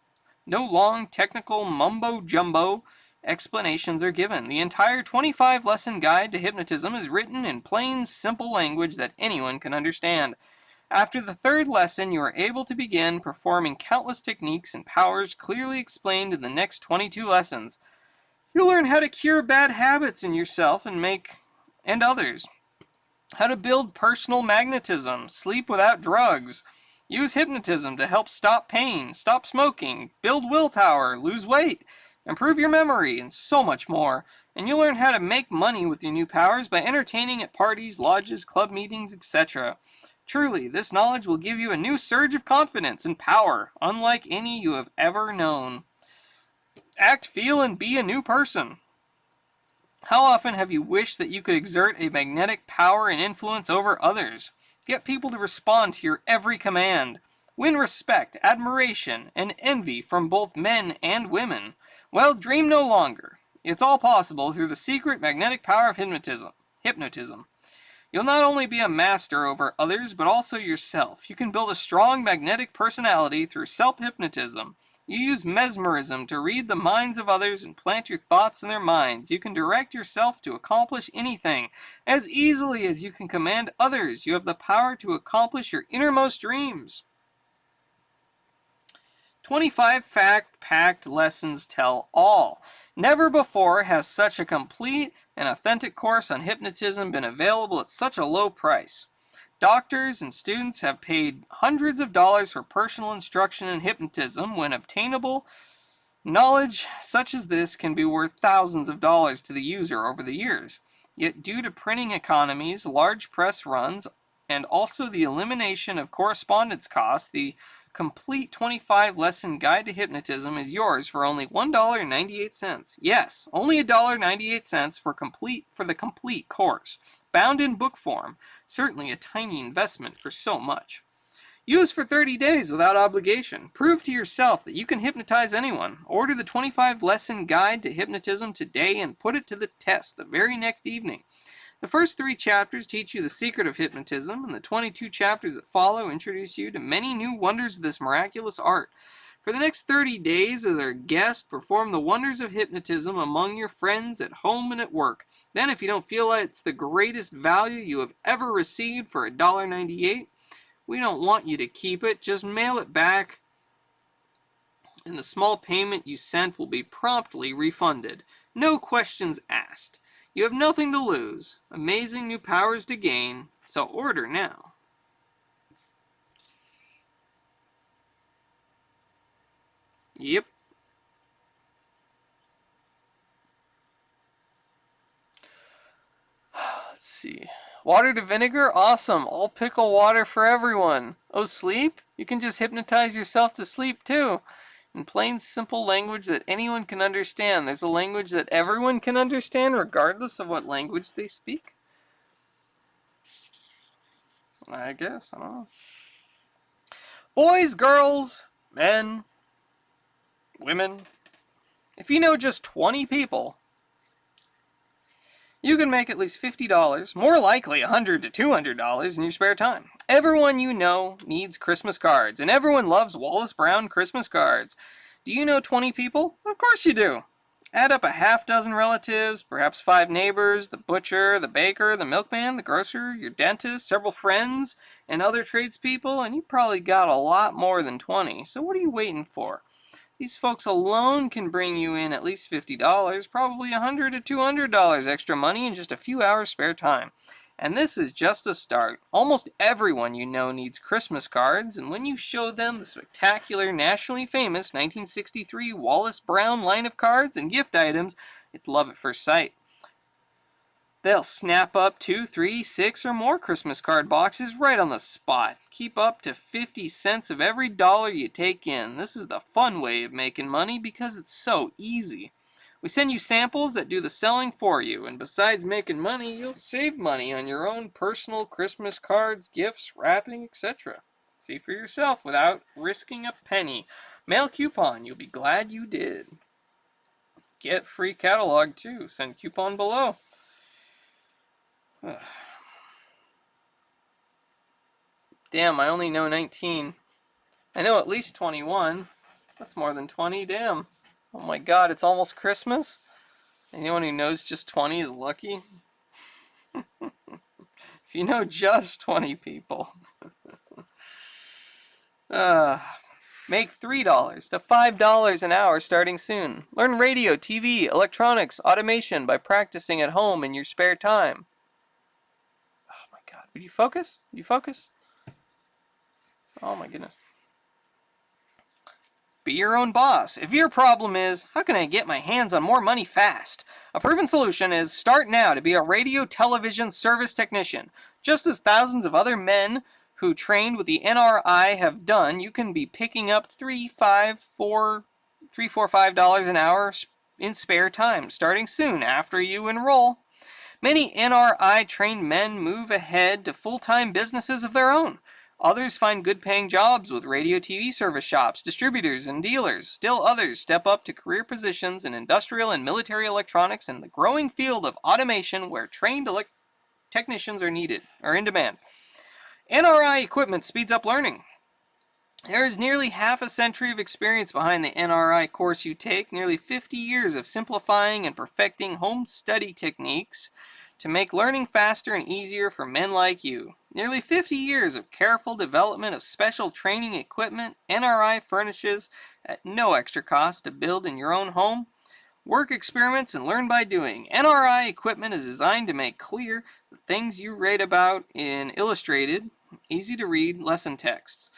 No long, technical, mumbo-jumbo explanations are given. The entire 25-lesson guide to hypnotism is written in plain, simple language that anyone can understand. After the 3rd lesson, you are able to begin performing countless techniques and powers clearly explained in the next 22 lessons. You'll learn how to cure bad habits in yourself and others. How to build personal magnetism, sleep without drugs, use hypnotism to help stop pain, stop smoking, build willpower, lose weight, improve your memory, and so much more. And you'll learn how to make money with your new powers by entertaining at parties, lodges, club meetings, etc. Truly, this knowledge will give you a new surge of confidence and power, unlike any you have ever known. Act, feel, and be a new person. How often have you wished that you could exert a magnetic power and influence over others? Get people to respond to your every command. Win respect, admiration, and envy from both men and women. Well, dream no longer. It's all possible through the secret magnetic power of hypnotism. You'll not only be a master over others, but also yourself. You can build a strong magnetic personality through self-hypnotism. You use mesmerism to read the minds of others and plant your thoughts in their minds. You can direct yourself to accomplish anything as easily as you can command others. You have the power to accomplish your innermost dreams. 25 fact-packed lessons tell all. Never before has such a complete and authentic course on hypnotism been available at such a low price. Doctors and students have paid hundreds of dollars for personal instruction in hypnotism when obtainable knowledge such as this can be worth thousands of dollars to the user over the years. Yet due to printing economies, large press runs, and also the elimination of correspondence costs, the complete 25-lesson guide to hypnotism is yours for only $1.98. Yes, only $1.98 for the complete course, bound in book form. Certainly a tiny investment for so much. Use for 30 days without obligation. Prove to yourself that you can hypnotize anyone. Order the 25-lesson guide to hypnotism today and put it to the test the very next evening. The first 3 chapters teach you the secret of hypnotism, and the 22 chapters that follow introduce you to many new wonders of this miraculous art. For the next 30 days, as our guest, perform the wonders of hypnotism among your friends at home and at work. Then, if you don't feel it's the greatest value you have ever received for $1.98, we don't want you to keep it. Just mail it back, and the small payment you sent will be promptly refunded. No questions asked. You have nothing to lose, amazing new powers to gain, so order now. Yep. Let's see. Water to vinegar? Awesome. All pickle water for everyone. Oh, sleep? You can just hypnotize yourself to sleep too. In plain, simple language that anyone can understand. There's a language that everyone can understand regardless of what language they speak. I guess. I don't know. Boys, girls, men, women. If you know just 20 people, you can make at least $50, more likely $100 to $200 in your spare time. Everyone you know needs Christmas cards, and everyone loves Wallace Brown Christmas cards. Do you know 20 people? Of course you do. Add up a half-dozen relatives, perhaps 5 neighbors, the butcher, the baker, the milkman, the grocer, your dentist, several friends, and other tradespeople, and you probably got a lot more than 20. So what are you waiting for? These folks alone can bring you in at least $50, probably $100 to $200 extra money in just a few hours spare time. And this is just a start. Almost everyone you know needs Christmas cards, and when you show them the spectacular, nationally famous 1963 Wallace Brown line of cards and gift items, it's love at first sight. They'll snap up 2, 3, 6, or more Christmas card boxes right on the spot. Keep up to 50 cents of every dollar you take in. This is the fun way of making money because it's so easy. We send you samples that do the selling for you, and besides making money, you'll save money on your own personal Christmas cards, gifts, wrapping, etc. See for yourself without risking a penny. Mail coupon. You'll be glad you did. Get free catalog too. Send coupon below. Damn, I only know 19. I know at least 21. That's more than 20, damn. Oh my god, it's almost Christmas? Anyone who knows just 20 is lucky? If you know just 20 people. Make $3 to $5 an hour starting soon. Learn radio, TV, electronics, automation by practicing at home in your spare time. Oh my god, would you focus? Would you focus? Oh my goodness. Be your own boss. If your problem is, how can I get my hands on more money fast? A proven solution is start now to be a radio television service technician. Just as thousands of other men who trained with the NRI have done, you can be picking up $3, $4, $5 an hour in spare time, starting soon after you enroll. Many NRI-trained men move ahead to full-time businesses of their own. Others find good-paying jobs with radio TV service shops, distributors, and dealers. Still others step up to career positions in industrial and military electronics and the growing field of automation where trained technicians are in demand. NRI equipment speeds up learning. There is nearly half a century of experience behind the NRI course you take, nearly 50 years of simplifying and perfecting home study techniques to make learning faster and easier for men like you. Nearly 50 years of careful development of special training equipment NRI furnishes at no extra cost to build in your own home. Work experiments and learn by doing. NRI equipment is designed to make clear the things you read about in illustrated, easy to read lesson texts.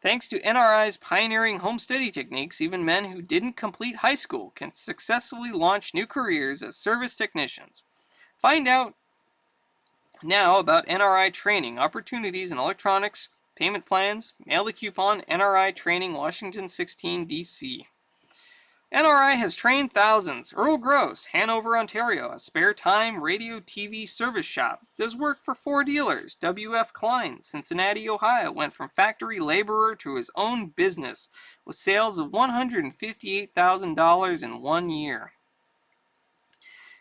Thanks to NRI's pioneering home study techniques, even men who didn't complete high school can successfully launch new careers as service technicians. Find out now about NRI training, opportunities in electronics, payment plans. Mail the coupon, NRI Training, Washington 16, D.C. NRI has trained thousands. Earl Gross, Hanover, Ontario, a spare time radio TV service shop. Does work for 4 dealers. W.F. Klein, Cincinnati, Ohio, went from factory laborer to his own business with sales of $158,000 in 1 year.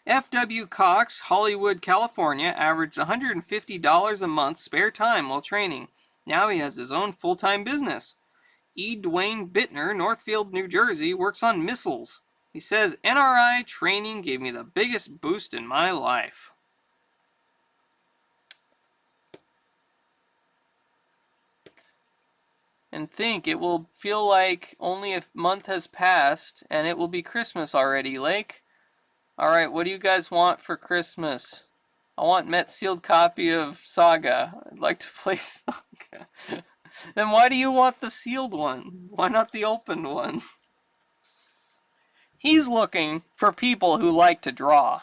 F.W. Cox, Hollywood, California, averaged $150 a month spare time while training. Now he has his own full-time business. E. Dwayne Bittner, Northfield, New Jersey, works on missiles. He says, NRI training gave me the biggest boost in my life. And think, it will feel like only a month has passed and it will be Christmas already, Lake. Alright, what do you guys want for Christmas? I want Met's sealed copy of Saga. I'd like to play Saga. Then why do you want the sealed one? Why not the opened one? He's looking for people who like to draw.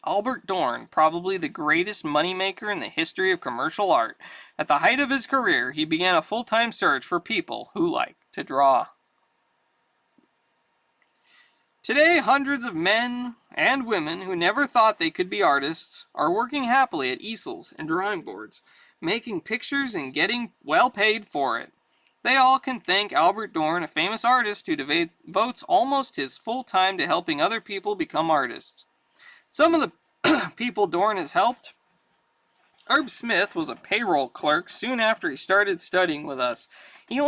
Albert Dorn, probably the greatest moneymaker in the history of commercial art. At the height of his career, he began a full-time search for people who like to draw. Today, hundreds of men and women who never thought they could be artists are working happily at easels and drawing boards, making pictures and getting well paid for it. They all can thank Albert Dorn, a famous artist who devotes almost his full time to helping other people become artists. Some of the people Dorn has helped. Herb Smith was a payroll clerk soon after he started studying with us. He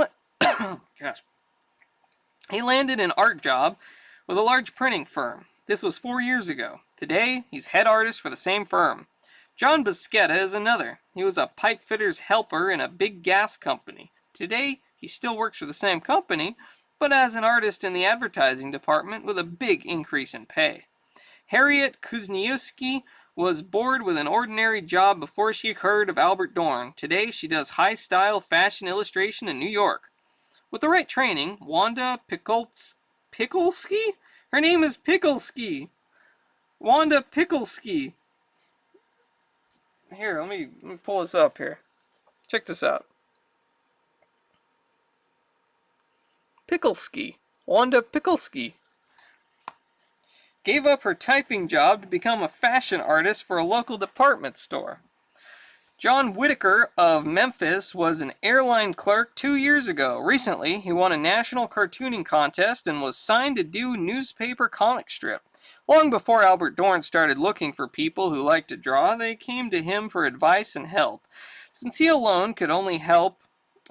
landed an art job with a large printing firm. This was 4 years ago. Today, he's head artist for the same firm. John Buscetta is another. He was a pipe fitter's helper in a big gas company. Today, he still works for the same company, but as an artist in the advertising department with a big increase in pay. Harriet Kuzniewski was bored with an ordinary job before she heard of Albert Dorn. Today, she does high-style fashion illustration in New York. With the right training, Wanda Picklesky? Her name is Picklesky. Wanda Picklesky. Here, let me pull this up here. Check this out. Picklesky. Wanda Picklesky gave up her typing job to become a fashion artist for a local department store. John Whitaker of Memphis was an airline clerk 2 years ago. Recently, he won a national cartooning contest and was signed to do newspaper comic strip. Long before Albert Dorn started looking for people who liked to draw, they came to him for advice and help. Since he alone could only help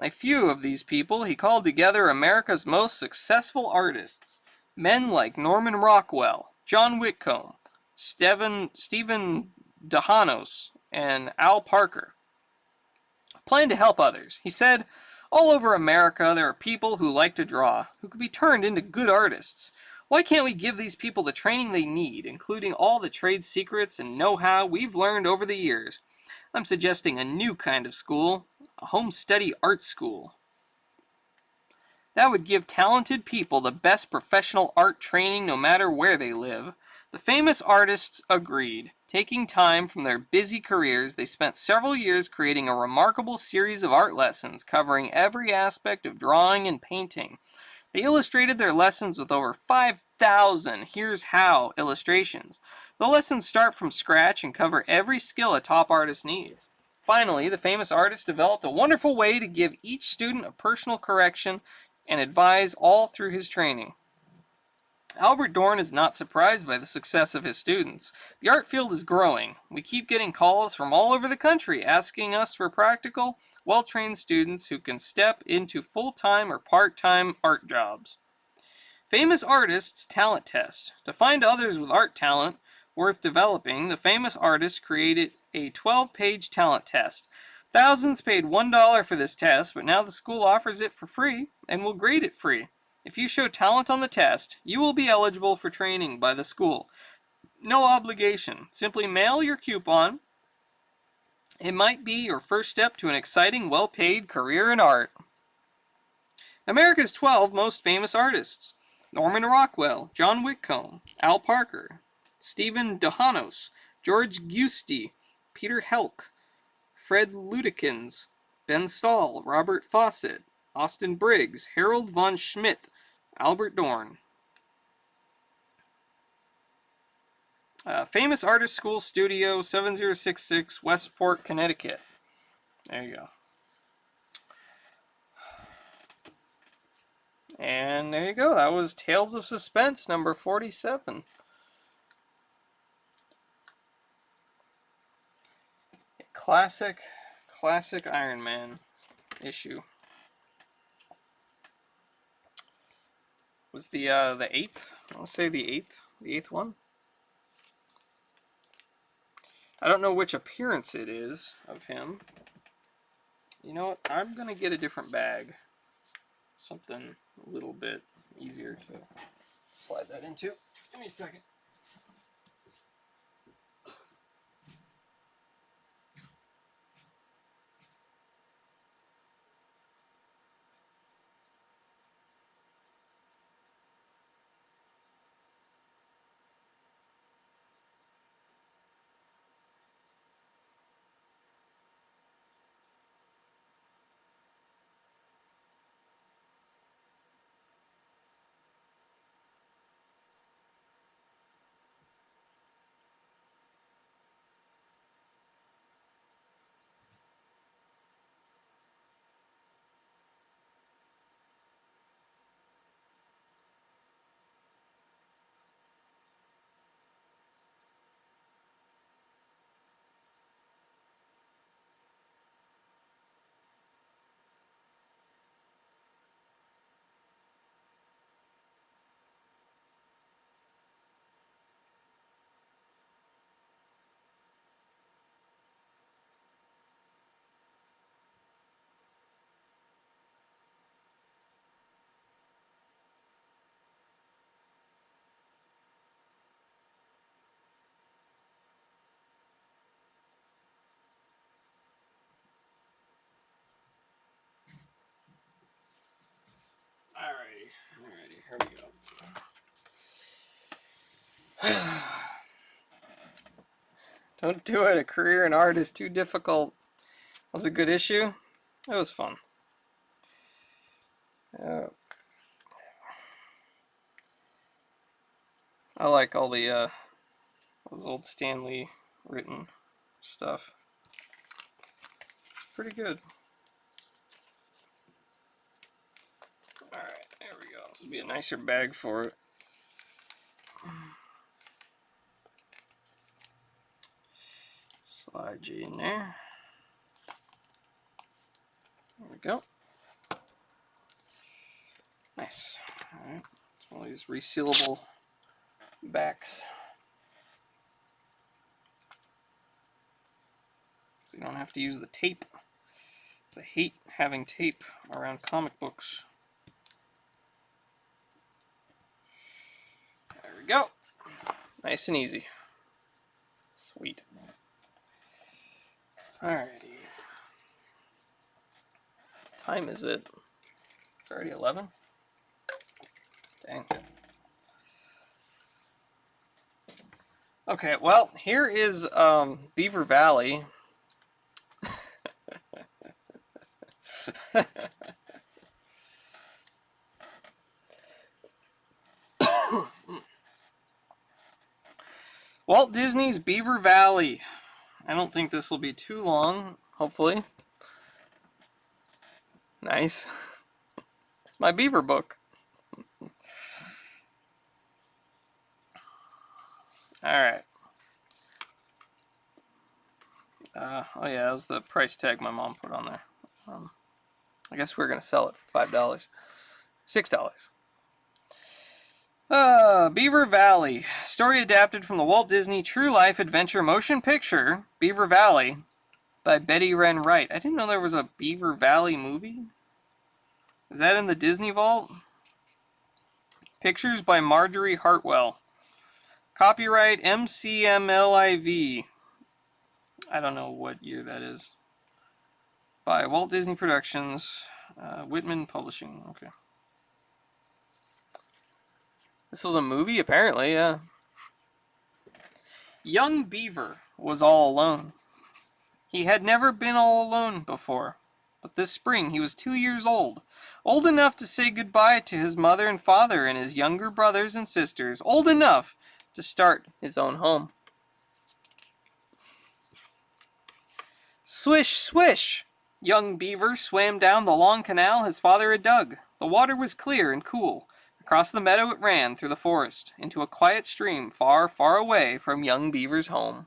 a few of these people, he called together America's most successful artists. Men like Norman Rockwell, John Whitcomb, Stephen Dehanos, and Al Parker. Planned to help others. He said, all over America there are people who like to draw, who could be turned into good artists. Why can't we give these people the training they need, including all the trade secrets and know-how we've learned over the years? I'm suggesting a new kind of school, a home study art school. That would give talented people the best professional art training no matter where they live. The famous artists agreed. Taking time from their busy careers, they spent several years creating a remarkable series of art lessons covering every aspect of drawing and painting. They illustrated their lessons with over 5,000 "here's how" illustrations. The lessons start from scratch and cover every skill a top artist needs. Finally, the famous artist developed a wonderful way to give each student a personal correction and advise all through his training. Albert Dorn is not surprised by the success of his students. The art field is growing. We keep getting calls from all over the country asking us for practical, well-trained students who can step into full-time or part-time art jobs. Famous Artists Talent Test. To find others with art talent worth developing, the famous artist created a 12-page talent test. Thousands paid $1 for this test, but now the school offers it for free and will grade it free. If you show talent on the test, you will be eligible for training by the school. No obligation. Simply mail your coupon. It might be your first step to an exciting, well-paid career in art. America's 12 most famous artists. Norman Rockwell, John Whitcomb, Al Parker, Stephen Dohanos, George Giusti, Peter Helk, Fred Ludekins, Ben Stahl, Robert Fawcett, Austin Briggs, Harold von Schmidt, Albert Dorn. Famous Artist School Studio, 7066 Westport, Connecticut. There you go. And there you go. That was Tales of Suspense, number 47. Classic Iron Man issue. Was the 8th? I want to say the 8th one. I don't know which appearance it is of him. You know what? I'm gonna get a different bag. Something a little bit easier to slide that into. Give me a second. Alrighty, here we go. Don't do it. A career in art is too difficult. Was a good issue. It was fun. I like all the those old Stan Lee written stuff. Pretty good. Alright, there we go. This will be a nicer bag for it. Slide you in there. There we go. Nice. Alright. All these resealable backs. So you don't have to use the tape. I hate having tape around comic books. There we go. Nice and easy. Sweet. Alrighty. Time is it? It's already 11? Dang. Okay, well, here is Beaver Valley. Walt Disney's Beaver Valley. I don't think this will be too long, hopefully. Nice. It's my beaver book. Alright. Oh yeah, that was the price tag my mom put on there. I guess we're going to sell it for $5. $6. Beaver Valley. Story adapted from the Walt Disney True Life Adventure motion picture, Beaver Valley, by Betty Wren Wright. I didn't know there was a Beaver Valley movie. Is that in the Disney Vault? Pictures by Marjorie Hartwell. Copyright MCMLIV. I don't know what year that is. By Walt Disney Productions. Whitman Publishing. Okay. This was a movie, apparently, yeah. Young Beaver was all alone. He had never been all alone before, but this spring he was 2 years old enough to say goodbye to his mother and father and his younger brothers and sisters, old enough to start his own home. Swish, swish! Young Beaver swam down the long canal his father had dug. The water was clear and cool. Across the meadow it ran through the forest, into a quiet stream far, far away from young Beaver's home.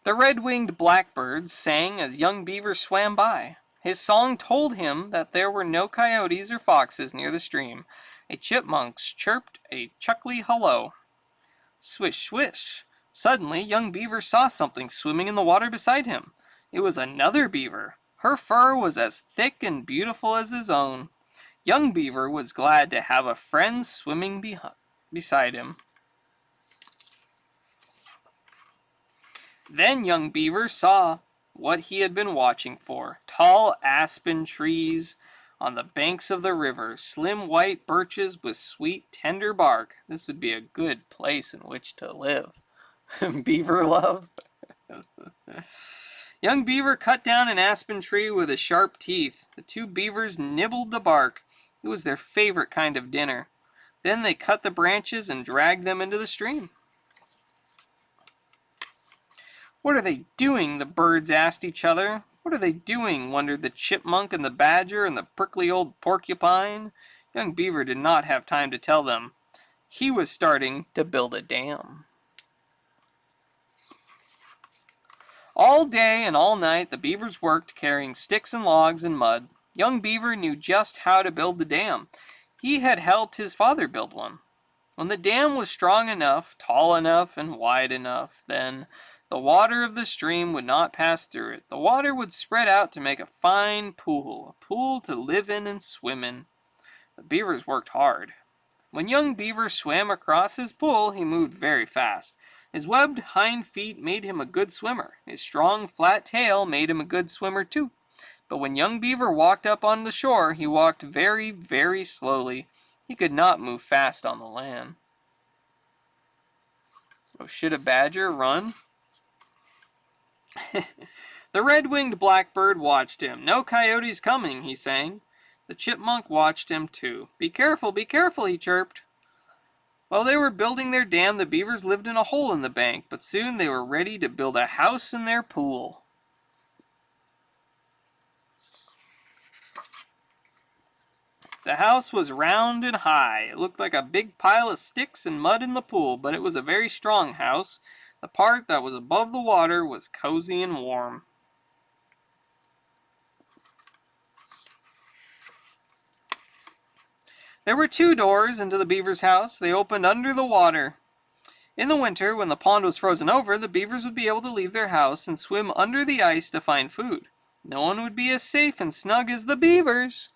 The red-winged blackbird sang as young Beaver swam by. His song told him that there were no coyotes or foxes near the stream. A chipmunk chirped a chuckly hello. Swish, swish! Suddenly, young Beaver saw something swimming in the water beside him. It was another beaver. Her fur was as thick and beautiful as his own. Young Beaver was glad to have a friend swimming beside him. Then young Beaver saw what he had been watching for. Tall aspen trees on the banks of the river, slim white birches with sweet, tender bark. This would be a good place in which to live. Beaver love. Young Beaver cut down an aspen tree with his sharp teeth. The two beavers nibbled the bark. It was their favorite kind of dinner. Then they cut the branches and dragged them into the stream. What are they doing? The birds asked each other. What are they doing? Wondered the chipmunk and the badger and the prickly old porcupine. Young Beaver did not have time to tell them. He was starting to build a dam. All day and all night the beavers worked, carrying sticks and logs and mud. Young Beaver knew just how to build the dam. He had helped his father build one. When the dam was strong enough, tall enough, and wide enough, then the water of the stream would not pass through it. The water would spread out to make a fine pool, a pool to live in and swim in. The beavers worked hard. When young Beaver swam across his pool, he moved very fast. His webbed hind feet made him a good swimmer. His strong, flat tail made him a good swimmer, too. But when young Beaver walked up on the shore, he walked very, very slowly. He could not move fast on the land. Oh, should a badger run? The red-winged blackbird watched him. No coyotes coming, he sang. The chipmunk watched him, too. Be careful, he chirped. While they were building their dam, the beavers lived in a hole in the bank, but soon they were ready to build a house in their pool. The house was round and high. It looked like a big pile of sticks and mud in the pool, but it was a very strong house. The part that was above the water was cozy and warm. There were 2 doors into the beaver's house. They opened under the water. In the winter, when the pond was frozen over, the beavers would be able to leave their house and swim under the ice to find food. No one would be as safe and snug as the beavers.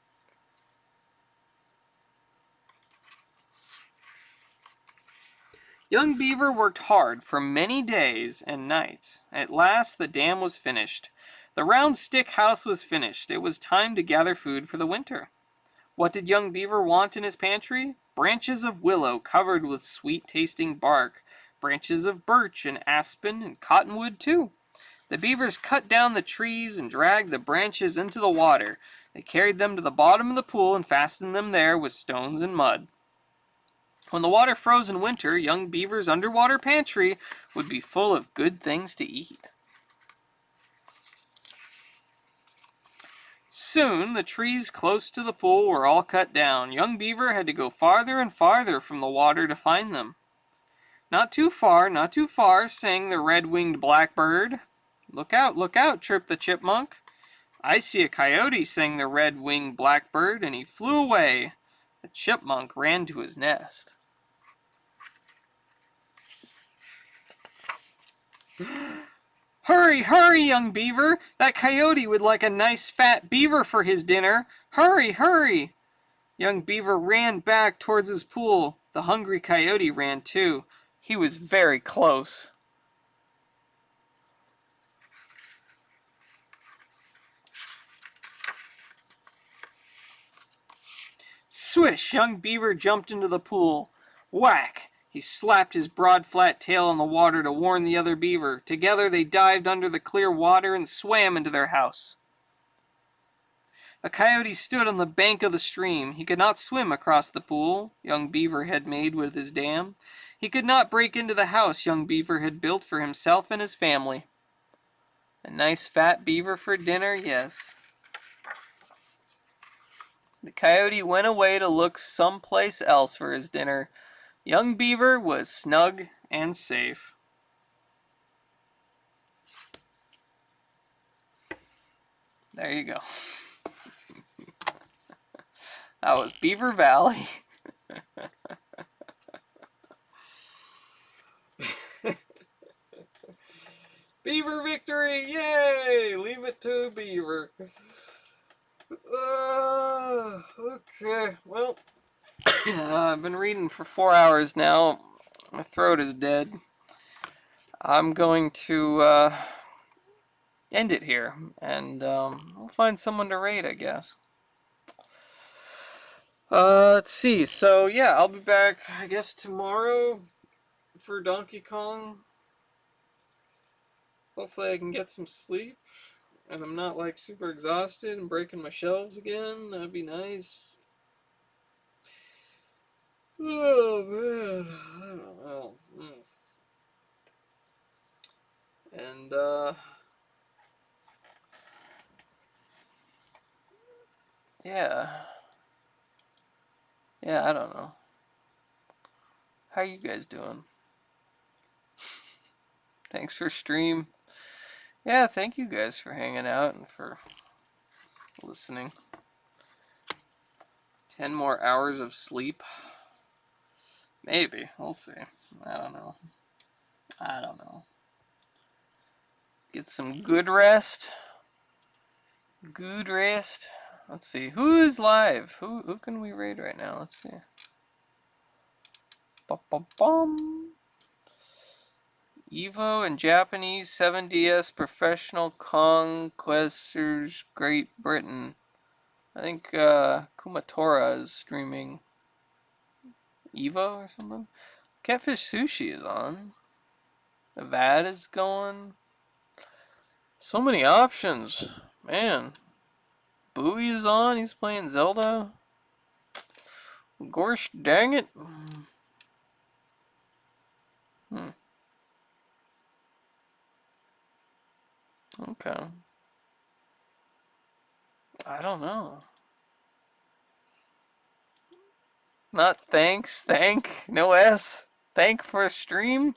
Young Beaver worked hard for many days and nights. At last the dam was finished. The round stick house was finished. It was time to gather food for the winter. What did young Beaver want in his pantry? Branches of willow covered with sweet-tasting bark, branches of birch and aspen and cottonwood too. The beavers cut down the trees and dragged the branches into the water. They carried them to the bottom of the pool and fastened them there with stones and mud. When the water froze in winter, young Beaver's underwater pantry would be full of good things to eat. Soon, the trees close to the pool were all cut down. Young Beaver had to go farther and farther from the water to find them. Not too far, not too far, sang the red-winged blackbird. Look out, chirped the chipmunk. I see a coyote, sang the red-winged blackbird, and he flew away. The chipmunk ran to his nest. Hurry, hurry, young Beaver! That coyote would like a nice fat beaver for his dinner. Hurry, hurry! Young Beaver ran back towards his pool. The hungry coyote ran too. He was very close. Swish! Young Beaver jumped into the pool. Whack! He slapped his broad flat tail in the water to warn the other beaver. Together they dived under the clear water and swam into their house. The coyote stood on the bank of the stream. He could not swim across the pool young Beaver had made with his dam. He could not break into the house young Beaver had built for himself and his family. A nice fat beaver for dinner, yes. The coyote went away to look someplace else for his dinner. Young Beaver was snug and safe. There you go. That was Beaver Valley. Beaver victory! Yay! Leave it to Beaver. Okay, well, I've been reading for 4 hours now. My throat is dead. I'm going to end it here, and we'll find someone to raid, I guess. Let's see. So yeah, I'll be back, I guess, tomorrow for Donkey Kong. Hopefully I can get some sleep, and I'm not like super exhausted and breaking my shelves again. That'd be nice. Oh man, I don't know. And yeah, I don't know. How you guys doing? Thanks for stream. Yeah, thank you guys for hanging out and for listening. 10 more hours of sleep? Maybe. We'll see. I don't know. Get some good rest. Good rest. Let's see. Who is live? Who can we raid right now? Let's see. Ba-ba-bum. Evo in Japanese, 7DS Professional Conquestors Great Britain. I think Kumatora is streaming Evo or something. Catfish Sushi is on. Avad is going. So many options. Man. Bowie is on. He's playing Zelda. Gosh dang it. Okay. I don't know. Not thanks. Thank. No S. Thank for a stream.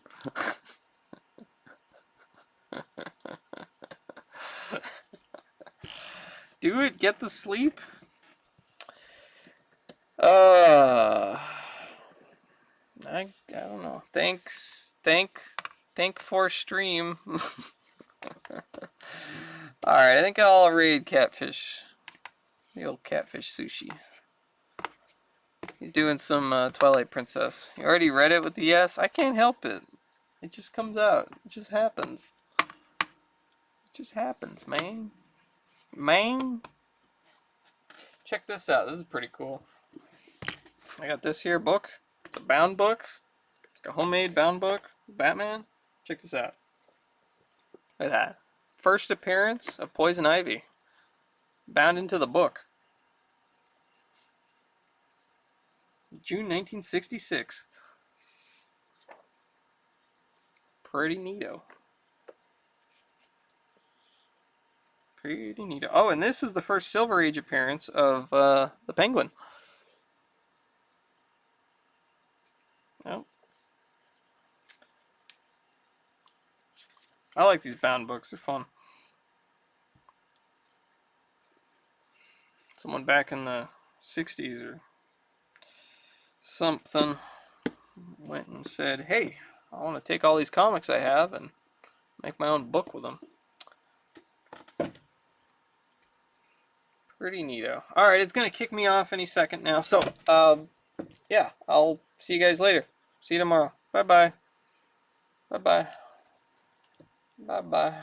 Do it. Get the sleep. I don't know. Thanks. Thank for stream. Alright, I think I'll raid Catfish. The old Catfish Sushi. He's doing some Twilight Princess. You already read it with the yes? I can't help it. It just comes out. It just happens. It just happens, man. Man. Check this out. This is pretty cool. I got this here book. It's a bound book. It's a homemade bound book. Batman. Check this out. Look at that. First appearance of Poison Ivy. Bound into the book. June 1966. Pretty neato. Pretty neato. Oh, and this is the first Silver Age appearance of the Penguin. Oh. I like these bound books. They're fun. Someone back in the 60s or something went and said, hey, I want to take all these comics I have and make my own book with them. Pretty neato. Alright, it's going to kick me off any second now. So, yeah, I'll see you guys later. See you tomorrow. Bye-bye. Bye-bye. Bye-bye.